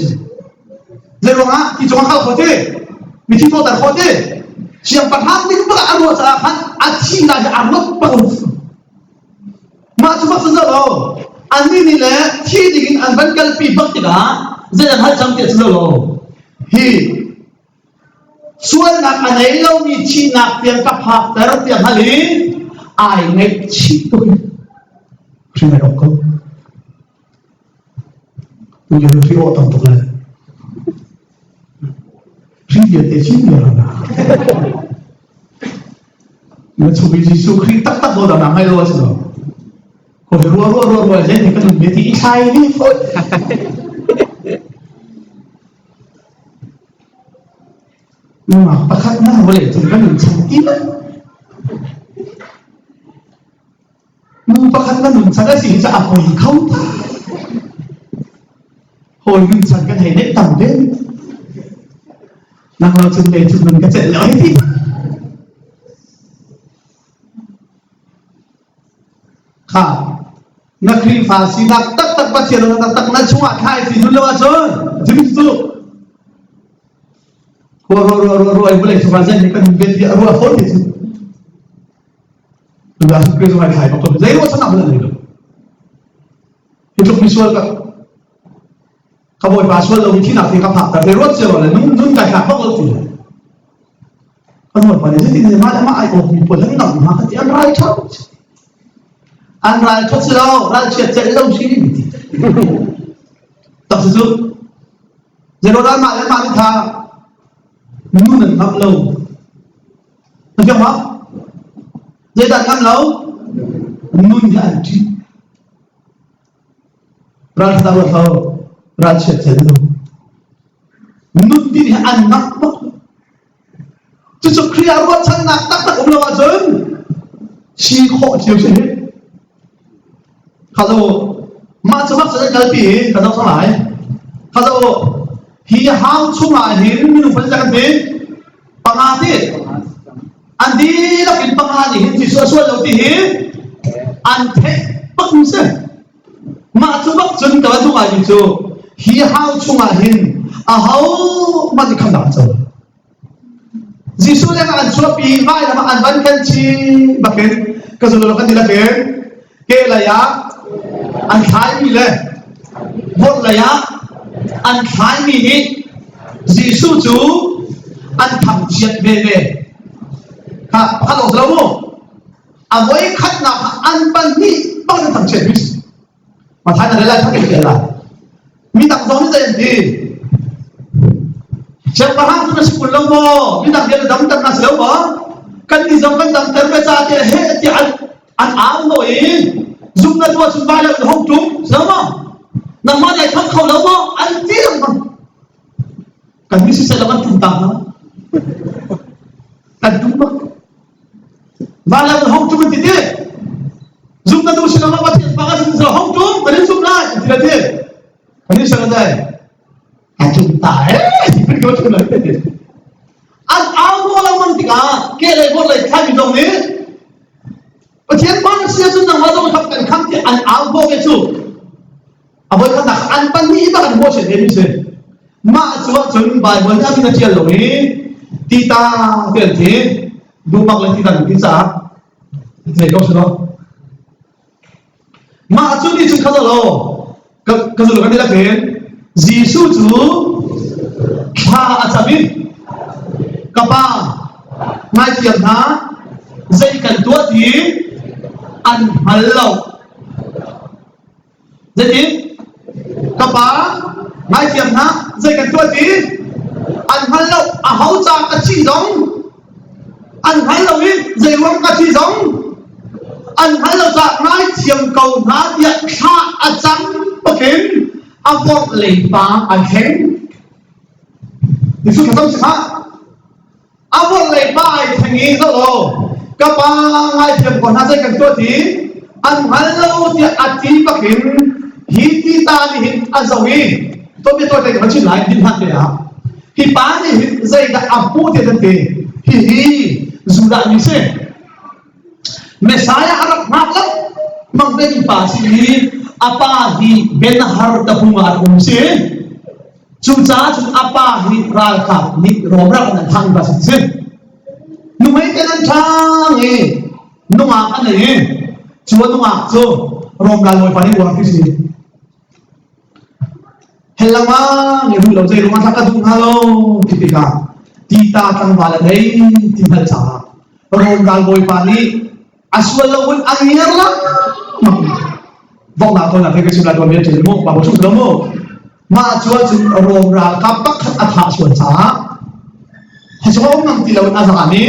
dây rồi á thì chúng ta không thể mình chỉ thọ tặng không thể siang padhang ni ba anu sa kan achi na ja anu pa ma chumak sa lo ani ni le thi digin an ban kal pi bak tiga zan hal cham te sa lo hi sual na kanai lo ni chi na pian ka phak tar pian hali ai ngai chi to chi na ko tu je fi o tam to la chi je te chi ni la nó chụp cái Giêsu khi tắc vô đầu nằm hay lo chứ rồi, còn rùa lên thì cái mình biết thì sai đi thôi. Nhưng mà bắt khách nó không để chúng cái mình chẳng ít đấy. Nhưng bắt khách nó mình chẳng cái gì cho Avoi không ta. Hồi mình chẳng cái này để tầm đến, năng lo chừng để chúng mình cái chuyện lỗi đi. Nak krim fasi nak tak baca nak nak cuma khai si dulu aja jadi tu ro boleh cuma saja ni kan dia ro apa itu sudah krim cuma khai betul jadi macam apa lagi itu visual ka kaboy visual lo mungkin nak tinggal pak tapi ro je lah nun kai tak apa tu kamu pada jadi ni mana ai oh ni pun lagi nak makan dia rai tahu anh ra thoát lâu ra chuyện chạy lâu xí đi tập sử dụng giờ nó đã mạng đi thà luôn là ngắm lâu được chưa hả giờ đặt ngắm lâu luôn là anh chị ra thà rồi thâu ra chuyện chạy lâu luôn đi ăn nắp bốc chứ cho khi ăn ruột chân nặng tắc cũng là dân chi khổ chiều trên hết kalau macam apa saja kalpi kalau salah, kalau dia hang cuma hin minum penjagaan be, pengati, andi lagi pengati hin sesuatu lagi hin, ante pengse, macam apa saja kalau cuma itu, dia hang cuma hin, ahau mati kandang saja. Jisu yang akan suapi, mai nama anban kanci, bahkan keseluruhan dilakukan, kelaya. Anh khai mi le một là ya anh khai mi ni Giêsu chú anh thầm triệt về ha hello hello Avoi khách nào anh ban ni bao nhiêu thầm triệt mi mà thái là lại thằng kia là mi đặt giống như thế gì chẳng có hàng chúng ta sẽ cùng lâu bò mi đặt kia là đóng đặt là lâu bò cần đi giống cần đặt tới bây giờ thì hết thì anh áo rồi dùng là tua chúng ta là không trúng, đúng không? Nằm mơ này không khẩu lắm không? Anh tí được không? Cần biết sẽ là văn trùng tầm đó. Cần trúng mất. Và là không trúng thì thế. Dùng là tua sẽ là văn trùng tầm đó. Không trúng, cần đến dùng lại thì là thế. Cần đến sao là đây? Anh trúng tải. Phải có trúng lại thế. Anh áo vô là văn tịch à. Kê này vô lại thay mình đồng ý. Và chiến bắn xe xuống nằm vào trong thập cảnh khám thì anh áo vô cái chủ với khán giả anh bắn nghĩ ta cần mua chuyện đến như thế mà chúa chúng bài vấn ra cái chuyện lỗi thì ta tiền thế đúng bằng lên thì ta được giá để câu đó mà chúa đi chúng khá là cái gì là thế Giêsu chú kha asabin kapa mai tiệm há dây cần tuốt thì anh hal lâu dây tí kapa mai tiệm há dây cần tuốt thì anh hal lâu à hậu cha cái chi giống anh hal lâu đi dây quăng cái chi giống anh hal lâu cha mai tiệm cầu há điện kha à trắng bất kiến à vọt lì ba à hén thì suốt tháng ha Avoi lấy bài thành ý đó rồi các bạn hai thiệp còn hai giây cần tôi thì anh hắn lâu thì anh tí bác hình hi tí ta thì hình anh giàu đi tôi biết tôi thấy nó chỉ lại hình hạt đấy à hi bán thì dây đã áp bút thì thân thể hi dù đã như thế Messiah Arab nát lắm mang đến bà sĩ apa hi ben har ta bunga se chúng ta chúng apa hi ral khap ni rom ra kan thang ba se nu mấy cái nan thang ni nu ma kan ni chúa nu ma so rom la loi pani wa ki si helama ni hu lo je ro ma thak ka dung halo tipika tita tang bala dei ti hal cha rom la loi pani aswal lawun angir la vong nào thôi là cái sự là đoàn viên chỉ một và một chút nữa một mà chúa chúng rôm ra các bắc khát thả xuân xá hay cho ông nằm tì lâu na rằng ani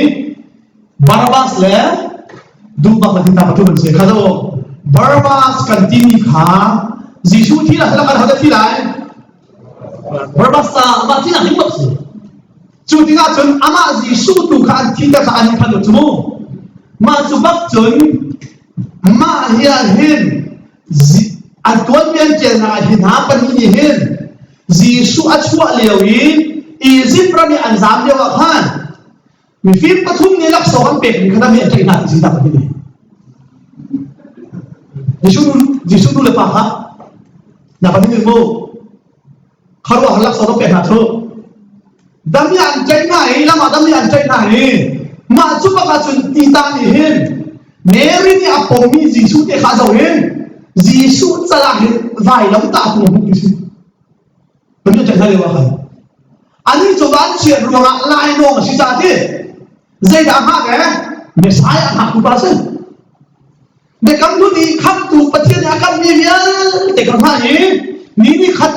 Barabbas le du bắc là chúng ta bắt đầu mình sẽ khá đâu Barabbas cần tin khá Giêsu thì là cái nào thì lại Barabbas ta mà thì là những vật gì chú tiếng Anh chúng ama Giêsu tu khá thì ta khá anh khá được chú mà chú bắc chúng mà hiền anh tuân miên trên là hình há bên như hiền Giêsu ắt chua liều ý Egypt ra mi anh dám liều ở khan mi phim bắt thung như lắc sổ anh bẹp mi khá mi anh chạy nát gì ta bên này Giêsu tu lepas ha na bên như mô khá rồi lắc sổ anh bẹp nát thôi đam mi anh chạy này là mà đam mi anh chạy này mà chú bác là chuyện tita như hiền Mary ni apom mi Giêsu te khá giàu hiền Giêsu salah vài lắm ta cũng không biết vấn đề chạy ra điều gì anh ấy cho bạn chuyện rồi mà lại nong chỉ ra thế dây đã hát cái Messiah hát của bác sĩ để cầm đuôi đi khắp tụ bát thiên nhà cầm miếng để cầm hai ní khát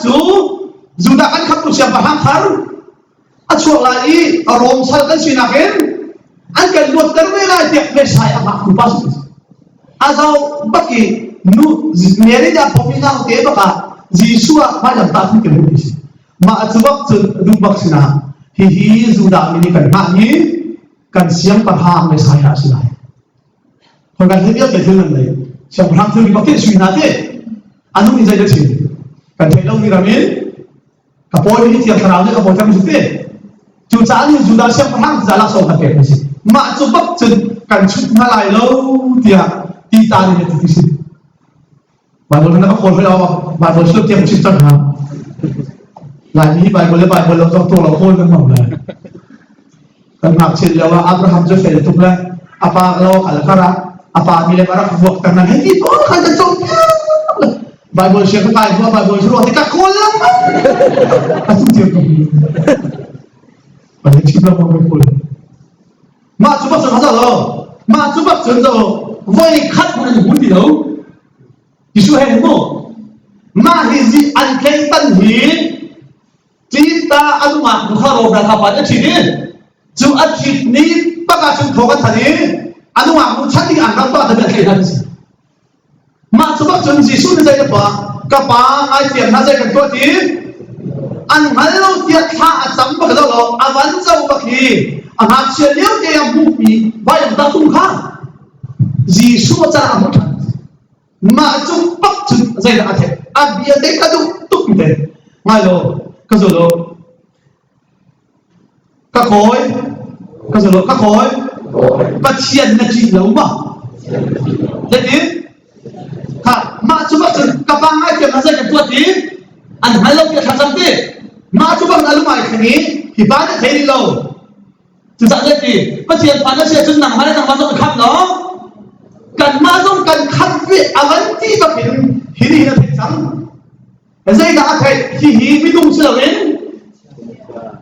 dù đã ăn khắp tụ xem và ham khát anh chuộc lại ở Rome sao cái chuyện nào hết anh cần một cái này là tiệc Messiah hát của bác sĩ anh sao bất kỳ nu Mary đã phô bày nào thế bác Giêsu phải làm ta không kiếm được gì mà chú bác chun du bác xin à hi dù đã mình cần mạng nhỉ cần xiêm bạc hàng để sai hạ xin lại còn cần thấy biết cái thứ này xiêm bạc hàng thứ bị bác thế suy nát thế anh không nhìn thấy được gì cần thấy đâu như là mình cả bôi đi thiệt thà đấy cả bôi trong thực tế chú trả như dù đã xiêm bạc hàng giá là sổ thật đẹp gì mà chú bác chun cần chút mà lại lâu thì đi ta đi được gì bài bồ nó có khôn với đâu bài bồ xuất tiêm chip chắc hả lại ní bài bồ nó trong tổ là khôn hơn mỏng này cần mặc chuyện là Abraham cho phải tục lên apa lo kalau kara apa mile para buat tangan hei itu kan jatuh bài bồ siapa bài bồ suruh thì các khôn lắm aku tiêm không bài chip là không khôn mà chú bác chuẩn hả rồi mà chú bác chuẩn rồi với khách của anh muốn gì đâu Giêsu hay không? Mà gì anh khen tân hi, chỉ ta anh mà không có ra tháp anh chỉ đi, chú anh chỉ ní bác anh chú thọ cái thằng anh mà không chắc thì anh làm sao để khen anh gì? Mà chú bác chú Giêsu như vậy đó, các bạn ai tiền hay cáiตัวที่anh hãy lâu tiệt tha chấm bác đó lo, anh vẫn giàu bác hi, anh học chuyện liêu cái em bù bì, vậy em ta tung khá, Giêsu cha anh không mà chúng bắt chúng dây đã thế anh biết đấy các chúng túc như thế ngay rồi các rồi các khối bắt chiên là chỉ lâu mà đấy đi hả mà chúng bắt chúng các bạn ai kiếm dây cái tuột đi anh hãy lâu việc làm gì mà chúng bắt anh lúc này cái này thì bán cái thế đi lâu chúng ta đấy đi bắt chiên bán nó sẽ chúng nằm hay nằm vào trong khắp đó cần ma dông cần khăn việc vấn tí bậc hình là thể trắng dây đã thấy thì mới đúng sửa đến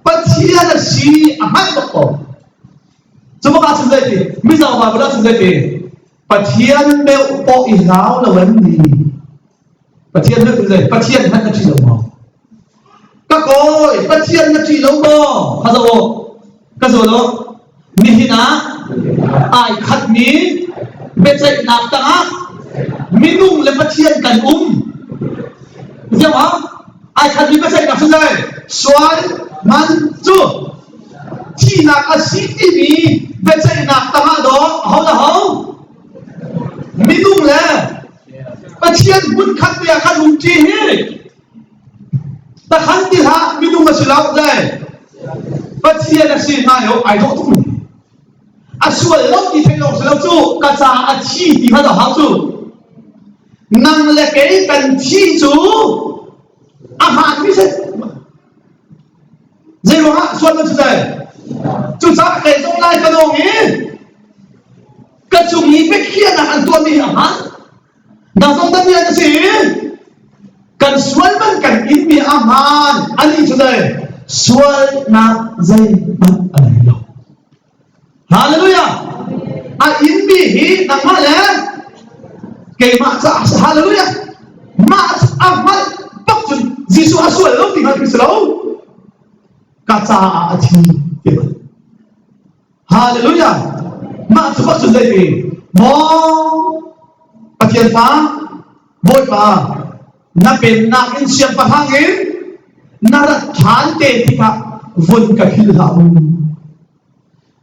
bất chia là xí hát bậc tổ chúng ta xin dây thì bây giờ mà chúng ta xin dây thì bất thiên đều bộ ý giáo là vấn gì bất thiên nước dây bất thiên hết là chỉ đồng màu các cô bất thiên là chỉ lâu bò các rồi đó mình hả ai khát mí bây giờ nạp ta minum le pathian kan giờ hả ai khát đi bây giờ nạp xuống đây xoay man chu chi nak asi ti mi be chai nak tama do hau la hau minung le pathian bun khat ya khan lung chi hi ta khan ti ha minung ma silau dai pathian asi na yo ai do tu aswal lo ki thai lo silau chu ka cha a chi ti ha da ha chu nang le ke kan chi chu a han mi se dây lo ha xuân nó chú dây chú cha kể trong lai cái đồ nghĩ cái chú nghĩ biết kia là ăn tuần đi hả đang trong tâm nhiên cái gì cần xuân vẫn cần ít mi am han anh đi chú dây xuân na dây vẫn ở đâu hallelujah à ít mi hi nằm mà lẽ cái mà cha hallelujah mà am mà bắt chú Giêsu à xuân lúc thì hắn bị lâu kaca ati hallelujah ma tu ba sunday ni mo pathian pa boy pa na pen na in siam pa hangin na ra than te ti ka vun ka khil ha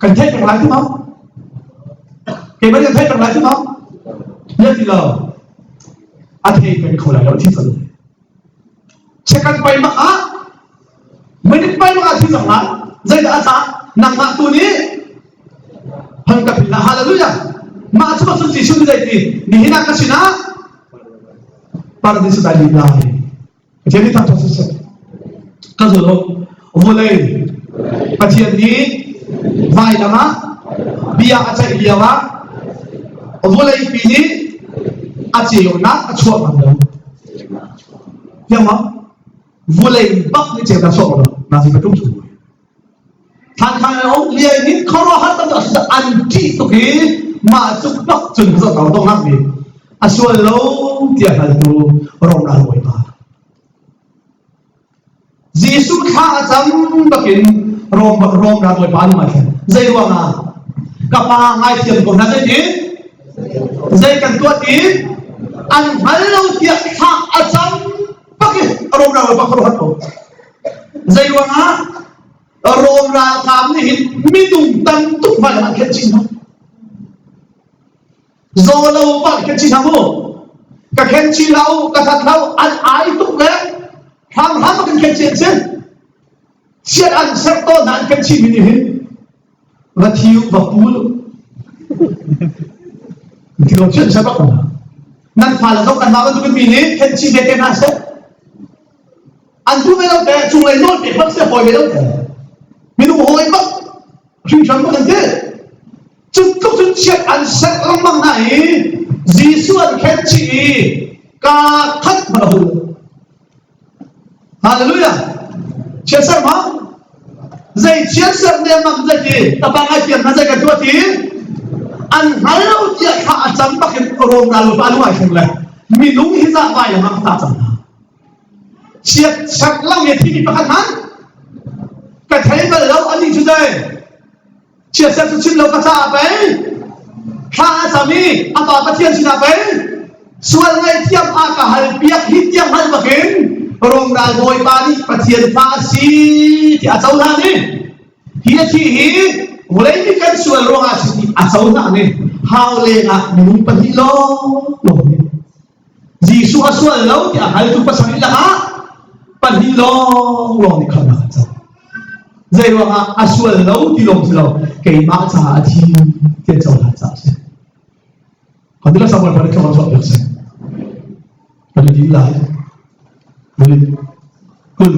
kan thai tak lai tu ma ke ba kan thai tak lai tu ma ya ti lo a thei kan khol lai lo ti san chekan pai ma aไม่ได้ไปมาที่สำนักใจจะอาจารย์นังมาตัวนี้พังกับพินาฮาเลลูยามาชุบสุนจีชุนใจดีนี่นักกษินะปาราดิสุดาลีลายเจ้านี่ทำตัวสุดก็จะรู้ว่าเลยปัจจัยนี้วายละมาบิยาอาจารย์บิยาวะว่าเลยปีนี้อาจารย์อยู่นักชั่วมันเลยยังมั้งVulai bak ni cakap soal nasi betul semua. Thang ông liai ni kalau hal tu sudah anti tu ke masuk bak cun kita tahu dong nak ni. Asal lo dia hal tu orang dah luai bah. Yesus kah jam bakin rom dah luai bah macam. Zai luang ah. Kapang ai tiap kau nak ni? Zai kan tuat ni. An hal lo dia kah jam pakai rom dah luai bah keruhat tu. Zai luang ah. Rom ra khám thì minung tan túc phải là cái gì không? Do lâu phải cái gì không? Cái gì lâu, cái thật lâu, ăn ai túc đấy, ham ham cái gì chứ? Chuyện ăn sắp to nạn cái gì mình hết, và thiếu và phú luôn. Thì lo chuyện sao bắt đầu? Nên phải là do ăn vào cái mình hết, cái gì để cái nào sẽ? Ăn thuốc với đâu cái, chúng lấy nốt để bác sẽ hỏi với đâu cái. Mình không hỏi mất chúng chẳng có cần thế chúng cấp chúng chết ăn sát lắm bằng này Giê-xu ăn khen chị ca thất mà là hồn hallelujah chết sát mà dây chết sát đem bằng dây gì ta bằng ai tiền nó dây cả chua tí ăn hái lâu tiệt hạ chấm bạc cái rồng ra lùi ba lùi không lại mình đúng như ra vài là mang ta chẳng chết sát lâu như thì bị bắt hắn cái thấy mà lâu anh đi chú đây chia sẻ cho chim lâu cả cha vậy ha sao mi anh bảo bắt thiên xin vậy xuân ngày tiêm cả hai biết hít tiêm hai bậc kiến rồng đài bồi ba đi bắt thiên pha si thì à cháu ra đi hiết thì hí lấy cái căn xuân rong à si à cháu ra đi hao lên à mình bắt hít lo rồi Giê-xu à xuân lâu thì à hai chúng bắt sang đi là hả bắt hít lo rồi thì không nào cháu Zai ruang aswal lâu thì lâu cái mã cha thì tiền châu là cha sẽ còn đây là sao mà phải không chọn được sẽ còn đi lại kun